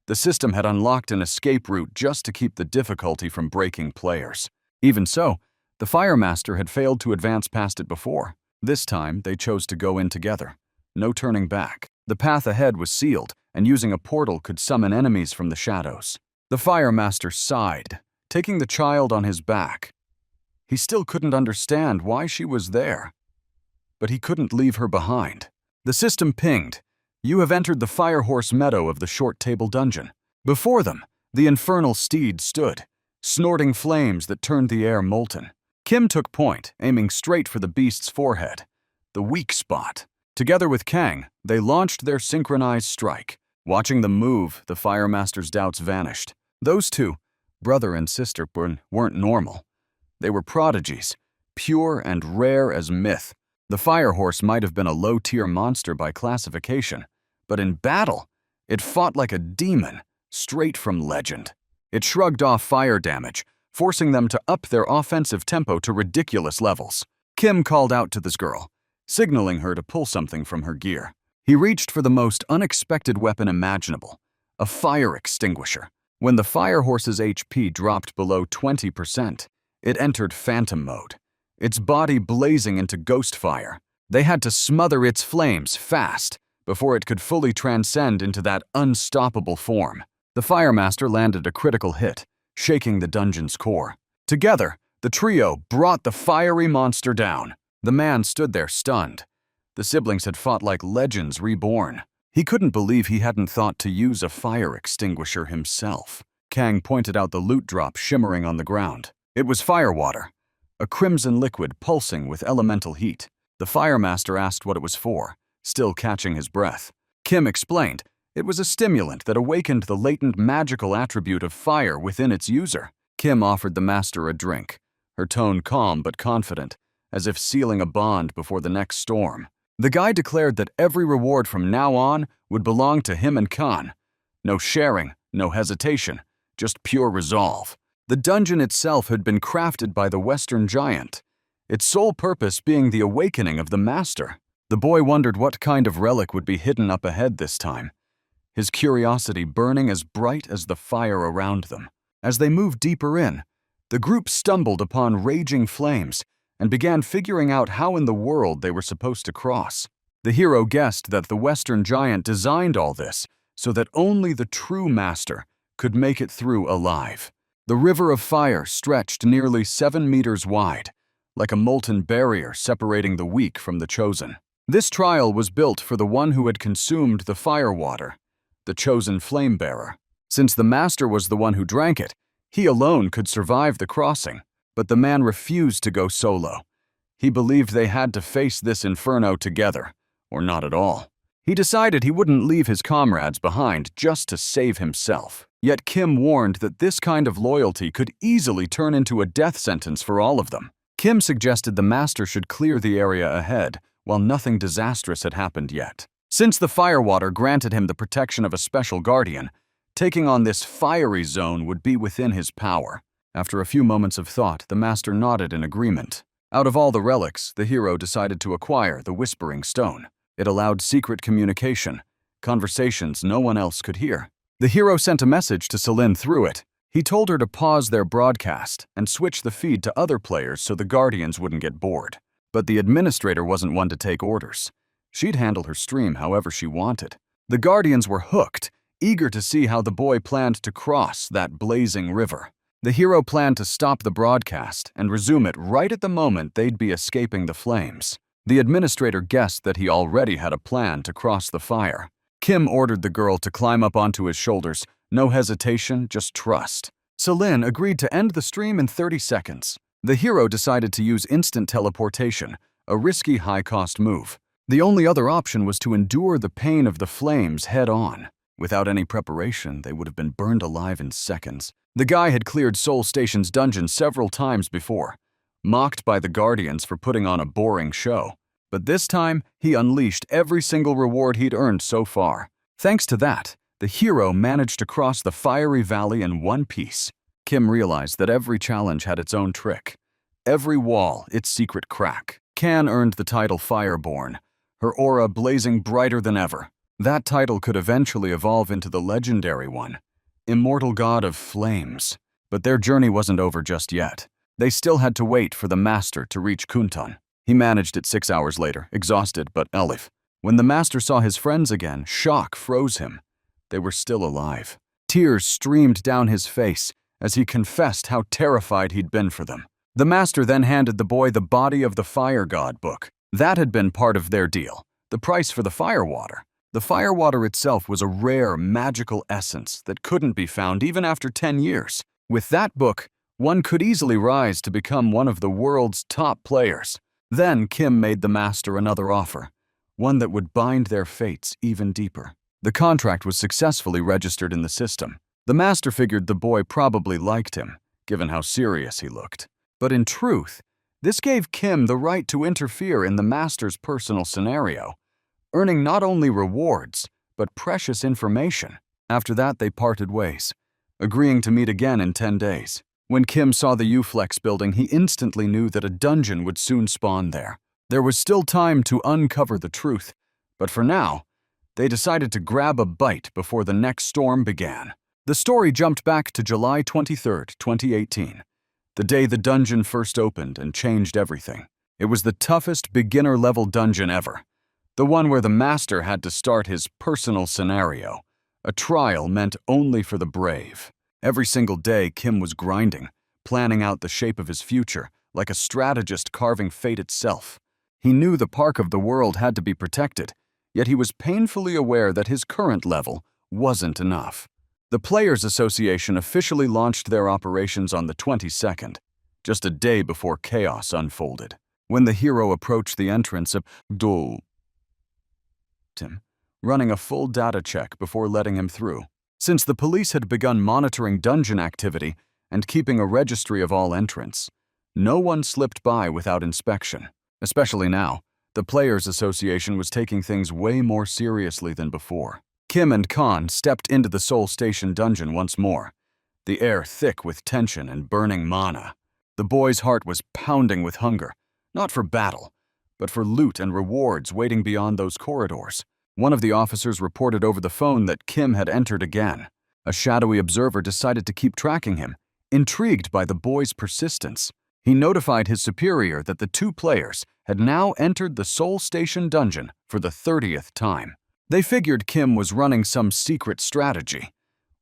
S1: The system had unlocked an escape route just to keep the difficulty from breaking players. Even so, the Fire Master had failed to advance past it before. This time, they chose to go in together. No turning back. The path ahead was sealed, and using a portal could summon enemies from the shadows. The Fire Master sighed, taking the child on his back. He still couldn't understand why she was there. But he couldn't leave her behind. The system pinged. You have entered the Fire Horse meadow of the Short Table Dungeon. Before them, the infernal steed stood, snorting flames that turned the air molten. Kim took point, aiming straight for the beast's forehead, the weak spot. Together with Kang, they launched their synchronized strike. Watching them move, the Fire Master's doubts vanished. Those two, brother and sister, weren't normal. They were prodigies, pure and rare as myth. The Fire Horse might have been a low-tier monster by classification, but in battle, it fought like a demon, straight from legend. It shrugged off fire damage, forcing them to up their offensive tempo to ridiculous levels. Kim called out to this girl, signaling her to pull something from her gear. He reached for the most unexpected weapon imaginable, a fire extinguisher. When the Fire Horse's HP dropped below 20%, it entered phantom mode, its body blazing into ghost fire. They had to smother its flames fast before it could fully transcend into that unstoppable form. The Fire Master landed a critical hit, shaking the dungeon's core. Together, the trio brought the fiery monster down. The man stood there stunned. The siblings had fought like legends reborn. He couldn't believe he hadn't thought to use a fire extinguisher himself. Kang pointed out the loot drop shimmering on the ground. It was firewater, a crimson liquid pulsing with elemental heat. The Fire Master asked what it was for, still catching his breath. Kim explained it was a stimulant that awakened the latent magical attribute of fire within its user. Kim offered the master a drink, her tone calm but confident, as if sealing a bond before the next storm. The guy declared that every reward from now on would belong to him and Khan. No sharing, no hesitation, just pure resolve. The dungeon itself had been crafted by the Western giant, its sole purpose being the awakening of the master. The boy wondered what kind of relic would be hidden up ahead this time, his curiosity burning as bright as the fire around them. As they moved deeper in, the group stumbled upon raging flames and began figuring out how in the world they were supposed to cross. The hero guessed that the Western giant designed all this so that only the true master could make it through alive. The river of fire stretched nearly 7 meters wide, like a molten barrier separating the weak from the chosen. This trial was built for the one who had consumed the fire water, the chosen flame bearer. Since the master was the one who drank it, he alone could survive the crossing. But the man refused to go solo. He believed they had to face this inferno together, or not at all. He decided he wouldn't leave his comrades behind just to save himself. Yet Kim warned that this kind of loyalty could easily turn into a death sentence for all of them. Kim suggested the master should clear the area ahead, while nothing disastrous had happened yet. Since the firewater granted him the protection of a special guardian, taking on this fiery zone would be within his power. After a few moments of thought, the master nodded in agreement. Out of all the relics, the hero decided to acquire the Whispering Stone. It allowed secret communication, conversations no one else could hear. The hero sent a message to Celine through it. He told her to pause their broadcast and switch the feed to other players so the Guardians wouldn't get bored. But the administrator wasn't one to take orders. She'd handle her stream however she wanted. The Guardians were hooked, eager to see how the boy planned to cross that blazing river. The hero planned to stop the broadcast and resume it right at the moment they'd be escaping the flames. The administrator guessed that he already had a plan to cross the fire. Kim ordered the girl to climb up onto his shoulders. No hesitation, just trust. Celine agreed to end the stream in 30 seconds. The hero decided to use instant teleportation, a risky high-cost move. The only other option was to endure the pain of the flames head-on. Without any preparation, they would have been burned alive in seconds. The guy had cleared Soul Station's dungeon several times before, mocked by the Guardians for putting on a boring show. But this time, he unleashed every single reward he'd earned so far. Thanks to that, the hero managed to cross the fiery valley in one piece. Kim realized that every challenge had its own trick. Every wall, its secret crack. Kan earned the title Fireborn, her aura blazing brighter than ever. That title could eventually evolve into the legendary one, Immortal God of Flames. But their journey wasn't over just yet. They still had to wait for the master to reach Kuntan. He managed it 6 hours later, exhausted but alive. When the master saw his friends again, shock froze him. They were still alive. Tears streamed down his face as he confessed how terrified he'd been for them. The master then handed the boy the Body of the Fire God book. That had been part of their deal, the price for the firewater. The firewater itself was a rare, magical essence that couldn't be found even after 10 years. With that book, one could easily rise to become one of the world's top players. Then Kim made the master another offer, one that would bind their fates even deeper. The contract was successfully registered in the system. The master figured the boy probably liked him, given how serious he looked. But in truth, this gave Kim the right to interfere in the master's personal scenario, earning not only rewards, but precious information. After that, they parted ways, agreeing to meet again in 10 days. When Kim saw the Uflex building, he instantly knew that a dungeon would soon spawn there. There was still time to uncover the truth, but for now, they decided to grab a bite before the next storm began. The story jumped back to July 23, 2018, the day the dungeon first opened and changed everything. It was the toughest beginner-level dungeon ever, the one where the master had to start his personal scenario, a trial meant only for the brave. Every single day, Kim was grinding, planning out the shape of his future, like a strategist carving fate itself. He knew the Park of the World had to be protected, yet he was painfully aware that his current level wasn't enough. The Players Association officially launched their operations on the 22nd, just a day before chaos unfolded. When the hero approached the entrance of Tim, running a full data check before letting him through. Since the police had begun monitoring dungeon activity and keeping a registry of all entrants, no one slipped by without inspection. Especially now, the Players Association was taking things way more seriously than before. Kim and Khan stepped into the Soul Station dungeon once more, the air thick with tension and burning mana. The boy's heart was pounding with hunger, not for battle, but for loot and rewards waiting beyond those corridors. One of the officers reported over the phone that Kim had entered again. A shadowy observer decided to keep tracking him, intrigued by the boy's persistence. He notified his superior that the two players had now entered the Soul Station dungeon for the 30th time. They figured Kim was running some secret strategy,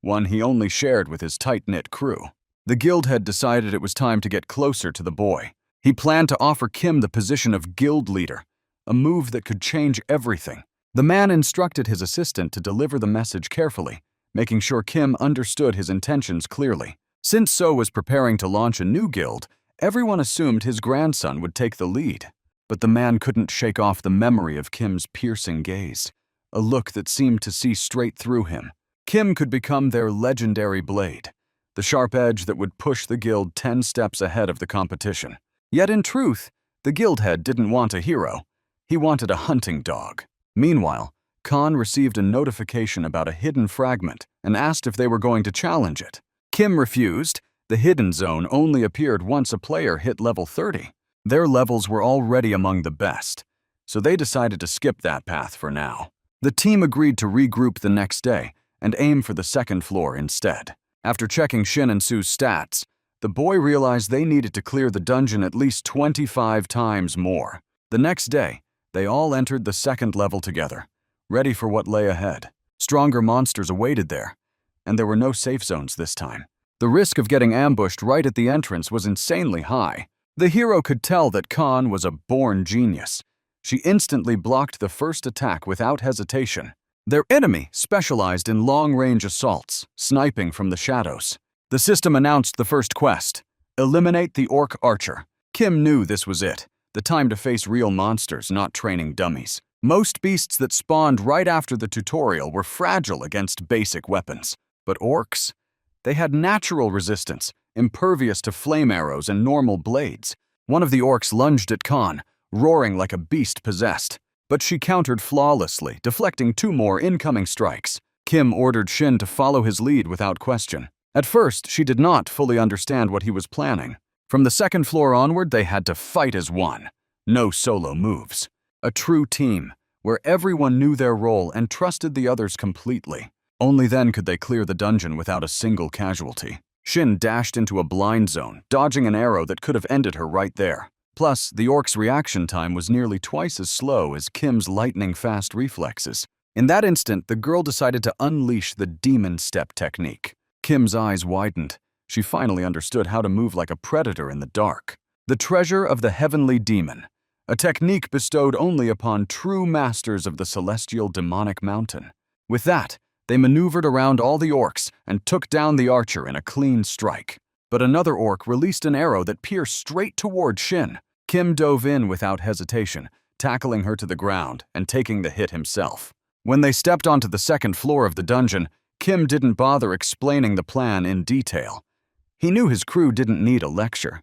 S1: one he only shared with his tight-knit crew. The guild had decided it was time to get closer to the boy. He planned to offer Kim the position of guild leader, a move that could change everything. The man instructed his assistant to deliver the message carefully, making sure Kim understood his intentions clearly. Since So was preparing to launch a new guild, everyone assumed his grandson would take the lead. But the man couldn't shake off the memory of Kim's piercing gaze, a look that seemed to see straight through him. Kim could become their legendary blade, the sharp edge that would push the guild 10 steps ahead of the competition. Yet in truth, the guild head didn't want a hero. He wanted a hunting dog. Meanwhile, Khan received a notification about a hidden fragment and asked if they were going to challenge it. Kim refused. The hidden zone only appeared once a player hit level 30. Their levels were already among the best, so they decided to skip that path for now. The team agreed to regroup the next day and aim for the second floor instead. After checking Shin and Su's stats, the boy realized they needed to clear the dungeon at least 25 times more. The next day, they all entered the second level together, ready for what lay ahead. Stronger monsters awaited there, and there were no safe zones this time. The risk of getting ambushed right at the entrance was insanely high. The hero could tell that Khan was a born genius. She instantly blocked the first attack without hesitation. Their enemy specialized in long-range assaults, sniping from the shadows. The system announced the first quest: eliminate the orc archer. Kim knew this was it, the time to face real monsters, not training dummies. Most beasts that spawned right after the tutorial were fragile against basic weapons. But orcs? They had natural resistance, impervious to flame arrows and normal blades. One of the orcs lunged at Khan, roaring like a beast possessed. But she countered flawlessly, deflecting 2 more incoming strikes. Kim ordered Shin to follow his lead without question. At first, she did not fully understand what he was planning. From the second floor onward, they had to fight as one. No solo moves. A true team, where everyone knew their role and trusted the others completely. Only then could they clear the dungeon without a single casualty. Shin dashed into a blind zone, dodging an arrow that could have ended her right there. Plus, the orc's reaction time was nearly twice as slow as Kim's lightning-fast reflexes. In that instant, the girl decided to unleash the demon step technique. Kim's eyes widened. She finally understood how to move like a predator in the dark. The treasure of the heavenly demon, a technique bestowed only upon true masters of the celestial demonic mountain. With that, they maneuvered around all the orcs and took down the archer in a clean strike. But another orc released an arrow that pierced straight toward Shin. Kim dove in without hesitation, tackling her to the ground and taking the hit himself. When they stepped onto the second floor of the dungeon, Kim didn't bother explaining the plan in detail. He knew his crew didn't need a lecture.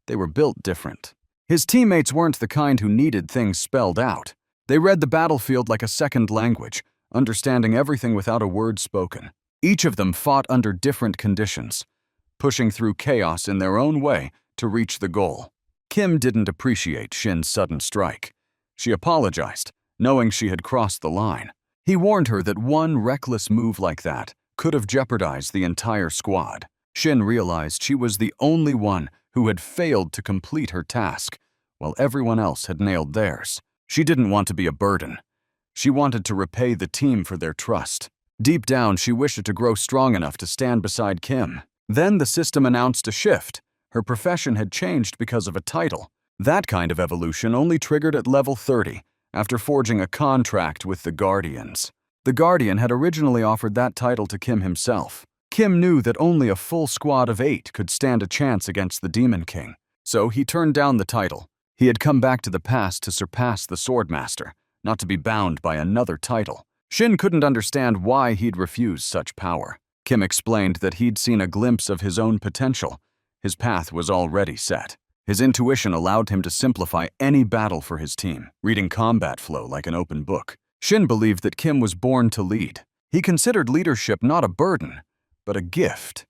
S1: They were built different. His teammates weren't the kind who needed things spelled out. They read the battlefield like a second language, understanding everything without a word spoken. Each of them fought under different conditions, pushing through chaos in their own way to reach the goal. Kim didn't appreciate Shin's sudden strike. She apologized, knowing she had crossed the line. He warned her that one reckless move like that could have jeopardized the entire squad. Shin realized she was the only one who had failed to complete her task, while everyone else had nailed theirs. She didn't want to be a burden. She wanted to repay the team for their trust. Deep down, she wished to grow strong enough to stand beside Kim. Then the system announced a shift. Her profession had changed because of a title. That kind of evolution only triggered at level 30, after forging a contract with the Guardians. The Guardian had originally offered that title to Kim himself. Kim knew that only a full squad of 8 could stand a chance against the Demon King, so he turned down the title. He had come back to the past to surpass the Swordmaster, not to be bound by another title. Shin couldn't understand why he'd refuse such power. Kim explained that he'd seen a glimpse of his own potential. His path was already set. His intuition allowed him to simplify any battle for his team, reading combat flow like an open book. Shin believed that Kim was born to lead. He considered leadership not a burden, but a gift.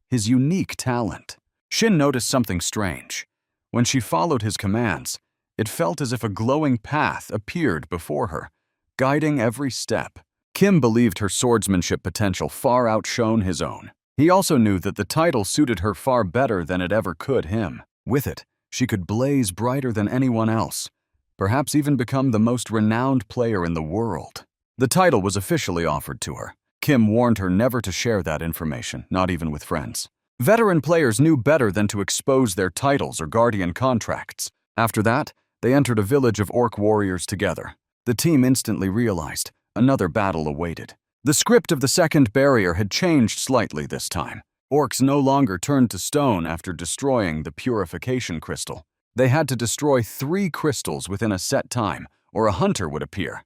S1: his unique talent. Shin noticed something strange. When she followed his commands, it felt as if a glowing path appeared before her, guiding every step. Kim believed her swordsmanship potential far outshone his own. He also knew that the title suited her far better than it ever could him. With it, she could blaze brighter than anyone else, perhaps even become the most renowned player in the world. The title was officially offered to her. Kim warned her never to share that information, not even with friends. Veteran players knew better than to expose their titles or guardian contracts. After that, they entered a village of orc warriors together. The team instantly realized another battle awaited. The script of the second barrier had changed slightly this time. Orcs no longer turned to stone after destroying the purification crystal. They had to destroy 3 crystals within a set time, or a hunter would appear,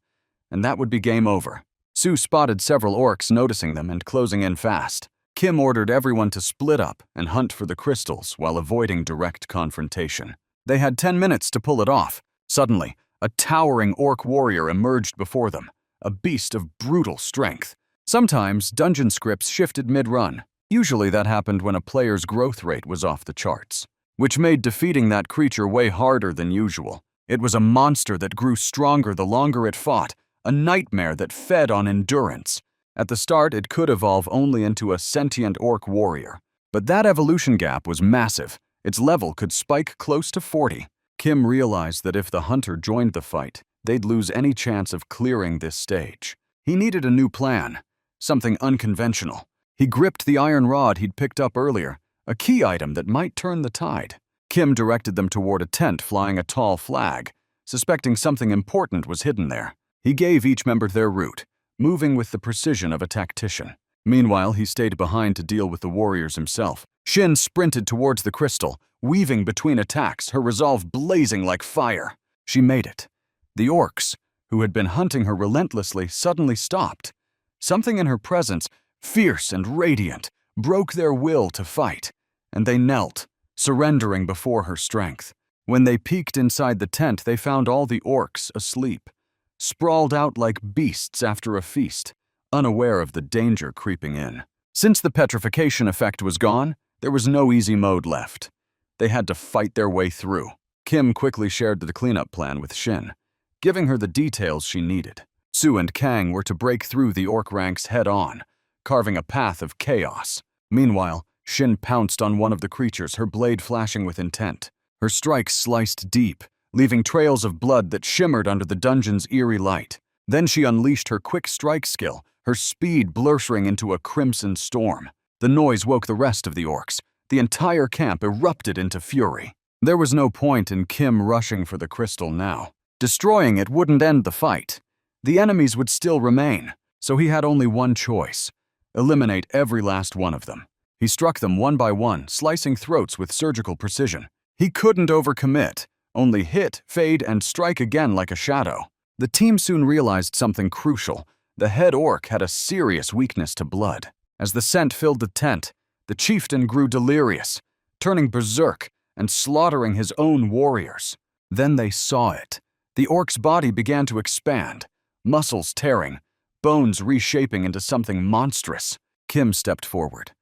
S1: and that would be game over. Sue spotted several orcs noticing them and closing in fast. Kim ordered everyone to split up and hunt for the crystals while avoiding direct confrontation. They had 10 minutes to pull it off. Suddenly, a towering orc warrior emerged before them, a beast of brutal strength. Sometimes, dungeon scripts shifted mid-run. Usually that happened when a player's growth rate was off the charts, which made defeating that creature way harder than usual. It was a monster that grew stronger the longer it fought, a nightmare that fed on endurance. At the start, it could evolve only into a sentient orc warrior. But that evolution gap was massive. Its level could spike close to 40. Kim realized that if the hunter joined the fight, they'd lose any chance of clearing this stage. He needed a new plan, something unconventional. He gripped the iron rod he'd picked up earlier, a key item that might turn the tide. Kim directed them toward a tent flying a tall flag, suspecting something important was hidden there. He gave each member their route, moving with the precision of a tactician. Meanwhile, he stayed behind to deal with the warriors himself. Shin sprinted towards the crystal, weaving between attacks, her resolve blazing like fire. She made it. The orcs, who had been hunting her relentlessly, suddenly stopped. Something in her presence, fierce and radiant, broke their will to fight, and they knelt, surrendering before her strength. When they peeked inside the tent, they found all the orcs asleep, sprawled out like beasts after a feast, unaware of the danger creeping in. Since the petrification effect was gone, there was no easy mode left. They had to fight their way through. Kim quickly shared the cleanup plan with Shin, giving her the details she needed. Sue and Kang were to break through the orc ranks head-on, carving a path of chaos. Meanwhile, Shin pounced on one of the creatures, her blade flashing with intent. Her strikes sliced deep, leaving trails of blood that shimmered under the dungeon's eerie light. Then she unleashed her quick strike skill, her speed blurring into a crimson storm. The noise woke the rest of the orcs. The entire camp erupted into fury. There was no point in Kim rushing for the crystal now. Destroying it wouldn't end the fight. The enemies would still remain, so he had only one choice: eliminate every last one of them. He struck them one by one, slicing throats with surgical precision. He couldn't overcommit, only hit, fade, and strike again like a shadow. The team soon realized something crucial. The head orc had a serious weakness to blood. As the scent filled the tent, the chieftain grew delirious, turning berserk and slaughtering his own warriors. Then they saw it. The orc's body began to expand, muscles tearing, bones reshaping into something monstrous. Kim stepped forward.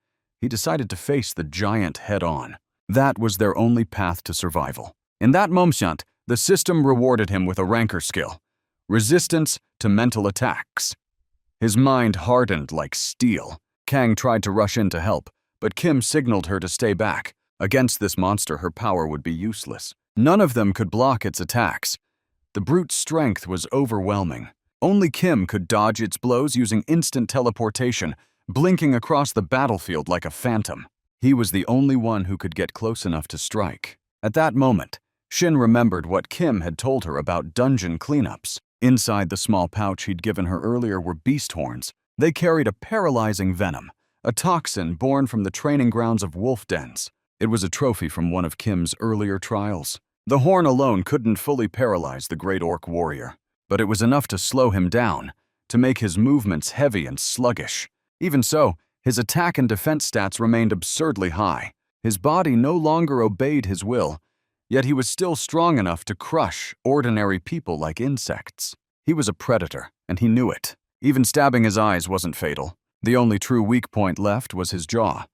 S1: He decided to face the giant head-on. That was their only path to survival. In that moment, the system rewarded him with a rancor skill: resistance to mental attacks. His mind hardened like steel. Kang tried to rush in to help, but Kim signaled her to stay back. Against this monster, her power would be useless. None of them could block its attacks. The brute's strength was overwhelming. Only Kim could dodge its blows using instant teleportation, blinking across the battlefield like a phantom. He was the only one who could get close enough to strike. At that moment, Shin remembered what Kim had told her about dungeon cleanups. Inside the small pouch he'd given her earlier were beast horns. They carried a paralyzing venom, a toxin born from the training grounds of wolf dens. It was a trophy from one of Kim's earlier trials. The horn alone couldn't fully paralyze the great orc warrior, but it was enough to slow him down, to make his movements heavy and sluggish. Even so, his attack and defense stats remained absurdly high. His body no longer obeyed his will, yet he was still strong enough to crush ordinary people like insects. He was a predator, and he knew it. Even stabbing his eyes wasn't fatal. The only true weak point left was his jaw.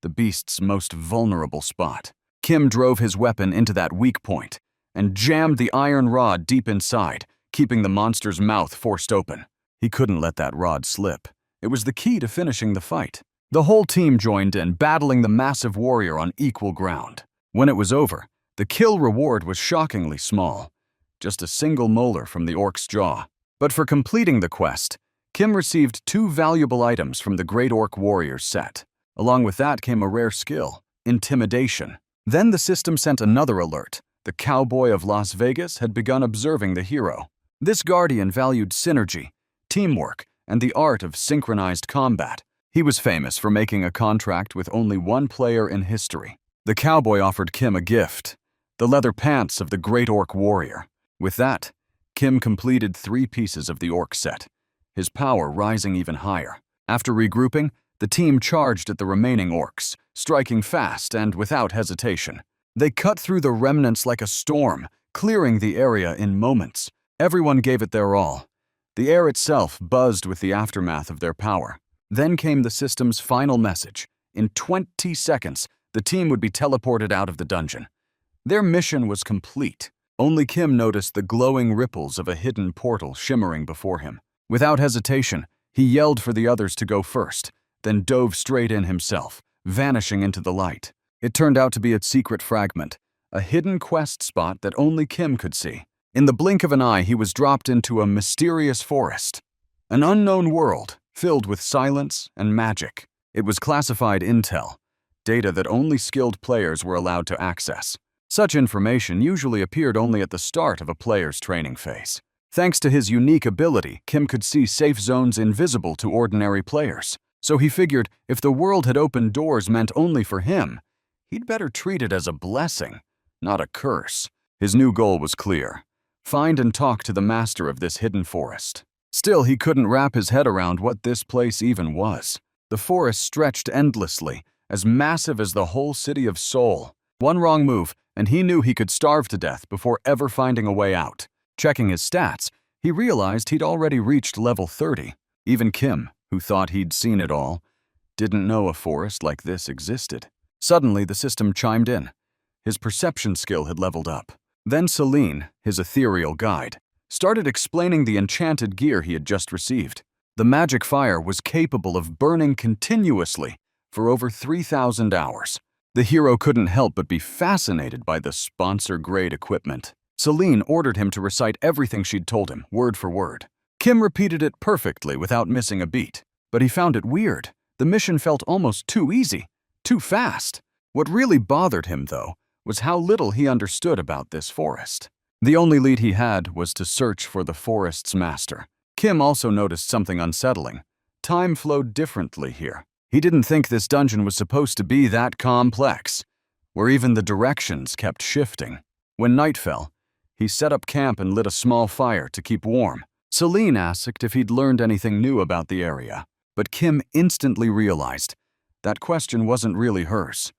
S1: the beast's most vulnerable spot. Kim drove his weapon into that weak point and jammed the iron rod deep inside, keeping the monster's mouth forced open. He couldn't let that rod slip. It was the key to finishing the fight. The whole team joined in, battling the massive warrior on equal ground. When it was over, the kill reward was shockingly small, just a single molar from the orc's jaw. But for completing the quest, Kim received 2 valuable items from the Great Orc Warrior's set. Along with that came a rare skill, intimidation. Then the system sent another alert. The cowboy of Las Vegas had begun observing the hero. This guardian valued synergy, teamwork, and the art of synchronized combat. He was famous for making a contract with only one player in history. The cowboy offered Kim a gift, the leather pants of the Great Orc Warrior. With that, Kim completed 3 pieces of the orc set, his power rising even higher. After regrouping, the team charged at the remaining orcs, striking fast and without hesitation. They cut through the remnants like a storm, clearing the area in moments. Everyone gave it their all. The air itself buzzed with the aftermath of their power. Then came the system's final message. In 20 seconds, the team would be teleported out of the dungeon. Their mission was complete. Only Kim noticed the glowing ripples of a hidden portal shimmering before him. Without hesitation, he yelled for the others to go first, then dove straight in himself, vanishing into the light. It turned out to be a secret fragment, a hidden quest spot that only Kim could see. In the blink of an eye, he was dropped into a mysterious forest, an unknown world filled with silence and magic. It was classified intel, data that only skilled players were allowed to access. Such information usually appeared only at the start of a player's training phase. Thanks to his unique ability, Kim could see safe zones invisible to ordinary players. So he figured if the world had opened doors meant only for him, he'd better treat it as a blessing, not a curse. His new goal was clear: find and talk to the master of this hidden forest. Still, he couldn't wrap his head around what this place even was. The forest stretched endlessly, as massive as the whole city of Seoul. One wrong move, and he knew he could starve to death before ever finding a way out. Checking his stats, he realized he'd already reached level 30. Even Kim, who thought he'd seen it all, didn't know a forest like this existed. Suddenly, the system chimed in. His perception skill had leveled up. Then Celine, his ethereal guide, started explaining the enchanted gear he had just received. The magic fire was capable of burning continuously for over 3,000 hours. The hero couldn't help but be fascinated by the sponsor-grade equipment. Celine ordered him to recite everything she'd told him, word for word. Kim repeated it perfectly without missing a beat, but he found it weird. The mission felt almost too easy, too fast. What really bothered him, though, was how little he understood about this forest. The only lead he had was to search for the forest's master. Kim also noticed something unsettling. Time flowed differently here. He didn't think this dungeon was supposed to be that complex, where even the directions kept shifting. When night fell, he set up camp and lit a small fire to keep warm. Celine asked if he'd learned anything new about the area, but Kim instantly realized that question wasn't really hers.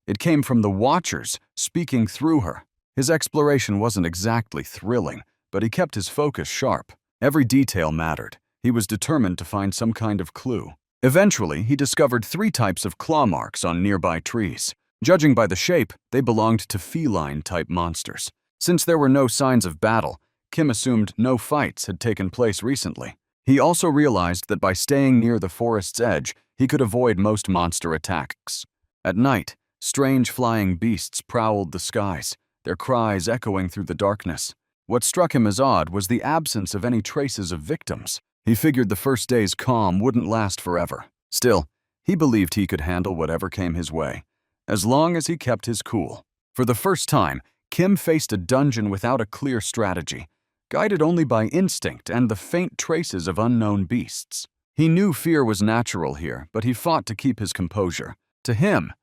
S1: It came from the Watchers speaking through her. His exploration wasn't exactly thrilling, but he kept his focus sharp. Every detail mattered. He was determined to find some kind of clue. Eventually, he discovered 3 types of claw marks on nearby trees. Judging by the shape, they belonged to feline-type monsters. Since there were no signs of battle, Kim assumed no fights had taken place recently. He also realized that by staying near the forest's edge, he could avoid most monster attacks. At night, strange flying beasts prowled the skies, their cries echoing through the darkness. What struck him as odd was the absence of any traces of victims. He figured the first day's calm wouldn't last forever. Still, he believed he could handle whatever came his way, as long as he kept his cool. For the first time, Kim faced a dungeon without a clear strategy, guided only by instinct and the faint traces of unknown beasts. He knew fear was natural here, but he fought to keep his composure. To him,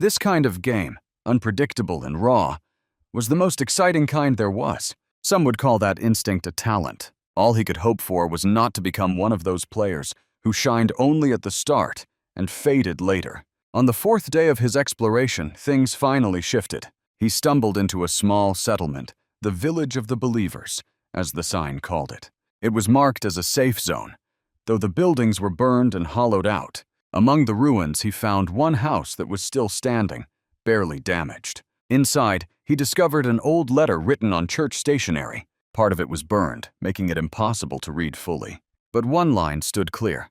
S1: this kind of game, unpredictable and raw, was the most exciting kind there was. Some would call that instinct a talent. All he could hope for was not to become one of those players who shined only at the start and faded later. On the 4th day of his exploration, things finally shifted. He stumbled into a small settlement, the Village of the Believers, as the sign called it. It was marked as a safe zone, though the buildings were burned and hollowed out. Among the ruins, he found one house that was still standing, barely damaged. Inside, he discovered an old letter written on church stationery. Part of it was burned, making it impossible to read fully. But one line stood clear.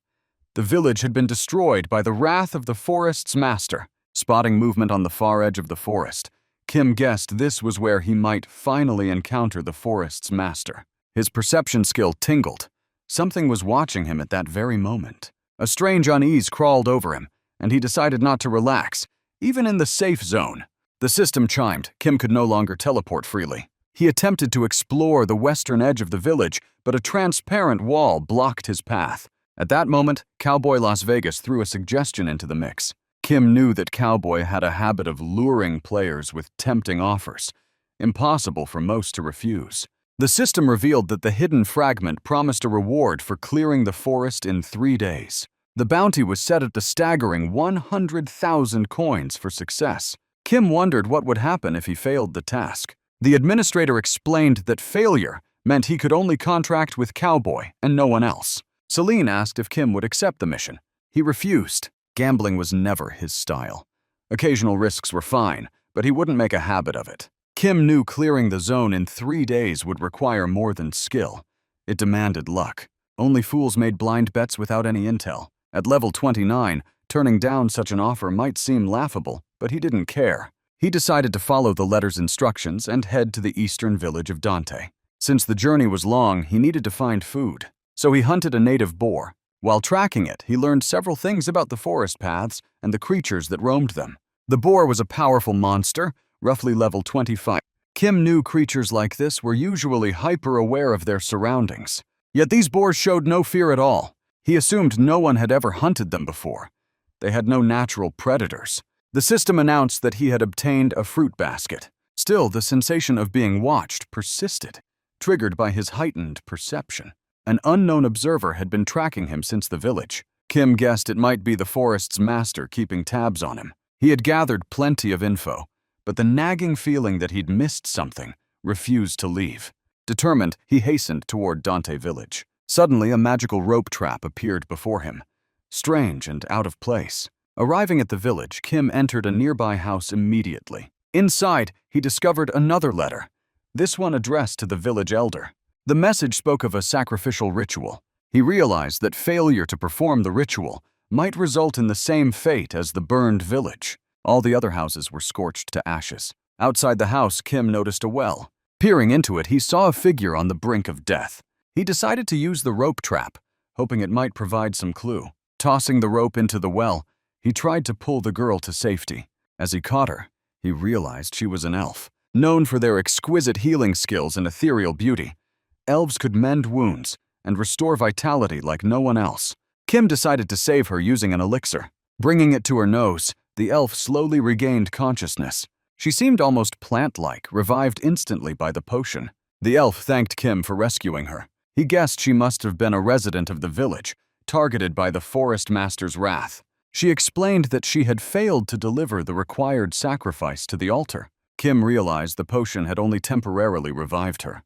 S1: The village had been destroyed by the wrath of the forest's master. Spotting movement on the far edge of the forest, Kim guessed this was where he might finally encounter the forest's master. His perception skill tingled. Something was watching him at that very moment. A strange unease crawled over him, and he decided not to relax, even in the safe zone. The system chimed. Kim could no longer teleport freely. He attempted to explore the western edge of the village, but a transparent wall blocked his path. At that moment, Cowboy Las Vegas threw a suggestion into the mix. Kim knew that Cowboy had a habit of luring players with tempting offers, impossible for most to refuse. The system revealed that the hidden fragment promised a reward for clearing the forest in 3 days. The bounty was set at a staggering 100,000 coins for success. Kim wondered what would happen if he failed the task. The administrator explained that failure meant he could only contract with Cowboy and no one else. Celine asked if Kim would accept the mission. He refused. Gambling was never his style. Occasional risks were fine, but he wouldn't make a habit of it. Kim knew clearing the zone in 3 days would require more than skill. It demanded luck. Only fools made blind bets without any intel. At level 29, turning down such an offer might seem laughable, but he didn't care. He decided to follow the letter's instructions and head to the eastern village of Dante. Since the journey was long, he needed to find food. So he hunted a native boar. While tracking it, he learned several things about the forest paths and the creatures that roamed them. The boar was a powerful monster, roughly level 25. Kim knew creatures like this were usually hyper-aware of their surroundings. Yet these boars showed no fear at all. He assumed no one had ever hunted them before. They had no natural predators. The system announced that he had obtained a fruit basket. Still, the sensation of being watched persisted, triggered by his heightened perception. An unknown observer had been tracking him since the village. Kim guessed it might be the forest's master keeping tabs on him. He had gathered plenty of info, but the nagging feeling that he'd missed something refused to leave. Determined, he hastened toward Dante Village. Suddenly, a magical rope trap appeared before him, strange and out of place. Arriving at the village, Kim entered a nearby house immediately. Inside, he discovered another letter, this one addressed to the village elder. The message spoke of a sacrificial ritual. He realized that failure to perform the ritual might result in the same fate as the burned village. All the other houses were scorched to ashes. Outside the house, Kim noticed a well. Peering into it, he saw a figure on the brink of death. He decided to use the rope trap, hoping it might provide some clue. Tossing the rope into the well, he tried to pull the girl to safety. As he caught her, he realized she was an elf. Known for their exquisite healing skills and ethereal beauty, elves could mend wounds and restore vitality like no one else. Kim decided to save her using an elixir. Bringing it to her nose, the elf slowly regained consciousness. She seemed almost plant-like, revived instantly by the potion. The elf thanked Kim for rescuing her. He guessed she must have been a resident of the village, targeted by the forest master's wrath. She explained that she had failed to deliver the required sacrifice to the altar. Kim realized the potion had only temporarily revived her.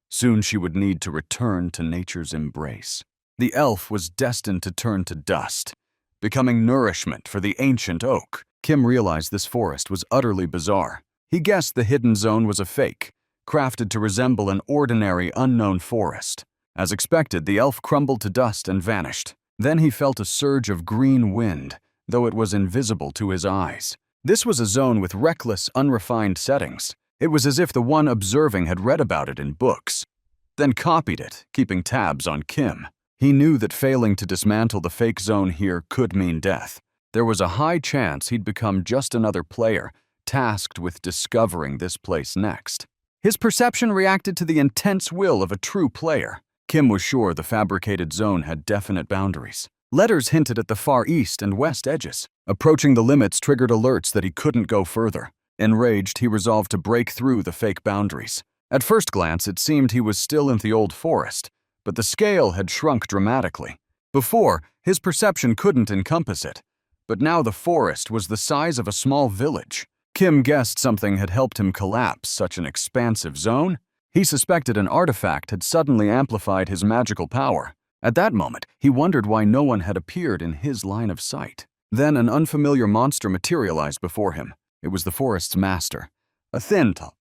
S1: Soon she would need to return to nature's embrace. The elf was destined to turn to dust, becoming nourishment for the ancient oak. Kim realized this forest was utterly bizarre. He guessed the hidden zone was a fake, crafted to resemble an ordinary, unknown forest. As expected, the elf crumbled to dust and vanished. Then he felt a surge of green wind, though it was invisible to his eyes. This was a zone with reckless, unrefined settings. It was as if the one observing had read about it in books, then copied it, keeping tabs on Kim. He knew that failing to dismantle the fake zone here could mean death. There was a high chance he'd become just another player, tasked with discovering this place next. His perception reacted to the intense will of a true player. Kim was sure the fabricated zone had definite boundaries. Letters hinted at the far east and west edges. Approaching the limits triggered alerts that he couldn't go further. Enraged, he resolved to break through the fake boundaries. At first glance, it seemed he was still in the old forest, but the scale had shrunk dramatically. Before, his perception couldn't encompass it, but now the forest was the size of a small village. Kim guessed something had helped him collapse such an expansive zone. He suspected an artifact had suddenly amplified his magical power. At that moment, he wondered why no one had appeared in his line of sight. Then an unfamiliar monster materialized before him. It was the forest's master, a thin, tall.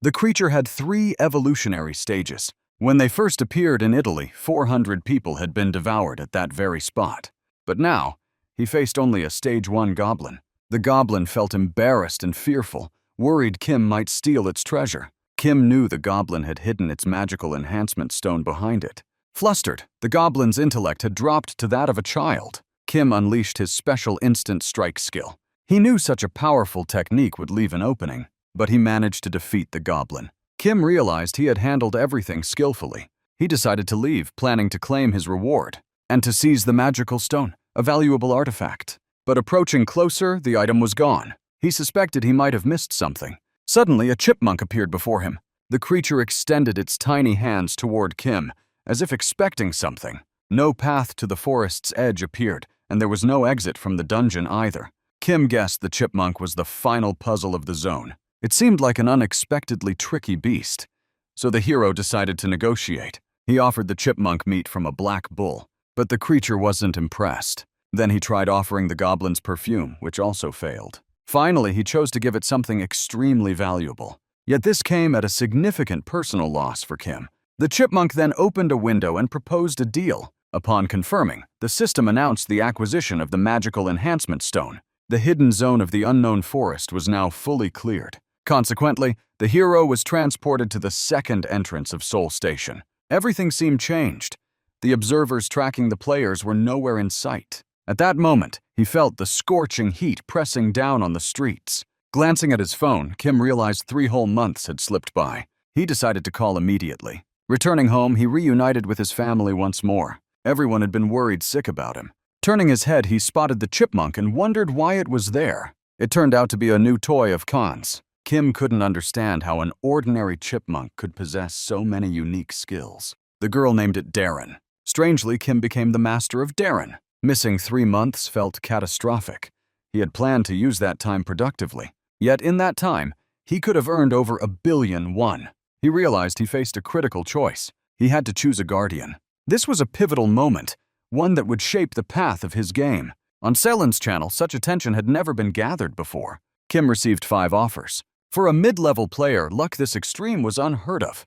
S1: The creature had 3 evolutionary stages. When they first appeared in Italy, 400 people had been devoured at that very spot. But now, he faced only a stage 1 goblin. The goblin felt embarrassed and fearful, worried Kim might steal its treasure. Kim knew the goblin had hidden its magical enhancement stone behind it. Flustered, the goblin's intellect had dropped to that of a child. Kim unleashed his special instant strike skill. He knew such a powerful technique would leave an opening, but he managed to defeat the goblin. Kim realized he had handled everything skillfully. He decided to leave, planning to claim his reward, and to seize the magical stone, a valuable artifact. But approaching closer, the item was gone. He suspected he might have missed something. Suddenly, a chipmunk appeared before him. The creature extended its tiny hands toward Kim, as if expecting something. No path to the forest's edge appeared, and there was no exit from the dungeon either. Kim guessed the chipmunk was the final puzzle of the zone. It seemed like an unexpectedly tricky beast. So the hero decided to negotiate. He offered the chipmunk meat from a black bull, but the creature wasn't impressed. Then he tried offering the goblin's perfume, which also failed. Finally, he chose to give it something extremely valuable. Yet this came at a significant personal loss for Kim. The chipmunk then opened a window and proposed a deal. Upon confirming, the system announced the acquisition of the magical enhancement stone. The hidden zone of the unknown forest was now fully cleared. Consequently, the hero was transported to the second entrance of Seoul Station. Everything seemed changed. The observers tracking the players were nowhere in sight. At that moment, he felt the scorching heat pressing down on the streets. Glancing at his phone, Kim realized 3 whole months had slipped by. He decided to call immediately. Returning home, he reunited with his family once more. Everyone had been worried sick about him. Turning his head, he spotted the chipmunk and wondered why it was there. It turned out to be a new toy of Khan's. Kim couldn't understand how an ordinary chipmunk could possess so many unique skills. The girl named it Darren. Strangely, Kim became the master of Darren. Missing 3 months felt catastrophic. He had planned to use that time productively. Yet in that time, he could have earned over 1 billion won. He realized he faced a critical choice. He had to choose a guardian. This was a pivotal moment, one that would shape the path of his game. On Selin's channel, such attention had never been gathered before. Kim received 5 offers. For a mid-level player, luck this extreme was unheard of.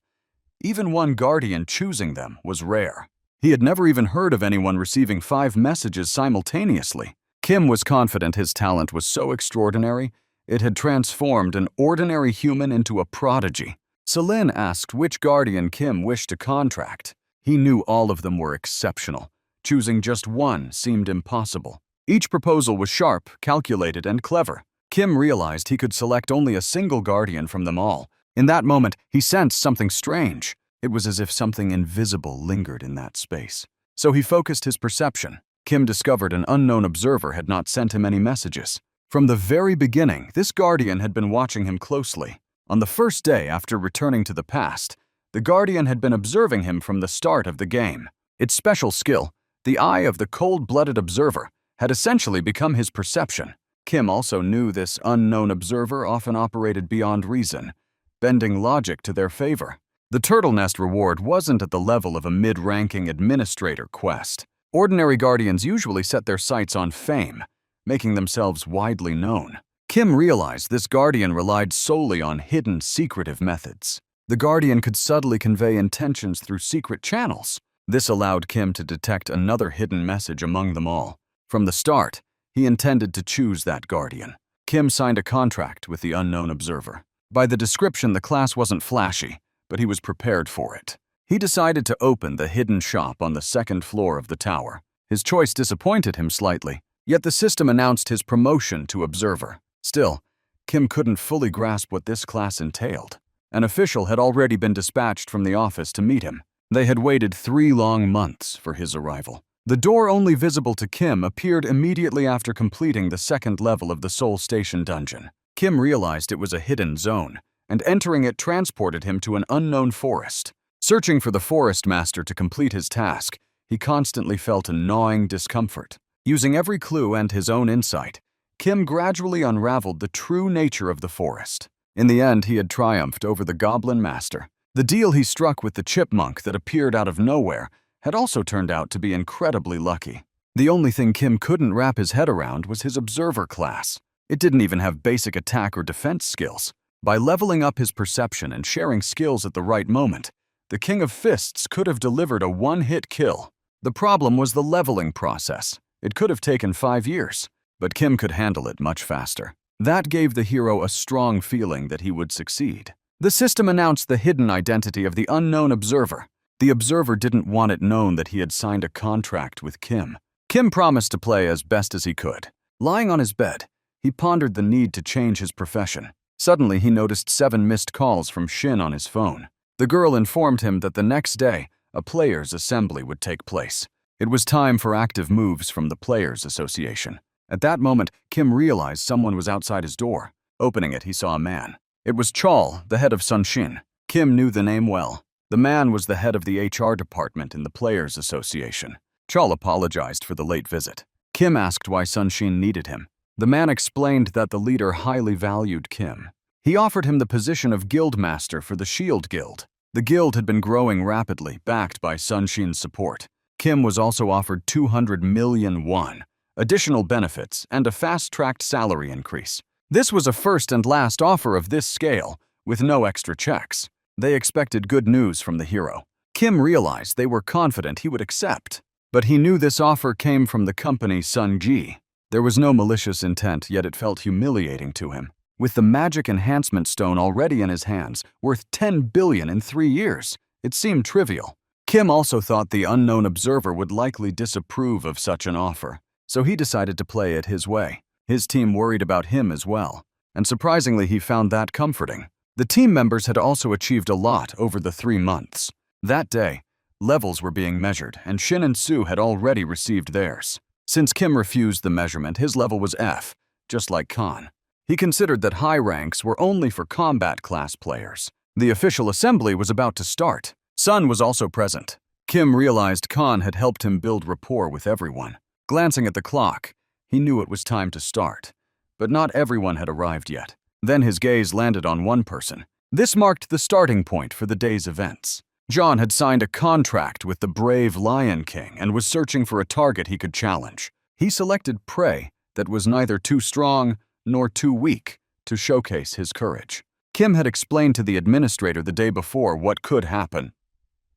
S1: Even one guardian choosing them was rare. He had never even heard of anyone receiving 5 messages simultaneously. Kim was confident his talent was so extraordinary, it had transformed an ordinary human into a prodigy. Selin asked which guardian Kim wished to contract. He knew all of them were exceptional. Choosing just one seemed impossible. Each proposal was sharp, calculated, and clever. Kim realized he could select only a single guardian from them all. In that moment, he sensed something strange. It was as if something invisible lingered in that space. So he focused his perception. Kim discovered an unknown observer had not sent him any messages. From the very beginning, this guardian had been watching him closely. On the first day after returning to the past, the guardian had been observing him from the start of the game. Its special skill, the eye of the cold-blooded observer, had essentially become his perception. Kim also knew this unknown observer often operated beyond reason, bending logic to their favor. The Turtle Nest reward wasn't at the level of a mid-ranking administrator quest. Ordinary guardians usually set their sights on fame, making themselves widely known. Kim realized this guardian relied solely on hidden, secretive methods. The guardian could subtly convey intentions through secret channels. This allowed Kim to detect another hidden message among them all. From the start, he intended to choose that guardian. Kim signed a contract with the unknown observer. By the description, the class wasn't flashy, but he was prepared for it. He decided to open the hidden shop on the 2nd floor of the tower. His choice disappointed him slightly, yet the system announced his promotion to observer. Still, Kim couldn't fully grasp what this class entailed. An official had already been dispatched from the office to meet him. They had waited 3 long months for his arrival. The door only visible to Kim appeared immediately after completing the 2nd level of the Seoul Station dungeon. Kim realized it was a hidden zone, and entering it transported him to an unknown forest. Searching for the forest master to complete his task, he constantly felt a gnawing discomfort. Using every clue and his own insight, Kim gradually unraveled the true nature of the forest. In the end, he had triumphed over the Goblin Master. The deal he struck with the chipmunk that appeared out of nowhere had also turned out to be incredibly lucky. The only thing Kim couldn't wrap his head around was his observer class. It didn't even have basic attack or defense skills. By leveling up his perception and sharing skills at the right moment, the King of Fists could have delivered a one-hit kill. The problem was the leveling process. It could have taken 5 years, but Kim could handle it much faster. That gave the hero a strong feeling that he would succeed. The system announced the hidden identity of the unknown observer. The observer didn't want it known that he had signed a contract with Kim. Kim promised to play as best as he could. Lying on his bed, he pondered the need to change his profession. Suddenly, he noticed 7 missed calls from Shin on his phone. The girl informed him that the next day, a players' assembly would take place. It was time for active moves from the Players Association. At that moment, Kim realized someone was outside his door. Opening it, he saw a man. It was Chol, the head of Sunshin. Kim knew the name well. The man was the head of the HR department in the Players Association. Chol apologized for the late visit. Kim asked why Sunshin needed him. The man explained that the leader highly valued Kim. He offered him the position of guildmaster for the Shield Guild. The guild had been growing rapidly, backed by Sunshin's support. Kim was also offered 200 million won, additional benefits, and a fast-tracked salary increase. This was a first and last offer of this scale, with no extra checks. They expected good news from the hero. Kim realized they were confident he would accept, but he knew this offer came from the company Sunji. There was no malicious intent, yet it felt humiliating to him. With the magic enhancement stone already in his hands, worth 10 billion in 3 years, it seemed trivial. Kim also thought the unknown observer would likely disapprove of such an offer, so he decided to play it his way. His team worried about him as well, and surprisingly he found that comforting. The team members had also achieved a lot over the 3 months. That day, levels were being measured, and Shin and Su had already received theirs. Since Kim refused the measurement, his level was F, just like Khan. He considered that high ranks were only for combat class players. The official assembly was about to start. Sun was also present. Kim realized Khan had helped him build rapport with everyone. Glancing at the clock, he knew it was time to start. But not everyone had arrived yet. Then his gaze landed on one person. This marked the starting point for the day's events. John had signed a contract with the brave Lion King and was searching for a target he could challenge. He selected prey that was neither too strong nor too weak to showcase his courage. Kim had explained to the administrator the day before what could happen.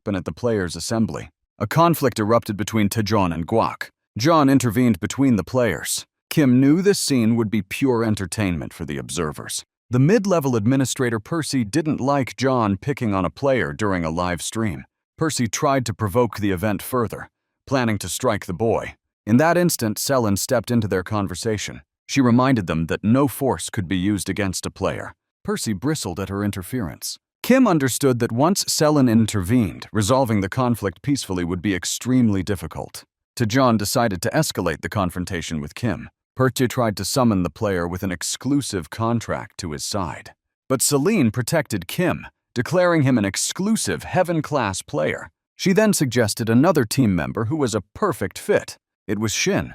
S1: But at the players' assembly, a conflict erupted between Taejon and Guak. John intervened between the players. Kim knew this scene would be pure entertainment for the observers. The mid-level administrator Percy didn't like John picking on a player during a live stream. Percy tried to provoke the event further, planning to strike the boy. In that instant, Selen stepped into their conversation. She reminded them that no force could be used against a player. Percy bristled at her interference. Kim understood that once Selen intervened, resolving the conflict peacefully would be extremely difficult. Taejon decided to escalate the confrontation with Kim. Percy tried to summon the player with an exclusive contract to his side. But Celine protected Kim, declaring him an exclusive heaven-class player. She then suggested another team member who was a perfect fit. It was Shin,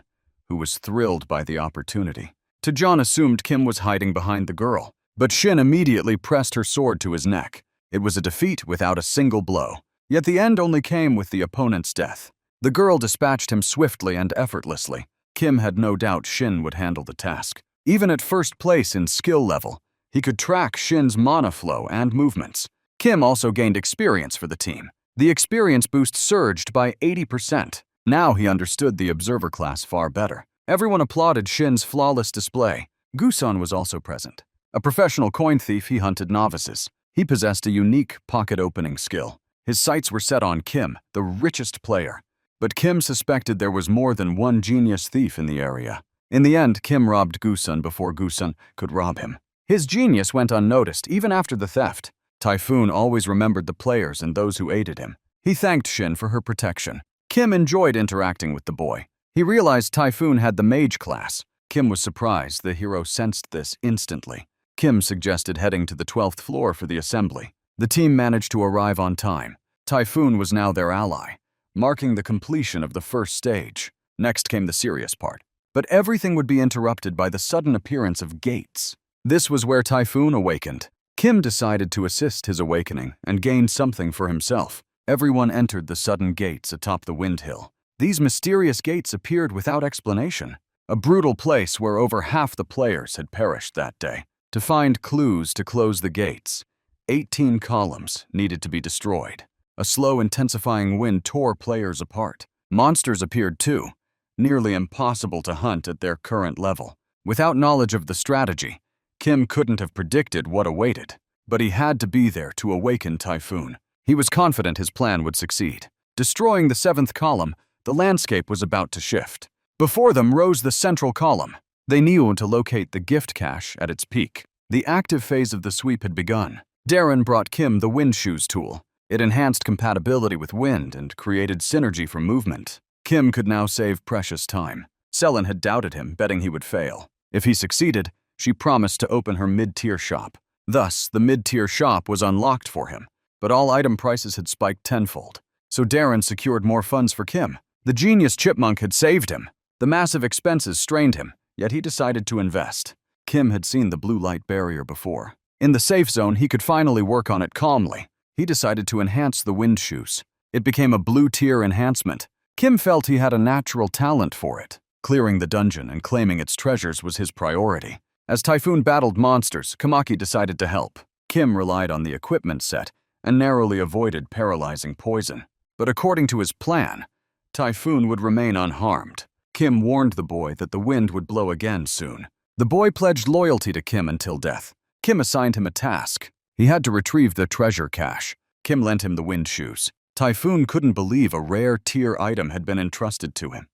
S1: who was thrilled by the opportunity. Taejon assumed Kim was hiding behind the girl, but Shin immediately pressed her sword to his neck. It was a defeat without a single blow, yet the end only came with the opponent's death. The girl dispatched him swiftly and effortlessly. Kim had no doubt Shin would handle the task. Even at first place in skill level, he could track Shin's mana flow and movements. Kim also gained experience for the team. The experience boost surged by 80%. Now he understood the observer class far better. Everyone applauded Shin's flawless display. Gusun was also present. A professional coin thief, he hunted novices. He possessed a unique pocket-opening skill. His sights were set on Kim, the richest player. But Kim suspected there was more than one genius thief in the area. In the end, Kim robbed Gusun before Gusun could rob him. His genius went unnoticed even after the theft. Typhoon always remembered the players and those who aided him. He thanked Shin for her protection. Kim enjoyed interacting with the boy. He realized Typhoon had the mage class. Kim was surprised the hero sensed this instantly. Kim suggested heading to the 12th floor for the assembly. The team managed to arrive on time. Typhoon was now their ally, marking the completion of the first stage. Next came the serious part. But everything would be interrupted by the sudden appearance of gates. This was where Typhoon awakened. Kim decided to assist his awakening and gain something for himself. Everyone entered the sudden gates atop the wind hill. These mysterious gates appeared without explanation. A brutal place where over half the players had perished that day. To find clues to close the gates, 18 columns needed to be destroyed. A slow, intensifying wind tore players apart. Monsters appeared too, nearly impossible to hunt at their current level. Without knowledge of the strategy, Kim couldn't have predicted what awaited, but he had to be there to awaken Typhoon. He was confident his plan would succeed. Destroying the 7th column, the landscape was about to shift. Before them rose the central column. They knew to locate the gift cache at its peak. The active phase of the sweep had begun. Darren brought Kim the Wind Shoes tool. It enhanced compatibility with wind and created synergy for movement. Kim could now save precious time. Selen had doubted him, betting he would fail. If he succeeded, she promised to open her mid-tier shop. Thus, the mid-tier shop was unlocked for him, but all item prices had spiked tenfold. So Darren secured more funds for Kim. The genius chipmunk had saved him. The massive expenses strained him, yet he decided to invest. Kim had seen the blue light barrier before. In the safe zone, he could finally work on it calmly. He decided to enhance the wind shoes. It became a blue-tier enhancement. Kim felt he had a natural talent for it. Clearing the dungeon and claiming its treasures was his priority. As Typhoon battled monsters, Kamaki decided to help. Kim relied on the equipment set and narrowly avoided paralyzing poison. But according to his plan, Typhoon would remain unharmed. Kim warned the boy that the wind would blow again soon. The boy pledged loyalty to Kim until death. Kim assigned him a task. He had to retrieve the treasure cache. Kim lent him the wind shoes. Typhoon couldn't believe a rare tier item had been entrusted to him.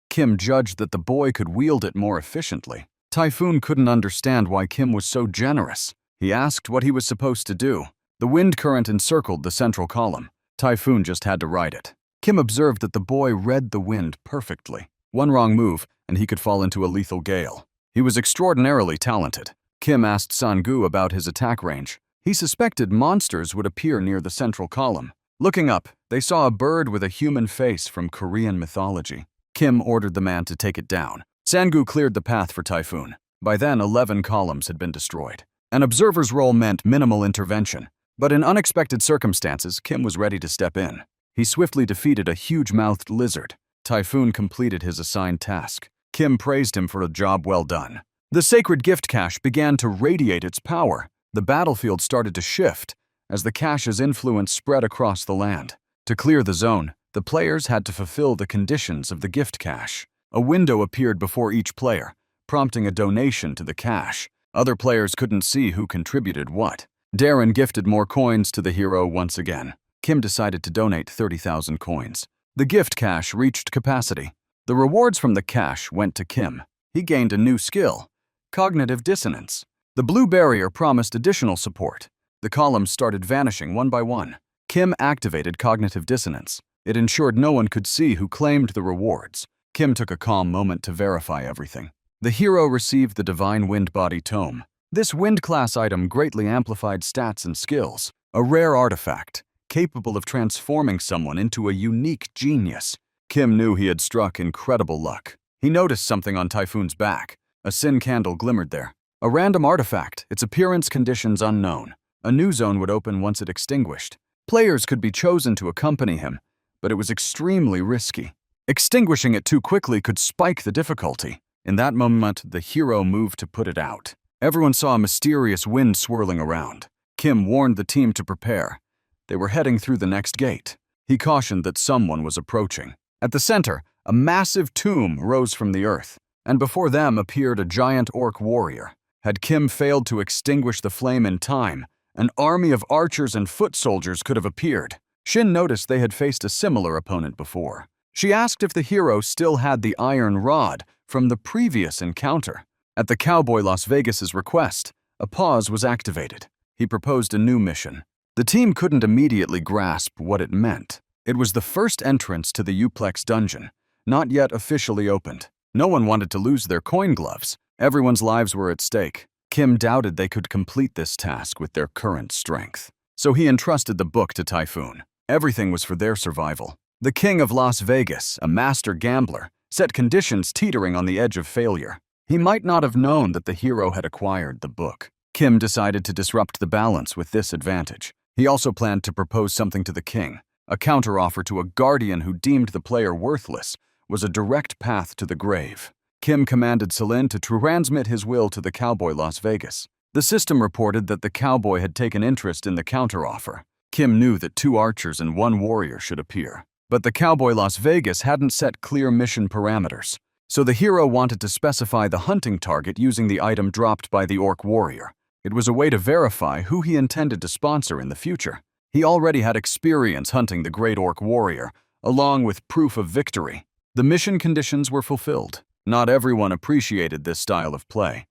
S1: Kim judged that the boy could wield it more efficiently. Typhoon couldn't understand why Kim was so generous. He asked what he was supposed to do. The wind current encircled the central column. Typhoon just had to ride it. Kim observed that the boy read the wind perfectly. One wrong move, and he could fall into a lethal gale. He was extraordinarily talented. Kim asked Sangu about his attack range. He suspected monsters would appear near the central column. Looking up, they saw a bird with a human face from Korean mythology. Kim ordered the man to take it down. Sangu cleared the path for Typhoon. By then, 11 columns had been destroyed. An observer's role meant minimal intervention, but in unexpected circumstances, Kim was ready to step in. He swiftly defeated a huge-mouthed lizard. Typhoon completed his assigned task. Kim praised him for a job well done. The sacred gift cache began to radiate its power. The battlefield started to shift as the cache's influence spread across the land. To clear the zone, the players had to fulfill the conditions of the gift cache. A window appeared before each player, prompting a donation to the cache. Other players couldn't see who contributed what. Darren gifted more coins to the hero once again. Kim decided to donate 30,000 coins. The gift cache reached capacity. The rewards from the cache went to Kim. He gained a new skill, cognitive dissonance. The blue barrier promised additional support. The columns started vanishing one by one. Kim activated cognitive dissonance. It ensured no one could see who claimed the rewards. Kim took a calm moment to verify everything. The hero received the Divine Wind Body Tome. This wind-class item greatly amplified stats and skills. A rare artifact, capable of transforming someone into a unique genius. Kim knew he had struck incredible luck. He noticed something on Typhoon's back. A sin candle glimmered there. A random artifact, its appearance conditions unknown. A new zone would open once it extinguished. Players could be chosen to accompany him, but it was extremely risky. Extinguishing it too quickly could spike the difficulty. In that moment, the hero moved to put it out. Everyone saw a mysterious wind swirling around. Kim warned the team to prepare. They were heading through the next gate. He cautioned that someone was approaching. At the center, a massive tomb rose from the earth, and before them appeared a giant orc warrior. Had Kim failed to extinguish the flame in time, an army of archers and foot soldiers could have appeared. Shin noticed they had faced a similar opponent before. She asked if the hero still had the iron rod from the previous encounter. At the cowboy Las Vegas's request, a pause was activated. He proposed a new mission. The team couldn't immediately grasp what it meant. It was the first entrance to the Uplex dungeon, not yet officially opened. No one wanted to lose their coin gloves. Everyone's lives were at stake. Kim doubted they could complete this task with their current strength. So he entrusted the book to Typhoon. Everything was for their survival. The king of Las Vegas, a master gambler, set conditions teetering on the edge of failure. He might not have known that the hero had acquired the book. Kim decided to disrupt the balance with this advantage. He also planned to propose something to the king. A counteroffer to a guardian who deemed the player worthless was a direct path to the grave. Kim commanded Celine to transmit his will to the cowboy Las Vegas. The system reported that the cowboy had taken interest in the counteroffer. Kim knew that 2 archers and 1 warrior should appear. But the cowboy Las Vegas hadn't set clear mission parameters. So the hero wanted to specify the hunting target using the item dropped by the orc warrior. It was a way to verify who he intended to sponsor in the future. He already had experience hunting the great orc warrior, along with proof of victory. The mission conditions were fulfilled. Not everyone appreciated this style of play,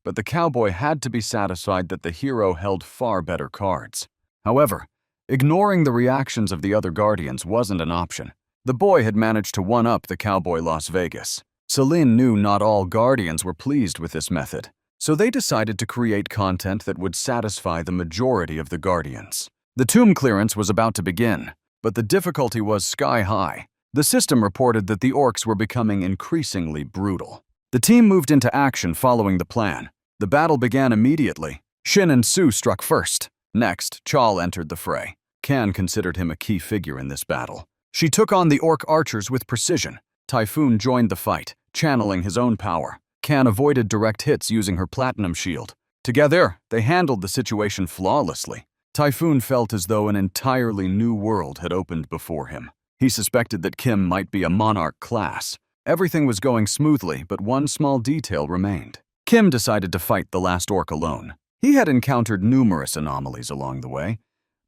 S1: but the cowboy had to be satisfied that the hero held far better cards. However, ignoring the reactions of the other guardians wasn't an option. The boy had managed to one-up the cowboy Las Vegas. Celine knew not all guardians were pleased with this method, so they decided to create content that would satisfy the majority of the guardians. The tomb clearance was about to begin, but the difficulty was sky-high. The system reported that the orcs were becoming increasingly brutal. The team moved into action following the plan. The battle began immediately. Shin and Su struck first. Next, Chal entered the fray. Kan considered him a key figure in this battle. She took on the orc archers with precision. Typhoon joined the fight, channeling his own power. Kan avoided direct hits using her platinum shield. Together, they handled the situation flawlessly. Typhoon felt as though an entirely new world had opened before him. He suspected that Kim might be a monarch class. Everything was going smoothly, but one small detail remained. Kim decided to fight the last orc alone. He had encountered numerous anomalies along the way,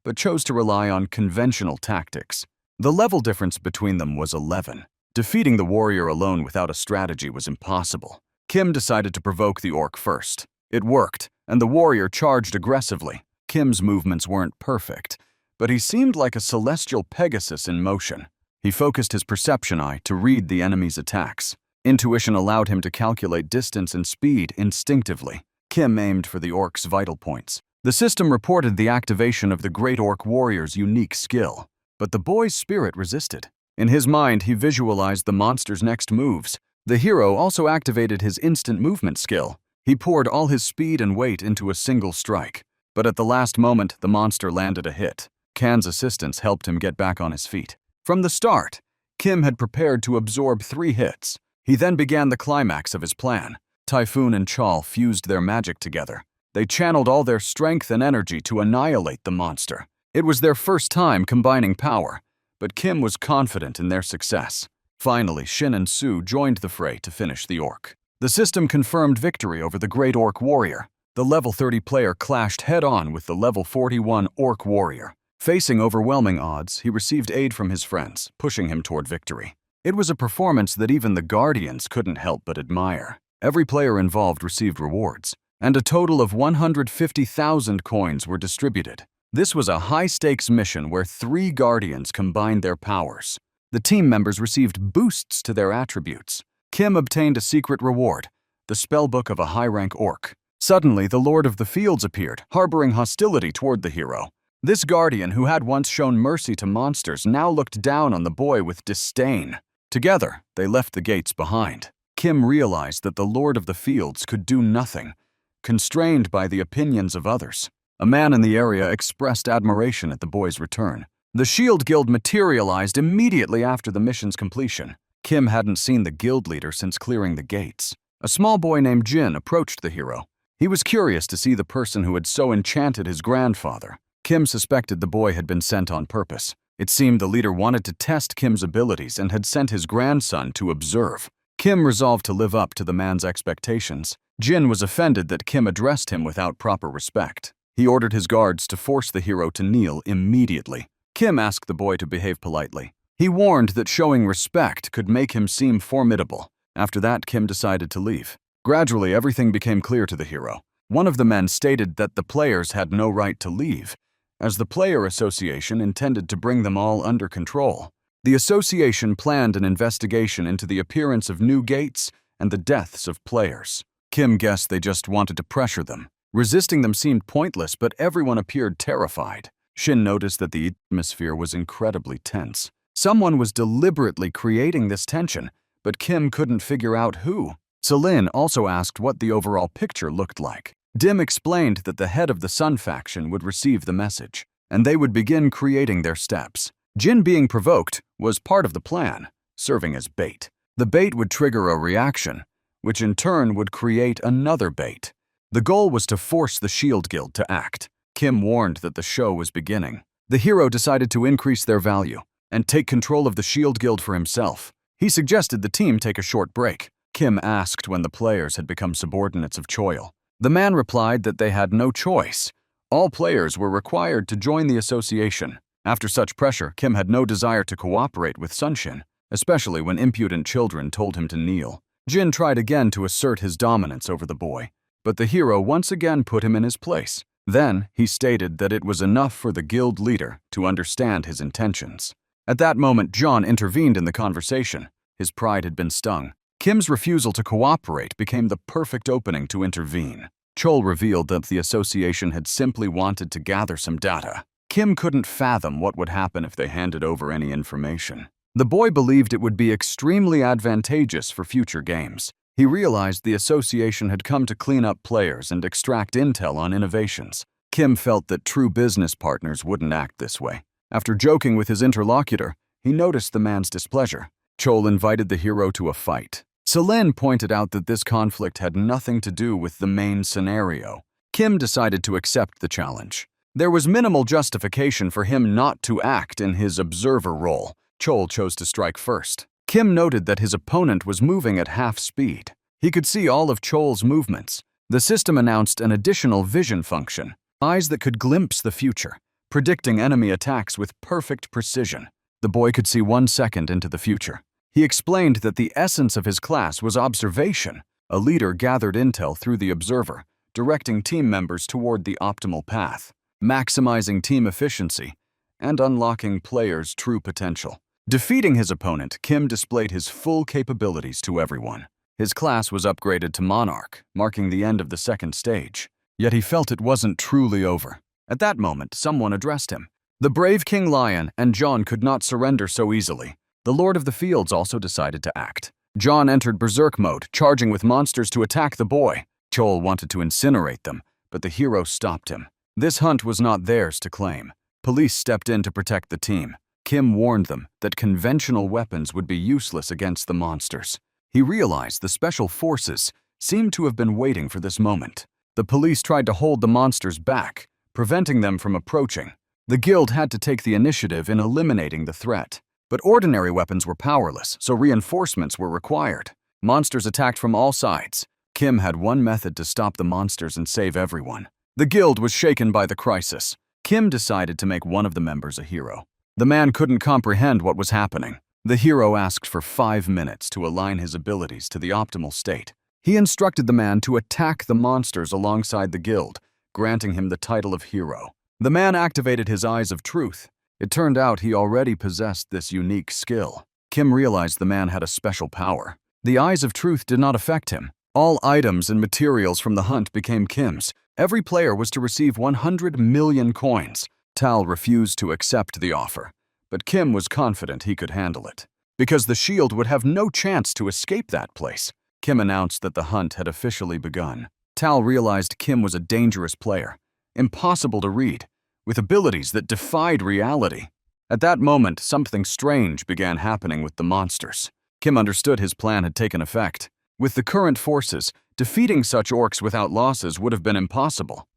S1: but chose to rely on conventional tactics. The level difference between them was 11. Defeating the warrior alone without a strategy was impossible. Kim decided to provoke the orc first. It worked, and the warrior charged aggressively. Kim's movements weren't perfect, but he seemed like a celestial Pegasus in motion. He focused his perception eye to read the enemy's attacks. Intuition allowed him to calculate distance and speed instinctively. Kim aimed for the orc's vital points. The system reported the activation of the great orc warrior's unique skill, but the boy's spirit resisted. In his mind, he visualized the monster's next moves. The hero also activated his instant movement skill. He poured all his speed and weight into a single strike. But at the last moment, the monster landed a hit. Kan's assistance helped him get back on his feet. From the start, Kim had prepared to absorb 3 hits. He then began the climax of his plan. Typhoon and Chal fused their magic together. They channeled all their strength and energy to annihilate the monster. It was their first time combining power, but Kim was confident in their success. Finally, Shin and Su joined the fray to finish the orc. The system confirmed victory over the great orc warrior. The level 30 player clashed head-on with the level 41 orc warrior. Facing overwhelming odds, he received aid from his friends, pushing him toward victory. It was a performance that even the Guardians couldn't help but admire. Every player involved received rewards, and a total of 150,000 coins were distributed. This was a high-stakes mission where 3 Guardians combined their powers. The team members received boosts to their attributes. Kim obtained a secret reward, the spellbook of a high-rank orc. Suddenly, the Lord of the Fields appeared, harboring hostility toward the hero. This guardian, who had once shown mercy to monsters, now looked down on the boy with disdain. Together, they left the gates behind. Kim realized that the Lord of the Fields could do nothing, constrained by the opinions of others. A man in the area expressed admiration at the boy's return. The Shield Guild materialized immediately after the mission's completion. Kim hadn't seen the guild leader since clearing the gates. A small boy named Jin approached the hero. He was curious to see the person who had so enchanted his grandfather. Kim suspected the boy had been sent on purpose. It seemed the leader wanted to test Kim's abilities and had sent his grandson to observe. Kim resolved to live up to the man's expectations. Jin was offended that Kim addressed him without proper respect. He ordered his guards to force the hero to kneel immediately. Kim asked the boy to behave politely. He warned that showing respect could make him seem formidable. After that, Kim decided to leave. Gradually, everything became clear to the hero. One of the men stated that the players had no right to leave, as the player association intended to bring them all under control. The association planned an investigation into the appearance of new gates and the deaths of players. Kim guessed they just wanted to pressure them. Resisting them seemed pointless, but everyone appeared terrified. Shin noticed that the atmosphere was incredibly tense. Someone was deliberately creating this tension, but Kim couldn't figure out who. Celine also asked what the overall picture looked like. Dim explained that the head of the Sun faction would receive the message, and they would begin creating their steps. Jin being provoked was part of the plan, serving as bait. The bait would trigger a reaction, which in turn would create another bait. The goal was to force the Shield Guild to act. Kim warned that the show was beginning. The hero decided to increase their value and take control of the Shield Guild for himself. He suggested the team take a short break. Kim asked when the players had become subordinates of Choil. The man replied that they had no choice. All players were required to join the association. After such pressure, Kim had no desire to cooperate with Sunshin, especially when impudent children told him to kneel. Jin tried again to assert his dominance over the boy, but the hero once again put him in his place. Then, he stated that it was enough for the guild leader to understand his intentions. At that moment, John intervened in the conversation. His pride had been stung. Kim's refusal to cooperate became the perfect opening to intervene. Chol revealed that the association had simply wanted to gather some data. Kim couldn't fathom what would happen if they handed over any information. The boy believed it would be extremely advantageous for future games. He realized the association had come to clean up players and extract intel on innovations. Kim felt that true business partners wouldn't act this way. After joking with his interlocutor, he noticed the man's displeasure. Chol invited the hero to a fight. Celine pointed out that this conflict had nothing to do with the main scenario. Kim decided to accept the challenge. There was minimal justification for him not to act in his observer role. Chol chose to strike first. Kim noted that his opponent was moving at half speed. He could see all of Chol's movements. The system announced an additional vision function, eyes that could glimpse the future, predicting enemy attacks with perfect precision. The boy could see 1 second into the future. He explained that the essence of his class was observation. A leader gathered intel through the observer, directing team members toward the optimal path, maximizing team efficiency, and unlocking players' true potential. Defeating his opponent, Kim displayed his full capabilities to everyone. His class was upgraded to Monarch, marking the end of the second stage. Yet he felt it wasn't truly over. At that moment, someone addressed him. The brave King Lion and John could not surrender so easily. The Lord of the Fields also decided to act. John entered berserk mode, charging with monsters to attack the boy. Chol wanted to incinerate them, but the hero stopped him. This hunt was not theirs to claim. Police stepped in to protect the team. Kim warned them that conventional weapons would be useless against the monsters. He realized the special forces seemed to have been waiting for this moment. The police tried to hold the monsters back, preventing them from approaching. The guild had to take the initiative in eliminating the threat. But ordinary weapons were powerless, so reinforcements were required. Monsters attacked from all sides. Kim had one method to stop the monsters and save everyone. The guild was shaken by the crisis. Kim decided to make one of the members a hero. The man couldn't comprehend what was happening. The hero asked for 5 minutes to align his abilities to the optimal state. He instructed the man to attack the monsters alongside the guild, granting him the title of hero. The man activated his eyes of truth. It turned out he already possessed this unique skill. Kim realized the man had a special power. The eyes of truth did not affect him. All items and materials from the hunt became Kim's. Every player was to receive 100 million coins. Tal refused to accept the offer, but Kim was confident he could handle it. Because the shield would have no chance to escape that place, Kim announced that the hunt had officially begun. Tal realized Kim was a dangerous player, impossible to read, with abilities that defied reality. At that moment, something strange began happening with the monsters. Kim understood his plan had taken effect. With the current forces, defeating such orcs without losses would have been impossible.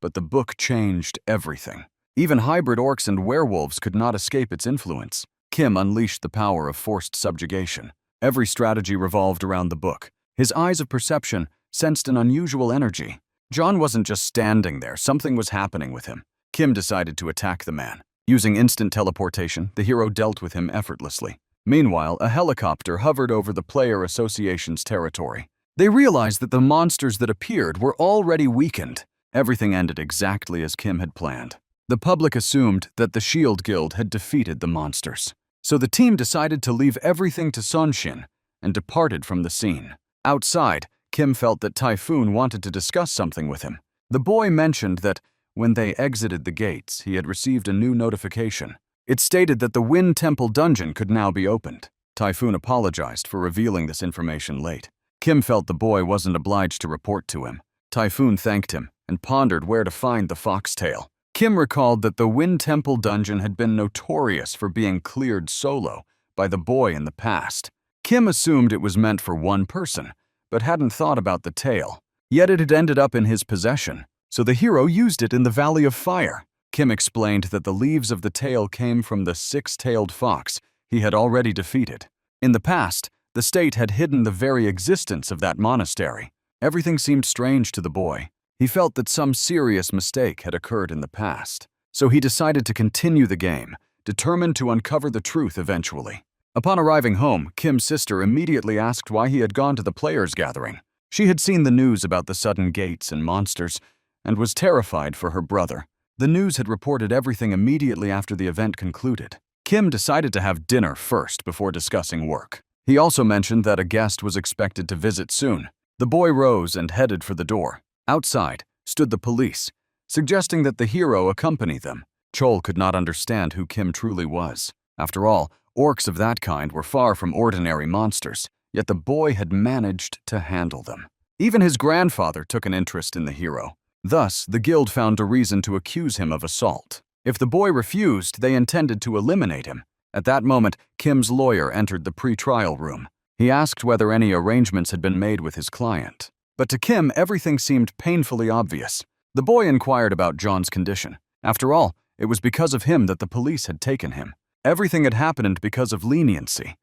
S1: But the book changed everything. Even hybrid orcs and werewolves could not escape its influence. Kim unleashed the power of forced subjugation. Every strategy revolved around the book. His eyes of perception sensed an unusual energy. John wasn't just standing there, something was happening with him. Kim decided to attack the man. Using instant teleportation, the hero dealt with him effortlessly. Meanwhile, a helicopter hovered over the player association's territory. They realized that the monsters that appeared were already weakened. Everything ended exactly as Kim had planned. The public assumed that the Shield Guild had defeated the monsters. So the team decided to leave everything to Sonshin and departed from the scene. Outside, Kim felt that Typhoon wanted to discuss something with him. The boy mentioned that when they exited the gates, he had received a new notification. It stated that the Wind Temple dungeon could now be opened. Typhoon apologized for revealing this information late. Kim felt the boy wasn't obliged to report to him. Typhoon thanked him and pondered where to find the foxtail. Kim recalled that the Wind Temple dungeon had been notorious for being cleared solo by the boy in the past. Kim assumed it was meant for one person, but hadn't thought about the tail. Yet it had ended up in his possession, so the hero used it in the Valley of Fire. Kim explained that the leaves of the tail came from the six-tailed fox he had already defeated. In the past, the state had hidden the very existence of that monastery. Everything seemed strange to the boy. He felt that some serious mistake had occurred in the past. So he decided to continue the game, determined to uncover the truth eventually. Upon arriving home, Kim's sister immediately asked why he had gone to the players' gathering. She had seen the news about the sudden gates and monsters, and was terrified for her brother. The news had reported everything immediately after the event concluded. Kim decided to have dinner first before discussing work. He also mentioned that a guest was expected to visit soon. The boy rose and headed for the door. Outside stood the police, suggesting that the hero accompany them. Chol could not understand who Kim truly was. After all, orcs of that kind were far from ordinary monsters, yet the boy had managed to handle them. Even his grandfather took an interest in the hero. Thus, the guild found a reason to accuse him of assault. If the boy refused, they intended to eliminate him. At that moment, Kim's lawyer entered the pre-trial room. He asked whether any arrangements had been made with his client. But to Kim, everything seemed painfully obvious. The boy inquired about John's condition. After all, it was because of him that the police had taken him. Everything had happened because of leniency.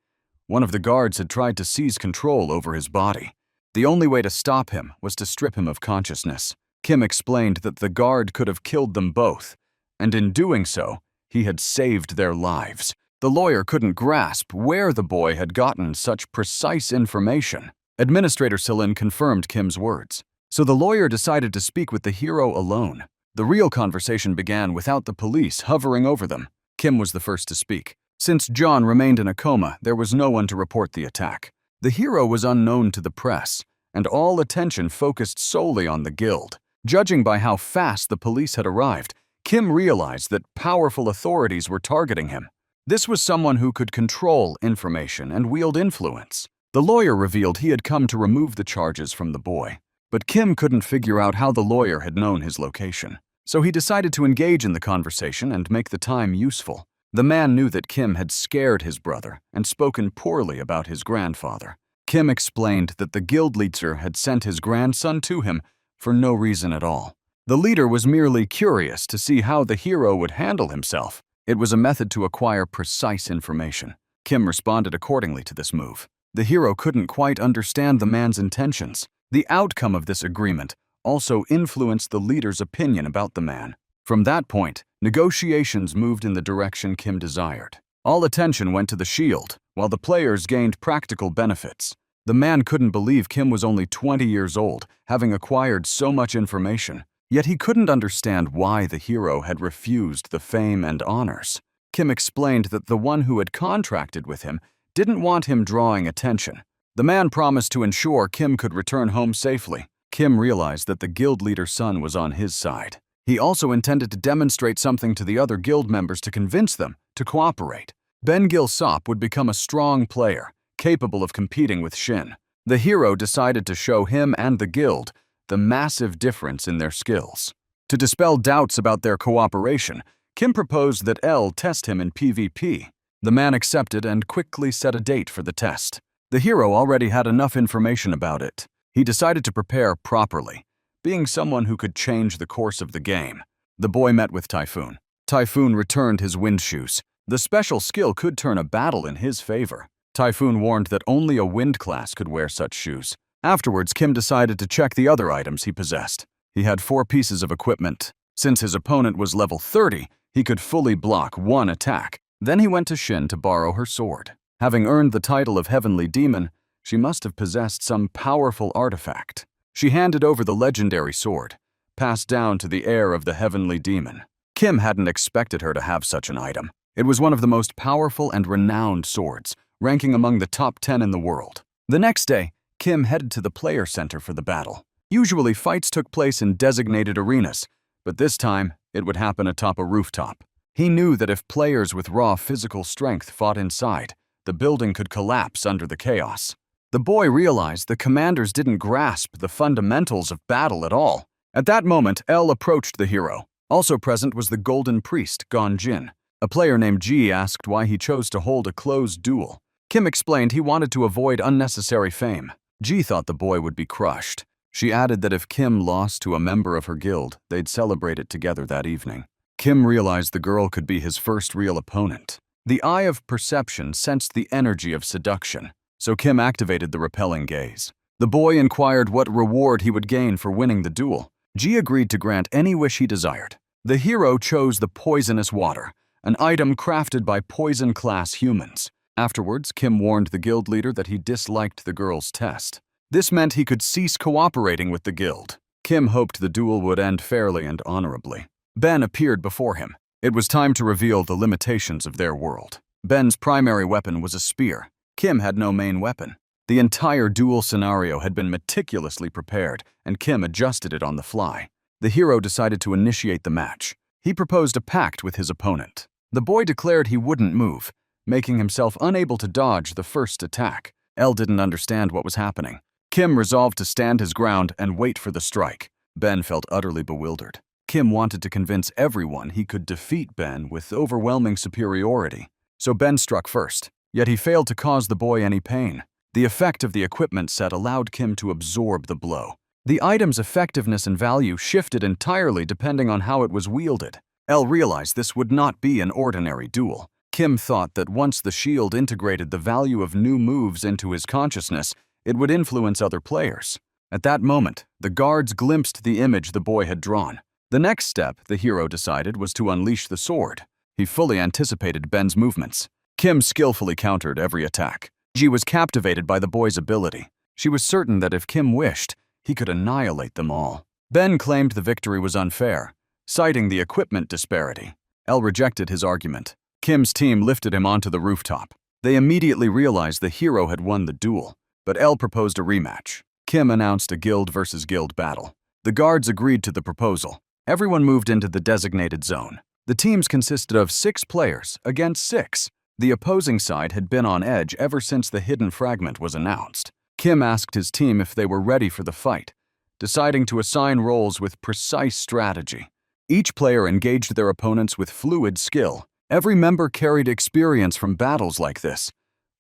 S1: One of the guards had tried to seize control over his body. The only way to stop him was to strip him of consciousness. Kim explained that the guard could have killed them both, and in doing so, he had saved their lives. The lawyer couldn't grasp where the boy had gotten such precise information. Administrator Silin confirmed Kim's words, so the lawyer decided to speak with the hero alone. The real conversation began without the police hovering over them. Kim was the first to speak. Since John remained in a coma, there was no one to report the attack. The hero was unknown to the press, and all attention focused solely on the guild. Judging by how fast the police had arrived, Kim realized that powerful authorities were targeting him. This was someone who could control information and wield influence. The lawyer revealed he had come to remove the charges from the boy, but Kim couldn't figure out how the lawyer had known his location. So he decided to engage in the conversation and make the time useful. The man knew that Kim had scared his brother and spoken poorly about his grandfather. Kim explained that the guild leader had sent his grandson to him for no reason at all. The leader was merely curious to see how the hero would handle himself. It was a method to acquire precise information. Kim responded accordingly to this move. The hero couldn't quite understand the man's intentions. The outcome of this agreement also influenced the leader's opinion about the man. From that point, negotiations moved in the direction Kim desired. All attention went to the shield, while the players gained practical benefits. The man couldn't believe Kim was only 20 years old, having acquired so much information. Yet he couldn't understand why the hero had refused the fame and honors. Kim explained that the one who had contracted with him didn't want him drawing attention. The man promised to ensure Kim could return home safely. Kim realized that the guild leader's son was on his side. He also intended to demonstrate something to the other guild members to convince them to cooperate. Ben Gil Sop would become a strong player, capable of competing with Shin. The hero decided to show him and the guild the massive difference in their skills. To dispel doubts about their cooperation, Kim proposed that L test him in PvP. The man accepted and quickly set a date for the test. The hero already had enough information about it. He decided to prepare properly, being someone who could change the course of the game. The boy met with Typhoon. Typhoon returned his wind shoes. The special skill could turn a battle in his favor. Typhoon warned that only a wind class could wear such shoes. Afterwards, Kim decided to check the other items he possessed. He had 4 pieces of equipment. Since his opponent was level 30, he could fully block 1 attack. Then he went to Shin to borrow her sword. Having earned the title of Heavenly Demon, she must have possessed some powerful artifact. She handed over the legendary sword, passed down to the heir of the Heavenly Demon. Kim hadn't expected her to have such an item. It was one of the most powerful and renowned swords, ranking among the top 10 in the world. The next day, Kim headed to the player center for the battle. Usually, fights took place in designated arenas, but this time, it would happen atop a rooftop. He knew that if players with raw physical strength fought inside, the building could collapse under the chaos. The boy realized the commanders didn't grasp the fundamentals of battle at all. At that moment, L approached the hero. Also present was the golden priest, Jin. A player named Ji asked why he chose to hold a closed duel. Kim explained he wanted to avoid unnecessary fame. Ji thought the boy would be crushed. She added that if Kim lost to a member of her guild, they'd celebrate it together that evening. Kim realized the girl could be his first real opponent. The eye of perception sensed the energy of seduction, so Kim activated the repelling gaze. The boy inquired what reward he would gain for winning the duel. Ji agreed to grant any wish he desired. The hero chose the poisonous water, an item crafted by poison-class humans. Afterwards, Kim warned the guild leader that he disliked the girl's test. This meant he could cease cooperating with the guild. Kim hoped the duel would end fairly and honorably. Ben appeared before him. It was time to reveal the limitations of their world. Ben's primary weapon was a spear. Kim had no main weapon. The entire duel scenario had been meticulously prepared, and Kim adjusted it on the fly. The hero decided to initiate the match. He proposed a pact with his opponent. The boy declared he wouldn't move, making himself unable to dodge the first attack. L didn't understand what was happening. Kim resolved to stand his ground and wait for the strike. Ben felt utterly bewildered. Kim wanted to convince everyone he could defeat Ben with overwhelming superiority. So Ben struck first, yet he failed to cause the boy any pain. The effect of the equipment set allowed Kim to absorb the blow. The item's effectiveness and value shifted entirely depending on how it was wielded. L realized this would not be an ordinary duel. Kim thought that once the shield integrated the value of new moves into his consciousness, it would influence other players. At that moment, the guards glimpsed the image the boy had drawn. The next step, the hero decided, was to unleash the sword. He fully anticipated Ben's movements. Kim skillfully countered every attack. Ji was captivated by the boy's ability. She was certain that if Kim wished, he could annihilate them all. Ben claimed the victory was unfair, citing the equipment disparity. L rejected his argument. Kim's team lifted him onto the rooftop. They immediately realized the hero had won the duel, but L proposed a rematch. Kim announced a guild versus guild battle. The guards agreed to the proposal. Everyone moved into the designated zone. The teams consisted of 6 players against 6. The opposing side had been on edge ever since the hidden fragment was announced. Kim asked his team if they were ready for the fight, deciding to assign roles with precise strategy. Each player engaged their opponents with fluid skill. Every member carried experience from battles like this,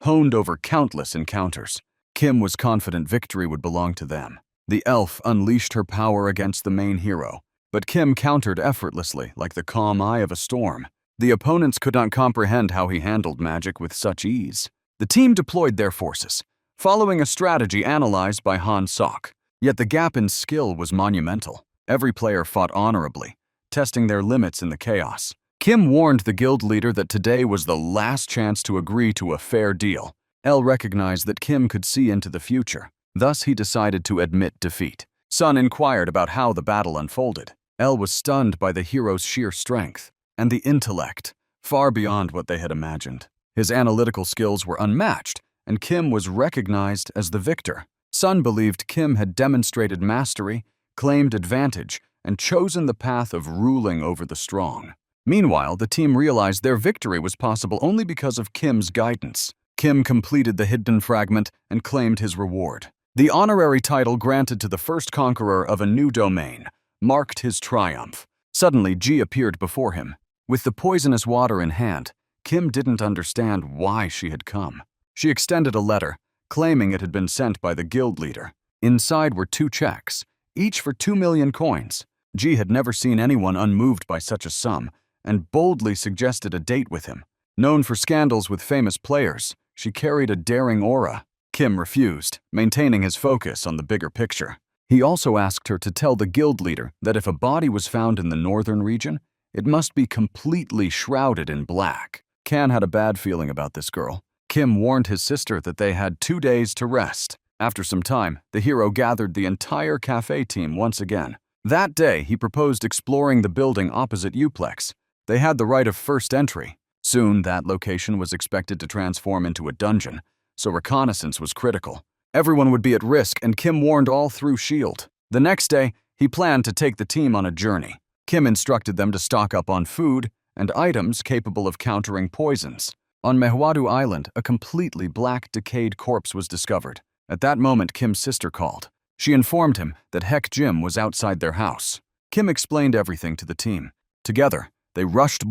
S1: honed over countless encounters. Kim was confident victory would belong to them. The elf unleashed her power against the main hero, but Kim countered effortlessly like the calm eye of a storm. The opponents could not comprehend how he handled magic with such ease. The team deployed their forces, following a strategy analyzed by Han Sok. Yet the gap in skill was monumental. Every player fought honorably, testing their limits in the chaos. Kim warned the guild leader that today was the last chance to agree to a fair deal. L recognized that Kim could see into the future. Thus, he decided to admit defeat. Sun inquired about how the battle unfolded. L was stunned by the hero's sheer strength and the intellect, far beyond what they had imagined. His analytical skills were unmatched, and Kim was recognized as the victor. Sun believed Kim had demonstrated mastery, claimed advantage, and chosen the path of ruling over the strong. Meanwhile, the team realized their victory was possible only because of Kim's guidance. Kim completed the hidden fragment and claimed his reward. The honorary title granted to the first conqueror of a new domain marked his triumph. Suddenly, Ji appeared before him. With the poisonous water in hand, Kim didn't understand why she had come. She extended a letter, claiming it had been sent by the guild leader. Inside were 2 checks, each for 2 million coins. Ji had never seen anyone unmoved by such a sum, and boldly suggested a date with him. Known for scandals with famous players, she carried a daring aura. Kim refused, maintaining his focus on the bigger picture. He also asked her to tell the guild leader that if a body was found in the northern region, it must be completely shrouded in black. Kan had a bad feeling about this girl. Kim warned his sister that they had 2 days to rest. After some time, the hero gathered the entire cafe team once again. That day, he proposed exploring the building opposite Uplex. They had the right of first entry. Soon, that location was expected to transform into a dungeon, so reconnaissance was critical. Everyone would be at risk, and Kim warned all through S.H.I.E.L.D. The next day, he planned to take the team on a journey. Kim instructed them to stock up on food and items capable of countering poisons. On Manhwa Island, a completely black, decayed corpse was discovered. At that moment, Kim's sister called. She informed him that Heck Jim was outside their house. Kim explained everything to the team. Together, they rushed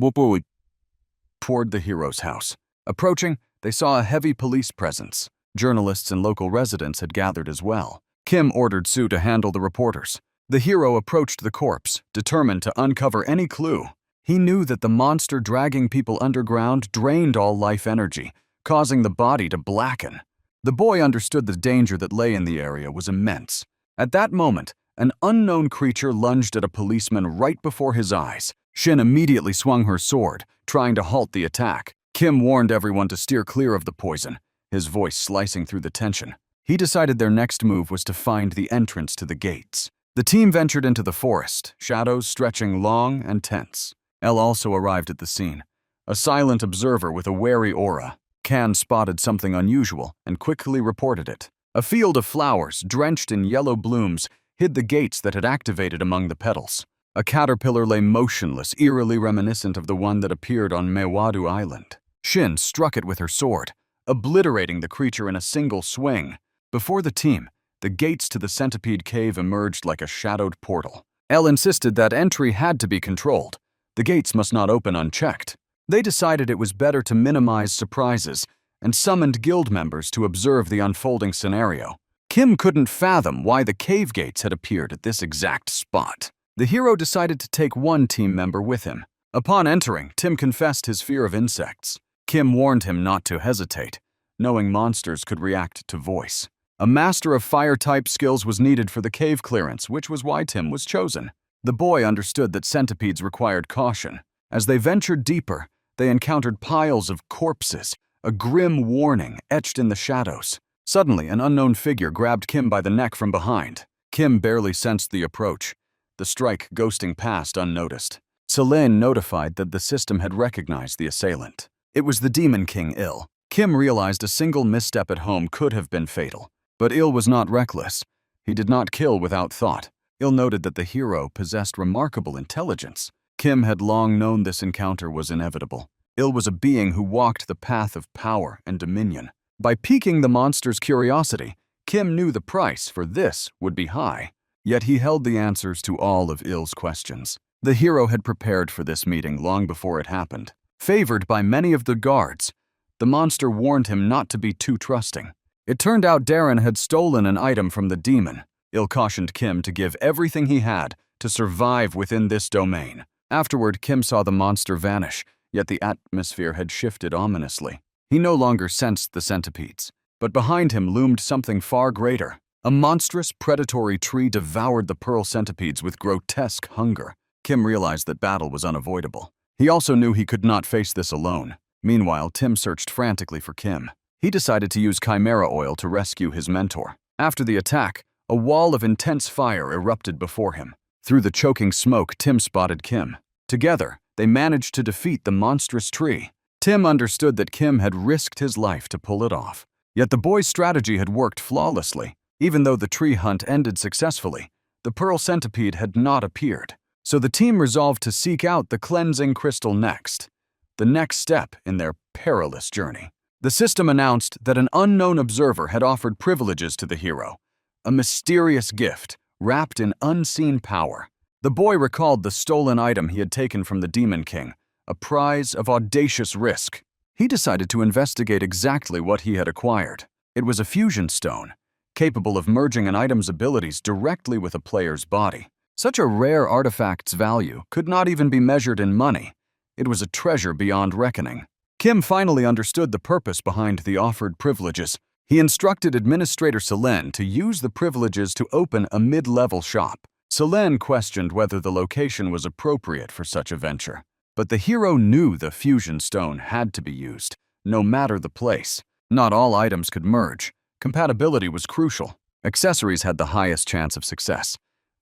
S1: toward the hero's house. Approaching, they saw a heavy police presence. Journalists and local residents had gathered as well. Kim ordered Sue to handle the reporters. The hero approached the corpse, determined to uncover any clue. He knew that the monster dragging people underground drained all life energy, causing the body to blacken. The boy understood the danger that lay in the area was immense. At that moment, an unknown creature lunged at a policeman right before his eyes. Shin immediately swung her sword, trying to halt the attack. Kim warned everyone to steer clear of the poison, his voice slicing through the tension. He decided their next move was to find the entrance to the gates. The team ventured into the forest, shadows stretching long and tense. Elle also arrived at the scene, a silent observer with a wary aura. Kan spotted something unusual and quickly reported it. A field of flowers, drenched in yellow blooms, hid the gates that had activated among the petals. A caterpillar lay motionless, eerily reminiscent of the one that appeared on Mewadu Island. Shin struck it with her sword, obliterating the creature in a single swing. Before the team, the gates to the centipede cave emerged like a shadowed portal. Elle insisted that entry had to be controlled. The gates must not open unchecked. They decided it was better to minimize surprises and summoned guild members to observe the unfolding scenario. Kim couldn't fathom why the cave gates had appeared at this exact spot. The hero decided to take one team member with him. Upon entering, Tim confessed his fear of insects. Kim warned him not to hesitate, knowing monsters could react to voice. A master of fire-type skills was needed for the cave clearance, which was why Tim was chosen. The boy understood that centipedes required caution. As they ventured deeper, they encountered piles of corpses, a grim warning etched in the shadows. Suddenly, an unknown figure grabbed Kim by the neck from behind. Kim barely sensed the approach, the strike ghosting past unnoticed. Selene notified that the system had recognized the assailant. It was the Demon King Il. Kim realized a single misstep at home could have been fatal. But Il was not reckless. He did not kill without thought. Il noted that the hero possessed remarkable intelligence. Kim had long known this encounter was inevitable. Il was a being who walked the path of power and dominion. By piquing the monster's curiosity, Kim knew the price for this would be high. Yet he held the answers to all of Il's questions. The hero had prepared for this meeting long before it happened. Favored by many of the guards, the monster warned him not to be too trusting. It turned out Darren had stolen an item from the demon. Il cautioned Kim to give everything he had to survive within this domain. Afterward, Kim saw the monster vanish, yet the atmosphere had shifted ominously. He no longer sensed the centipedes, but behind him loomed something far greater. A monstrous, predatory tree devoured the pearl centipedes with grotesque hunger. Kim realized that battle was unavoidable. He also knew he could not face this alone. Meanwhile, Tim searched frantically for Kim. He decided to use chimera oil to rescue his mentor. After the attack, a wall of intense fire erupted before him. Through the choking smoke, Tim spotted Kim. Together, they managed to defeat the monstrous tree. Tim understood that Kim had risked his life to pull it off. Yet the boy's strategy had worked flawlessly. Even though the tree hunt ended successfully, the pearl centipede had not appeared. So the team resolved to seek out the cleansing crystal next, the next step in their perilous journey. The system announced that an unknown observer had offered privileges to the hero, a mysterious gift wrapped in unseen power. The boy recalled the stolen item he had taken from the Demon King, a prize of audacious risk. He decided to investigate exactly what he had acquired. It was a fusion stone, capable of merging an item's abilities directly with a player's body. Such a rare artifact's value could not even be measured in money. It was a treasure beyond reckoning. Kim finally understood the purpose behind the offered privileges. He instructed Administrator Selene to use the privileges to open a mid-level shop. Selene questioned whether the location was appropriate for such a venture. But the hero knew the fusion stone had to be used, no matter the place. Not all items could merge. Compatibility was crucial. Accessories had the highest chance of success.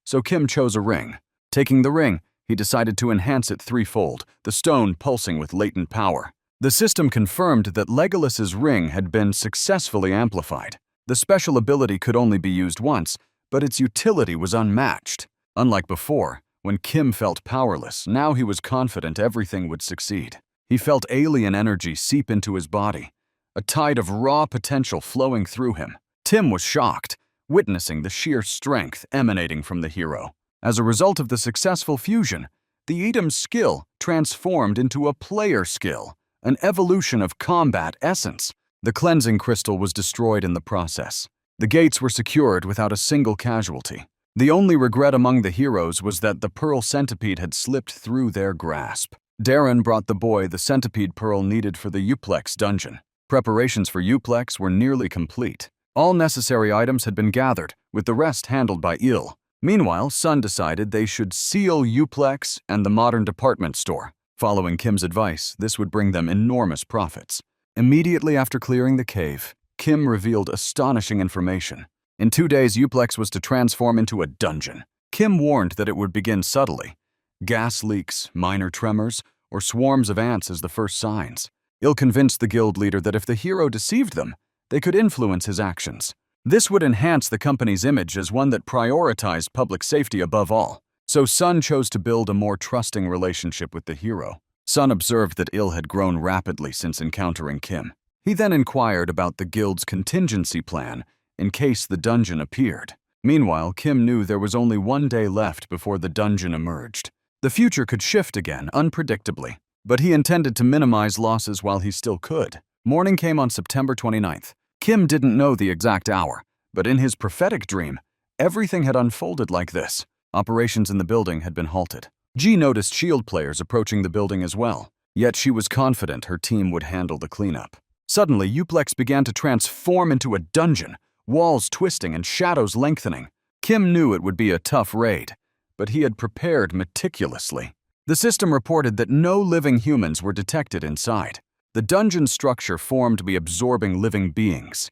S1: So Kim chose a ring. Taking the ring, he decided to enhance it threefold, the stone pulsing with latent power. The system confirmed that Legolas's ring had been successfully amplified. The special ability could only be used once, but its utility was unmatched. Unlike before, when Kim felt powerless, now he was confident everything would succeed. He felt alien energy seep into his body, a tide of raw potential flowing through him. Tim was shocked, witnessing the sheer strength emanating from the hero. As a result of the successful fusion, the item's skill transformed into a player skill, an evolution of combat essence. The cleansing crystal was destroyed in the process. The gates were secured without a single casualty. The only regret among the heroes was that the pearl centipede had slipped through their grasp. Darren brought the boy the centipede pearl needed for the Uplex dungeon. Preparations for Uplex were nearly complete. All necessary items had been gathered, with the rest handled by Il. Meanwhile, Sun decided they should seal Uplex and the modern department store. Following Kim's advice, this would bring them enormous profits. Immediately after clearing the cave, Kim revealed astonishing information. In 2 days, Uplex was to transform into a dungeon. Kim warned that it would begin subtly. Gas leaks, minor tremors, or swarms of ants as the first signs. Il convinced the guild leader that if the hero deceived them, they could influence his actions. This would enhance the company's image as one that prioritized public safety above all. So Sun chose to build a more trusting relationship with the hero. Sun observed that Il had grown rapidly since encountering Kim. He then inquired about the guild's contingency plan in case the dungeon appeared. Meanwhile, Kim knew there was only 1 day left before the dungeon emerged. The future could shift again, unpredictably, but he intended to minimize losses while he still could. Morning came on September 29th. Kim didn't know the exact hour, but in his prophetic dream, everything had unfolded like this. Operations in the building had been halted. Ji noticed shield players approaching the building as well, yet she was confident her team would handle the cleanup. Suddenly, Uplex began to transform into a dungeon, walls twisting and shadows lengthening. Kim knew it would be a tough raid, but he had prepared meticulously. The system reported that no living humans were detected inside. The dungeon structure formed to be absorbing living beings,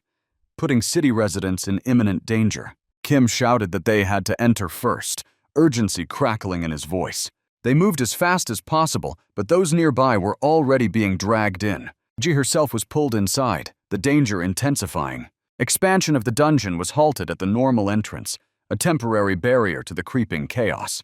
S1: putting city residents in imminent danger. Kim shouted that they had to enter first, urgency crackling in his voice. They moved as fast as possible, but those nearby were already being dragged in. Ji herself was pulled inside, the danger intensifying. Expansion of the dungeon was halted at the normal entrance, a temporary barrier to the creeping chaos.